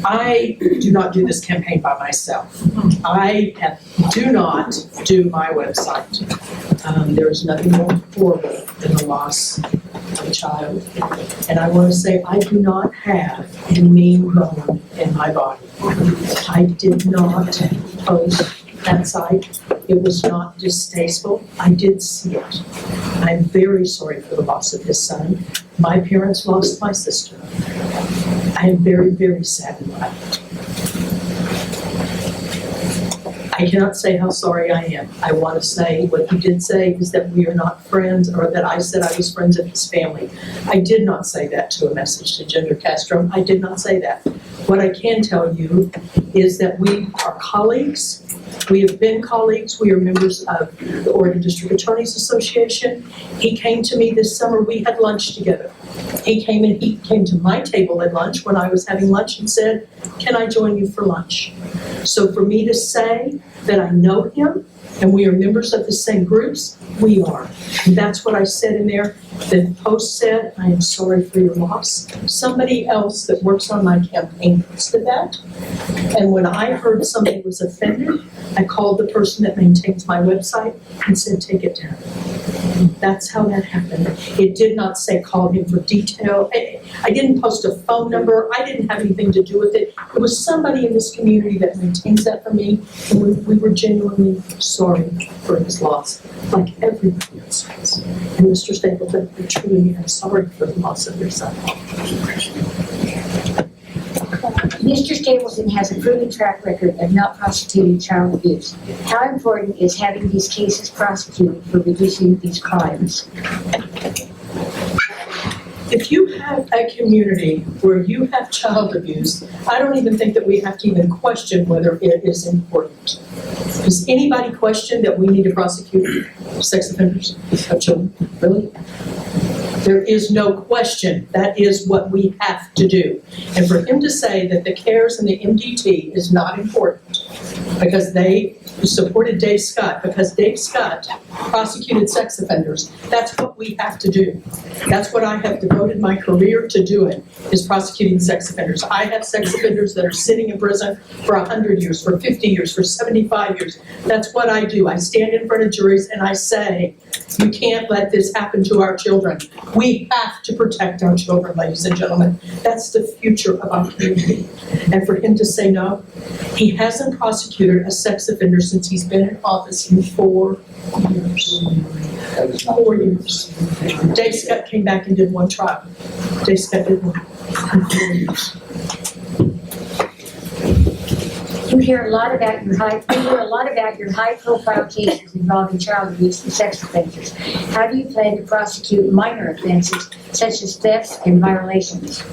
Speaker 10: I do not do this campaign by myself. I do not do my website. There is nothing more horrible than the loss of a child. And I want to say I do not have any mean bone in my body. I did not post that site. It was not distasteful. I did see it. I'm very sorry for the loss of his son. My parents lost my sister. I am very, very saddened by it. I cannot say how sorry I am. I want to say what he did say is that we are not friends, or that I said I was friends of his family. I did not say that to a message to Ginger Castro. I did not say that. What I can tell you is that we are colleagues. We have been colleagues. We are members of the Oregon District Attorneys Association. He came to me this summer. We had lunch together. He came to my table at lunch when I was having lunch and said, "Can I join you for lunch?" So for me to say that I know him And we are members of the same groups, we are. And that's what I said in there. The post said, I am sorry for your loss. Somebody else that works on my campaign posted that. And when I heard somebody was offended, I called the person that maintains my website and said, take it down. That's how that happened. It did not say call him for detail. I didn't post a phone number. I didn't have anything to do with it. It was somebody in this community that maintains that for me, and we were genuinely sorry for his loss, like everybody else was. And Mr. Stapleton, I truly am sorry for the loss of your son.
Speaker 1: Mr. Stapleton has a proven track record of not prosecuting child abuse. How important is having these cases prosecuted for reducing these crimes?
Speaker 10: If you have a community where you have child abuse, I don't even think that we have to even question whether it is important. Does anybody question that we need to prosecute sex offenders of children? Really? There is no question. That is what we have to do. And for him to say that the CARES and the MDT is not important because they supported Dave Scott, because Dave Scott prosecuted sex offenders, that's what we have to do. That's what I have devoted my career to doing, is prosecuting sex offenders. I have sex offenders that are sitting in prison for 100 years, for 50 years, for 75 years. That's what I do. I stand in front of juries and I say, you can't let this happen to our children. We have to protect our children, ladies and gentlemen. That's the future of our community. And for him to say no, he hasn't prosecuted a sex offender since he's been in office in 4 years. 4 years. Dave Scott came back and did one trial. Dave Scott did one in 4 years.
Speaker 1: You hear a lot about your high-profile cases involving child abuse and sex offenders. How do you plan to prosecute minor offenses such as thefts and violations?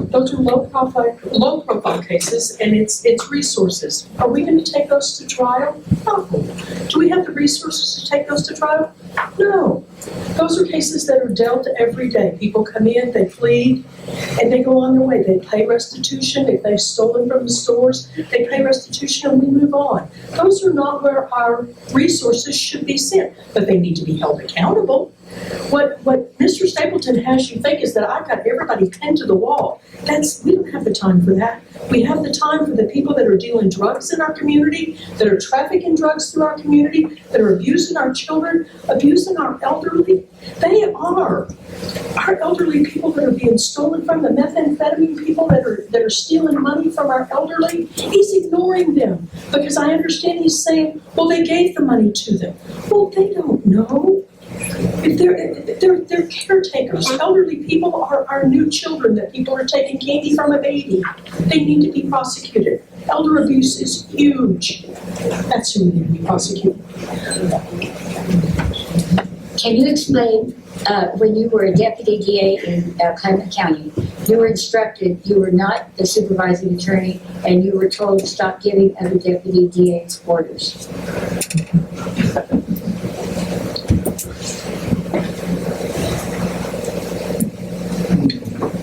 Speaker 10: Those are low-profile cases, and it's resources. Are we going to take those to trial? No. Do we have the resources to take those to trial? No. Those are cases that are dealt every day. People come in, they plead, and they go on their way. They pay restitution. If they've stolen from the stores, they pay restitution and we move on. Those are not where our resources should be sent, but they need to be held accountable. What Mr. Stapleton has you think is that I've got everybody pinned to the wall. We don't have the time for that. We have the time for the people that are dealing drugs in our community, that are trafficking drugs through our community, that are abusing our children, abusing our elderly. They are our elderly people that are being stolen from, the methamphetamine people that are stealing money from our elderly. He's ignoring them because I understand he's saying, well, they gave the money to them. Well, they don't know. If they're caretakers. Elderly people are our new children that people are taking candy from a baby. They need to be prosecuted. Elder abuse is huge. That's who we need to be prosecuted.
Speaker 1: Can you explain, when you were a deputy DA in Clement County, you were instructed you were not the supervising attorney and you were told to stop giving other deputy DAs orders?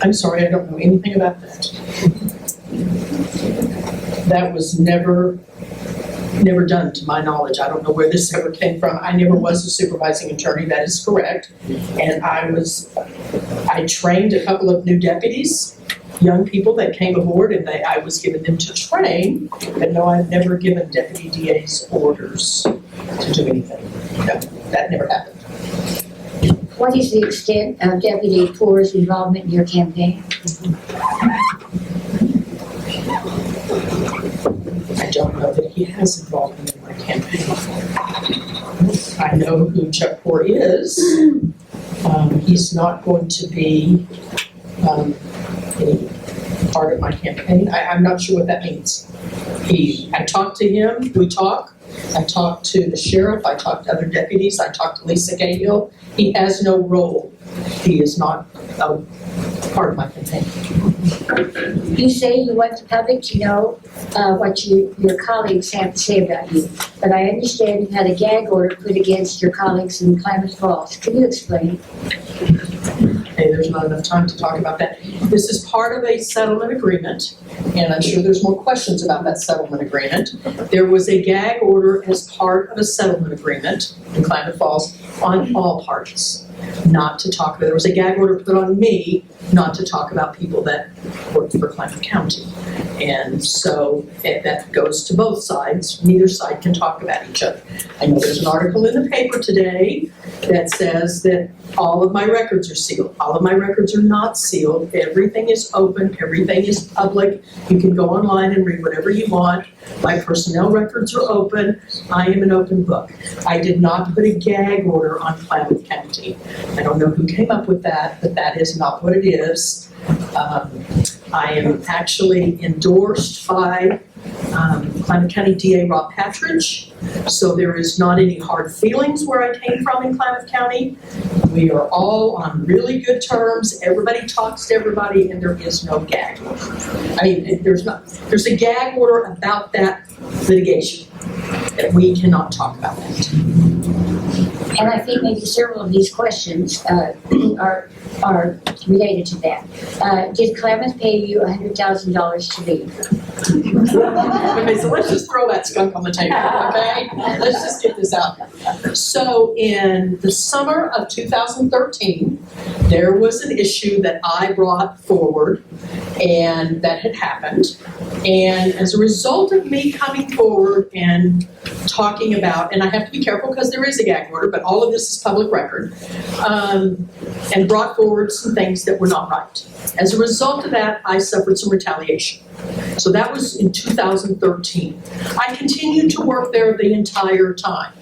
Speaker 10: I'm sorry, I don't know anything about that. That was never done to my knowledge. I don't know where this ever came from. I never was a supervising attorney, that is correct. And I trained a couple of new deputies, young people that came aboard, and I was given them to train, but no, I've never given deputy DAs orders to do anything. No, that never happened.
Speaker 1: What is the extent of Deputy Poor's involvement in your campaign?
Speaker 10: I don't know that he has involvement in my campaign. I know who Chuck Poor is. He's not going to be any part of my campaign. I'm not sure what that means. I talked to him, we talk. I talked to the sheriff, I talked to other deputies, I talked to Lisa Cahill. He has no role. He is not a part of my campaign.
Speaker 1: You say you want the public to know what your colleagues have to say about you, but I understand you had a gag order put against your colleagues in Klamath Falls. Can you explain?
Speaker 10: Okay, there's not enough time to talk about that. This is part of a settlement agreement, and I'm sure there's more questions about that settlement agreement. There was a gag order as part of a settlement agreement in Klamath Falls on all parties, not to talk about, there was a gag order put on me not to talk about people that work for Klamath County. And so that goes to both sides. Neither side can talk about each other. I know there's an article in the paper today that says that all of my records are sealed. All of my records are not sealed. Everything is open. Everything is public. You can go online and read whatever you want. My personnel records are open. I am an open book. I did not put a gag order on Klamath County. I don't know who came up with that, but that is not what it is. I am actually endorsed by Klamath County DA Rob Patridge, so there is not any hard feelings where I came from in Klamath County. We are all on really good terms. Everybody talks to everybody, and there is no gag order. I mean, there's a gag order about that litigation, that we cannot talk about that.
Speaker 1: And I think maybe several of these questions are related to that. Did Klamath pay you $100,000 to leave?
Speaker 10: Okay, so let's just throw that skunk on the table, okay? Let's just get this out. So in the summer of 2013, there was an issue that I brought forward and that had happened. And as a result of me coming forward and talking about, and I have to be careful because there is a gag order, but all of this is public record, and brought forward some things that were not right. As a result of that, I suffered some retaliation. So that was in 2013. I continued to work there the entire time.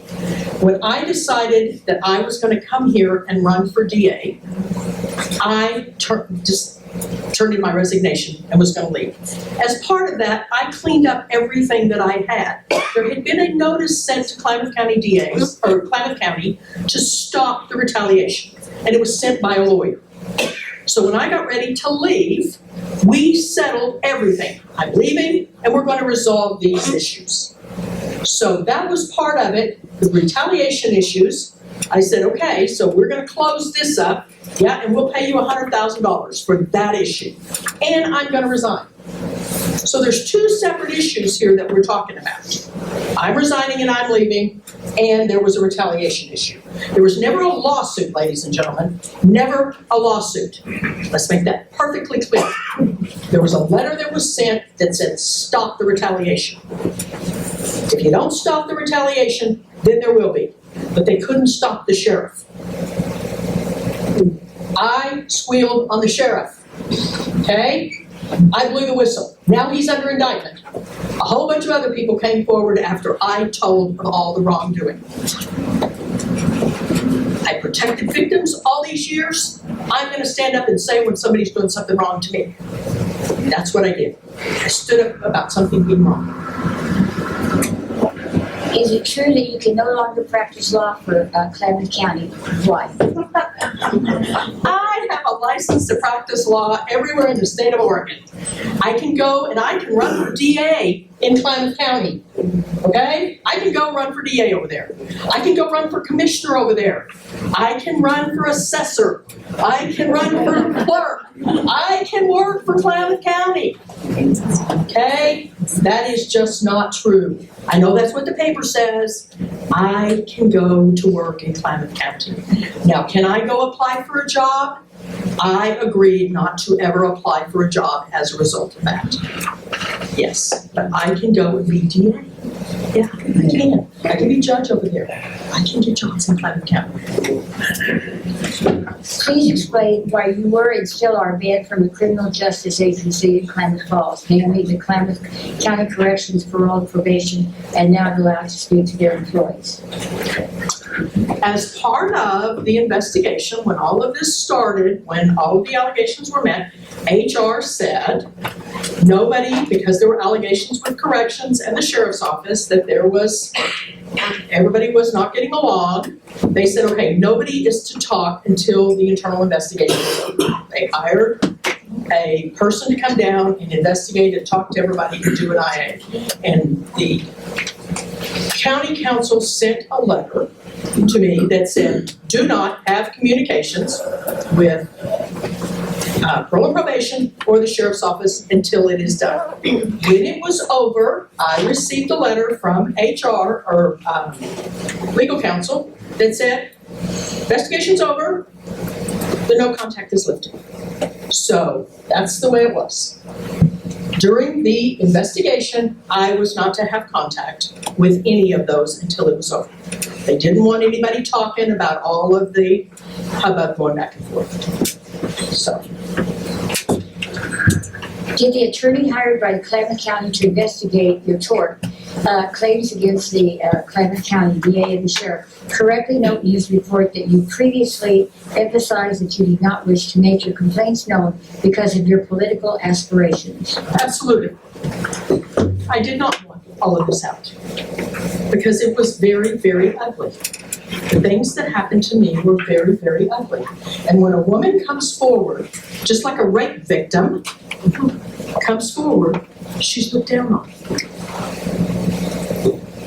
Speaker 10: When I decided that I was going to come here and run for DA, I just turned in my resignation and was going to leave. As part of that, I cleaned up everything that I had. There had been a notice sent to Klamath County DAs, or Klamath County, to stop the retaliation, and it was sent by a lawyer. So when I got ready to leave, we settled everything. I'm leaving, and we're going to resolve these issues. So that was part of it, the retaliation issues. I said, okay, so we're going to close this up, yeah, and we'll pay you $100,000 for that issue. And I'm going to resign. So there's two separate issues here that we're talking about. I'm resigning and I'm leaving, and there was a retaliation issue. There was never a lawsuit, ladies and gentlemen, never a lawsuit. Let's make that perfectly clear. There was a letter that was sent that said, stop the retaliation. If you don't stop the retaliation, then there will be. But they couldn't stop the sheriff. I squealed on the sheriff, okay? I blew the whistle. Now he's under indictment. A whole bunch of other people came forward after I told of all the wrongdoing. I protected victims all these years. I'm going to stand up and say when somebody's doing something wrong to me. That's what I did. I stood up about something being wrong.
Speaker 1: Is it true that you can no longer practice law for Klamath County? Why?
Speaker 10: I have a license to practice law everywhere in the state of Oregon. I can go and I can run for DA in Klamath County, okay? I can go run for DA over there. I can go run for commissioner over there. I can run for assessor. I can run for clerk. I can work for Klamath County, okay? That is just not true. I know that's what the paper says. I can go to work in Klamath County. Now, can I go apply for a job? I agreed not to ever apply for a job as a result of that. Yes, but I can go and be DA. Yeah, I can. I can be judge over there. I can get jobs in Klamath County.
Speaker 1: Please explain why you were and still are banned from the criminal justice agency in Klamath Falls, namely the Klamath County Corrections Parole Probation, and now allowed to speak to their employees.
Speaker 10: As part of the investigation, when all of this started, when all of the allegations were met, HR said nobody, because there were allegations with corrections and the sheriff's office that everybody was not getting along. They said, okay, nobody is to talk until the internal investigation is over. They hired a person to come down and investigate and talk to everybody and do an IA. And the county council sent a letter to me that said, do not have communications with parole and probation or the sheriff's office until it is done. When it was over, I received a letter from HR or legal counsel that said, investigation's over, the no contact is lifted. So that's the way it was. During the investigation, I was not to have contact with any of those until it was over. They didn't want anybody talking about all of the hubbub going back and forth. So.
Speaker 1: Did the attorney hired by the Klamath County to investigate your tort claims against the Klamath County DA and the sheriff correctly note in his report that you previously emphasized that you did not wish to make your complaints known because of your political aspirations?
Speaker 10: Absolutely. I did not want all of this out because it was very, very ugly. The things that happened to me were very, very ugly. And when a woman comes forward, just like a rape victim comes forward, she's looked down on.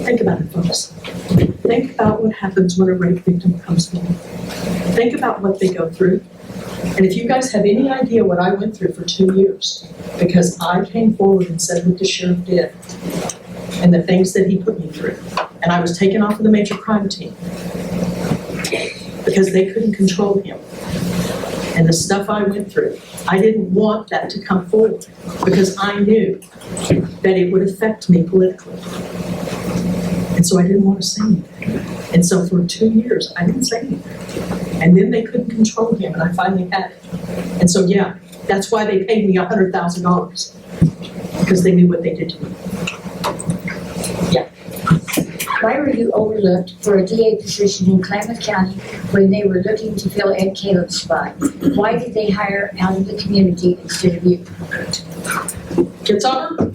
Speaker 10: Think about it, folks. Think about what happens when a rape victim comes forward. Think about what they go through. And if you guys have any idea what I went through for 2 years, because I came forward and said what the sheriff did and the things that he put me through. And I was taken off of the major crime team because they couldn't control him. And the stuff I went through, I didn't want that to come forward because I knew that it would affect me politically. And so I didn't want to say anything. And so for 2 years, I didn't say anything. And then they couldn't control him, and I finally had it. And so, yeah, that's why they paid me $100,000, because they knew what they did to me. Yeah.
Speaker 1: Why were you overlooked for a DA position in Klamath County when they were looking to fill Ed Caleb's spot? Why did they hire out of the community instead of you?
Speaker 10: Kitzhaber?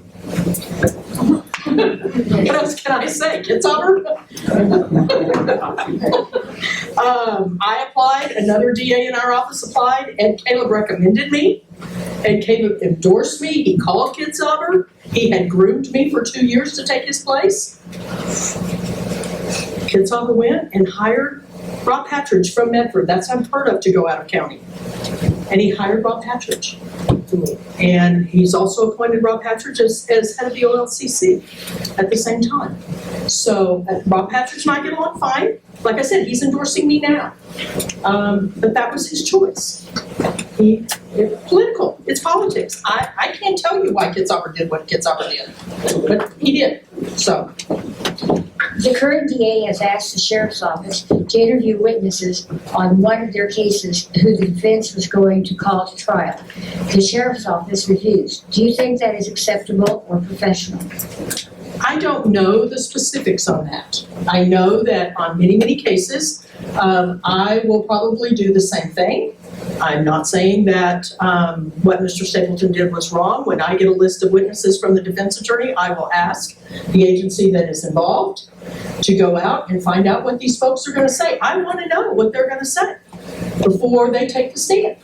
Speaker 10: What else can I say? Kitzhaber? I applied, another DA in our office applied, Ed Caleb recommended me. Ed Caleb endorsed me, he called Kitzhaber. He had groomed me for 2 years to take his place. Kitzhaber went and hired Rob Patridge from Medford. That's unheard of to go out of county. And he hired Rob Patridge. And he's also appointed Rob Patridge as head of the OLCC at the same time. So Rob Patridge and I get along fine. Like I said, he's endorsing me now. But that was his choice. It's political. It's politics. I can't tell you why Kitzhaber did what Kitzhaber did, but he did. So.
Speaker 1: The current DA has asked the sheriff's office to interview witnesses on one of their cases who the defense was going to call to trial. The sheriff's office refused. Do you think that is acceptable or professional?
Speaker 10: I don't know the specifics on that. I know that on many, many cases, I will probably do the same thing. I'm not saying that what Mr. Stapleton did was wrong. When I get a list of witnesses from the defense attorney, I will ask the agency that is involved to go out and find out what these folks are going to say. I want to know what they're going to say before they take the stand.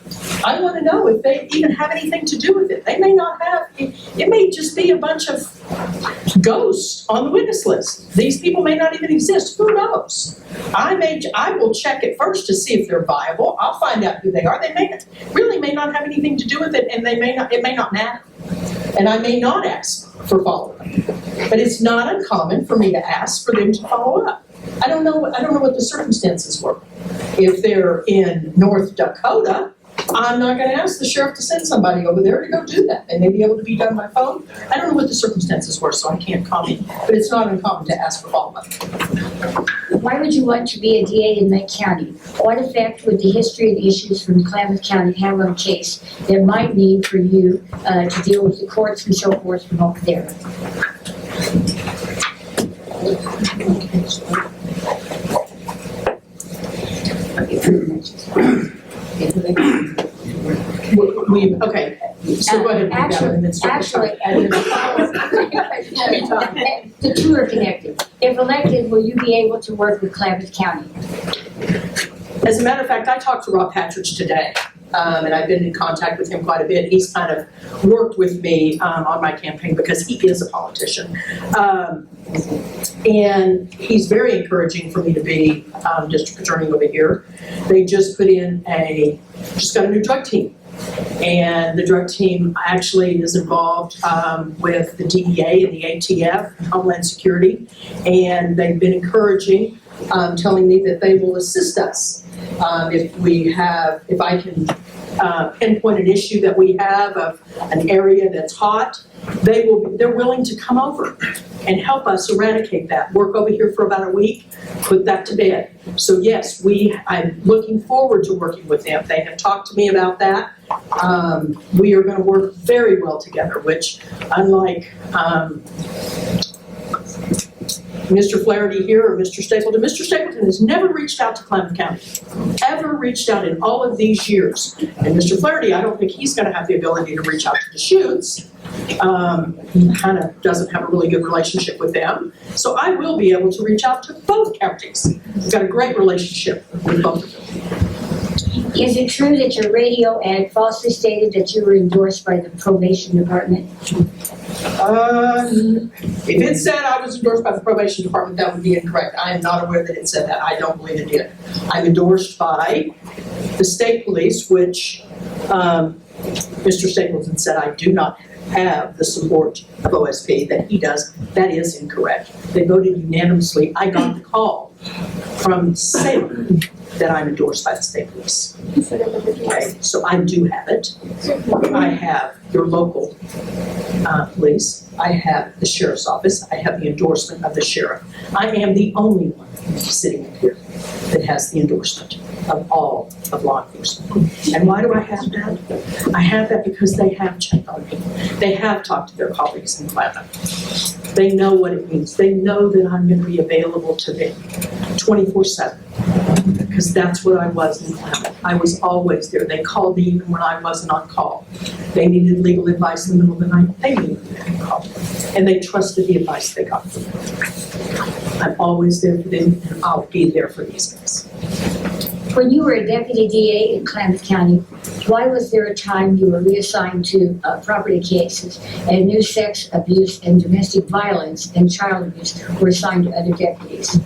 Speaker 10: I want to know if they even have anything to do with it. They may not have. It may just be a bunch of ghosts on the witness list. These people may not even exist. Who knows? I will check it first to see if they're viable. I'll find out who they are. They may not have anything to do with it, and it may not matter. And I may not ask for follow-up. But it's not uncommon for me to ask for them to follow up. I don't know what the circumstances were. If they're in North Dakota, I'm not going to ask the sheriff to send somebody over there to go do that. They may be able to be done by phone. I don't know what the circumstances were, so I can't comment. But it's not uncommon to ask for follow-up.
Speaker 1: Why would you want to be a DA in Lake County? What effect would the history of issues from the Klamath County have on a case that might need for you to deal with the courts and so forth from over there?
Speaker 10: Okay, so go ahead.
Speaker 1: Actually, the two are connected. If elected, will you be able to work with Klamath County?
Speaker 10: As a matter of fact, I talked to Rob Patridge today, and I've been in contact with him quite a bit. He's kind of worked with me on my campaign because he is a politician. And he's very encouraging for me to be district attorney over here. They just got a new drug team And the drug team actually is involved with the DEA and the ATF, Homeland Security, and they've been encouraging, telling me that they will assist us if I can pinpoint an issue that we have of an area that's hot. They're willing to come over and help us eradicate that. Work over here for about a week, put that to bed. So yes, I'm looking forward to working with them. They have talked to me about that. We are going to work very well together, which unlike Mr. Flaherty here or Mr. Stapleton has never reached out to Klamath County, ever reached out in all of these years. And Mr. Flaherty, I don't think he's going to have the ability to reach out to the Chutes. He kind of doesn't have a really good relationship with them. So I will be able to reach out to both counties. We've got a great relationship with both of them.
Speaker 1: Is it true that your radio ad falsely stated that you were endorsed by the probation department?
Speaker 10: If it said I was endorsed by the probation department, that would be incorrect. I am not aware that it said that. I don't believe it did. I'm endorsed by the state police, which Mr. Stapleton said I do not have the support of OSP that he does. That is incorrect. They voted unanimously. I got the call from Salem that I'm endorsed by the state police. Okay, so I do have it. I have your local police. I have the sheriff's office. I have the endorsement of the sheriff. I am the only one sitting up here that has the endorsement of all of law enforcement. And why do I have that? I have that because they have checked on me. They have talked to their colleagues in Klamath. They know what it means. They know that I'm going to be available to them 24/7. Because that's what I was in Klamath. I was always there. They called me even when I wasn't on call. They needed legal advice in the middle of the night. They knew that I called. And they trusted the advice they got from me. I'm always there for them, and I'll be there for these guys.
Speaker 1: When you were a deputy DA in Klamath County, why was there a time you were reassigned to property cases and new sex abuse and domestic violence and child abuse were assigned to other deputies?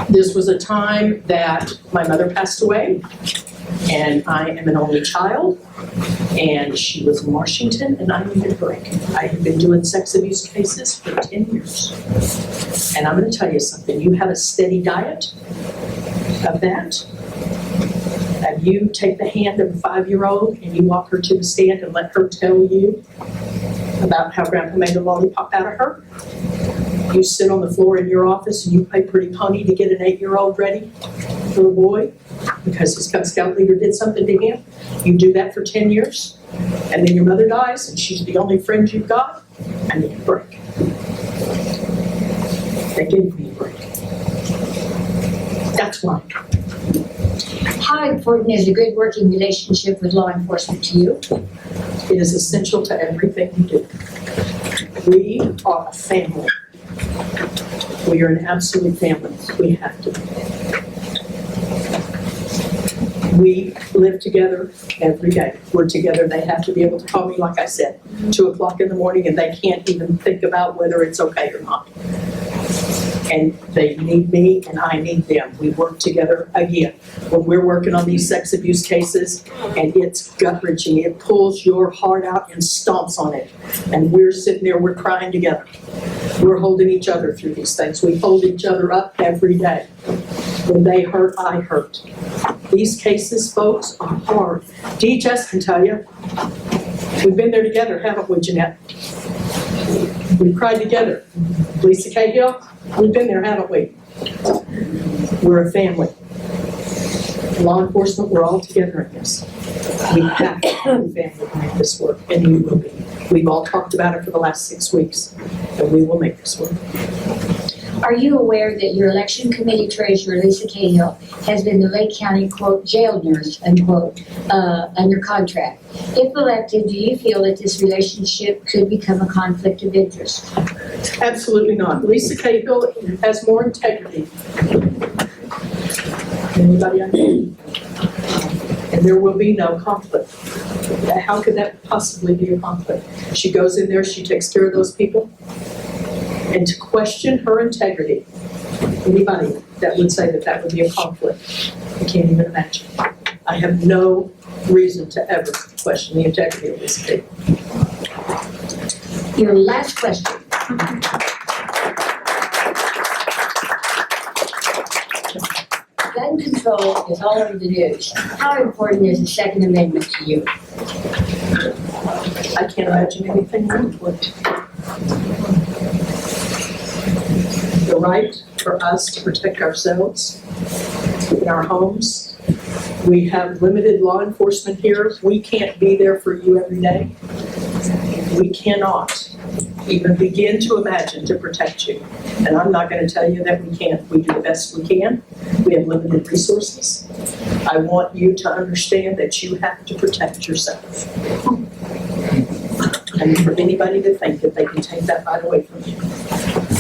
Speaker 10: This was a time that my mother passed away, and I am an only child, and she was in Washington, and I needed a break. I have been doing sex abuse cases for 10 years. And I'm going to tell you something. You have a steady diet of that, and you take the hand of a 5-year-old and you walk her to the stand and let her tell you about how Grandpa made a lollipop out of her. You sit on the floor in your office and you play pretty pony to get an 8-year-old ready for a boy because his Cub Scout leader did something to him. You do that for 10 years, and then your mother dies and she's the only friend you've got. I need a break. They gave me a break. That's why.
Speaker 1: How important is a good working relationship with law enforcement to you?
Speaker 10: It is essential to everything we do. We are a family. We are an absolute family. We have to be. We live together every day. We're together. They have to be able to call me, like I said, 2 o'clock in the morning, and they can't even think about whether it's okay or not. And they need me, and I need them. We work together again. When we're working on these sex abuse cases, and it's gut-wrenching, it pulls your heart out and stomps on it. And we're sitting there, we're crying together. We're holding each other through these things. We hold each other up every day. When they hurt, I hurt. These cases, folks, are hard. DHS can tell you. We've been there together, haven't we, Jeanette? We've cried together. Lisa Cahill, we've been there, haven't we? We're a family. Law enforcement, we're all together in this. We have to be a family to make this work, and we will be. We've all talked about it for the last 6 weeks, and we will make this work.
Speaker 1: Are you aware that your election committee treasurer, Lisa Cahill, has been the Lake County, quote, jail nurse, unquote, under contract? If elected, do you feel that this relationship could become a conflict of interest?
Speaker 10: Absolutely not. Lisa Cahill has more integrity than anybody I know. And there will be no conflict. How could that possibly be a conflict? She goes in there, she takes care of those people. And to question her integrity, anybody that would say that that would be a conflict, I can't even imagine. I have no reason to ever question the integrity of this people.
Speaker 1: Your last question. Gun control is all over the news. How important is the Second Amendment to you?
Speaker 10: I can't imagine anything more important. The right for us to protect ourselves in our homes. We have limited law enforcement here. We can't be there for you every day. We cannot even begin to imagine to protect you. And I'm not going to tell you that we can't. We do the best we can. We have limited resources. I want you to understand that you have to protect yourself. And for anybody to think that they can take that right away from you.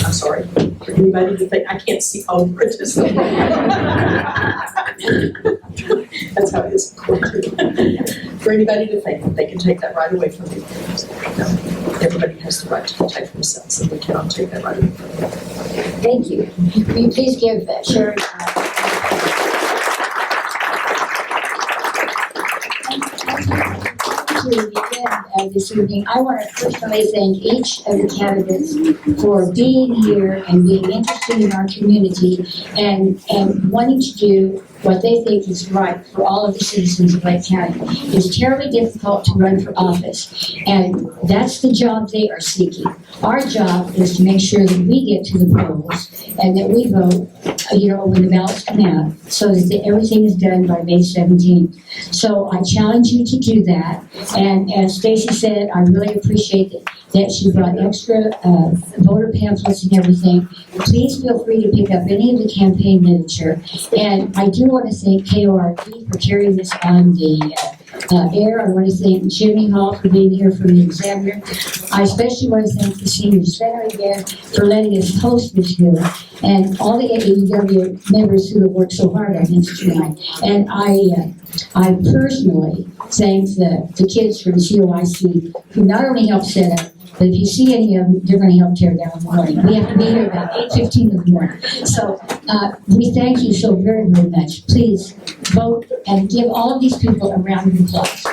Speaker 10: I'm sorry. For anybody to think, I can't see over it. That's how it is. For anybody to think that they can take that right away from you. No. Everybody has the right to protect themselves, and we cannot take that right away from you.
Speaker 1: Thank you. Will you please give Sharon to the end this evening. I want to personally thank each of the candidates for being here and being interested in our community and wanting to do what they think is right for all of the citizens of Lake County. It's terribly difficult to run for office, and that's the job they are seeking. Our job is to make sure that we get to the polls and that we vote, when the ballots come out, so that everything is done by May 17th. So I challenge you to do that, and as Stacy said, I really appreciate that she brought extra voter pamphlets and everything. Please feel free to pick up any of the campaign literature, and I do want to thank KORP for carrying this on the air. I want to thank Jimmy Hall for being here from the Examiner. I especially want to thank the Senior Center again for letting us host this here, and all the AAUW members who have worked so hard on this tonight. And I personally thank the kids from COIC who not only helped set up, but if you see any of them, they're going to help tear down the morning. We have to be here about 8:15 in the morning. So we thank you so very, very much. Please vote and give all of these people a round of applause.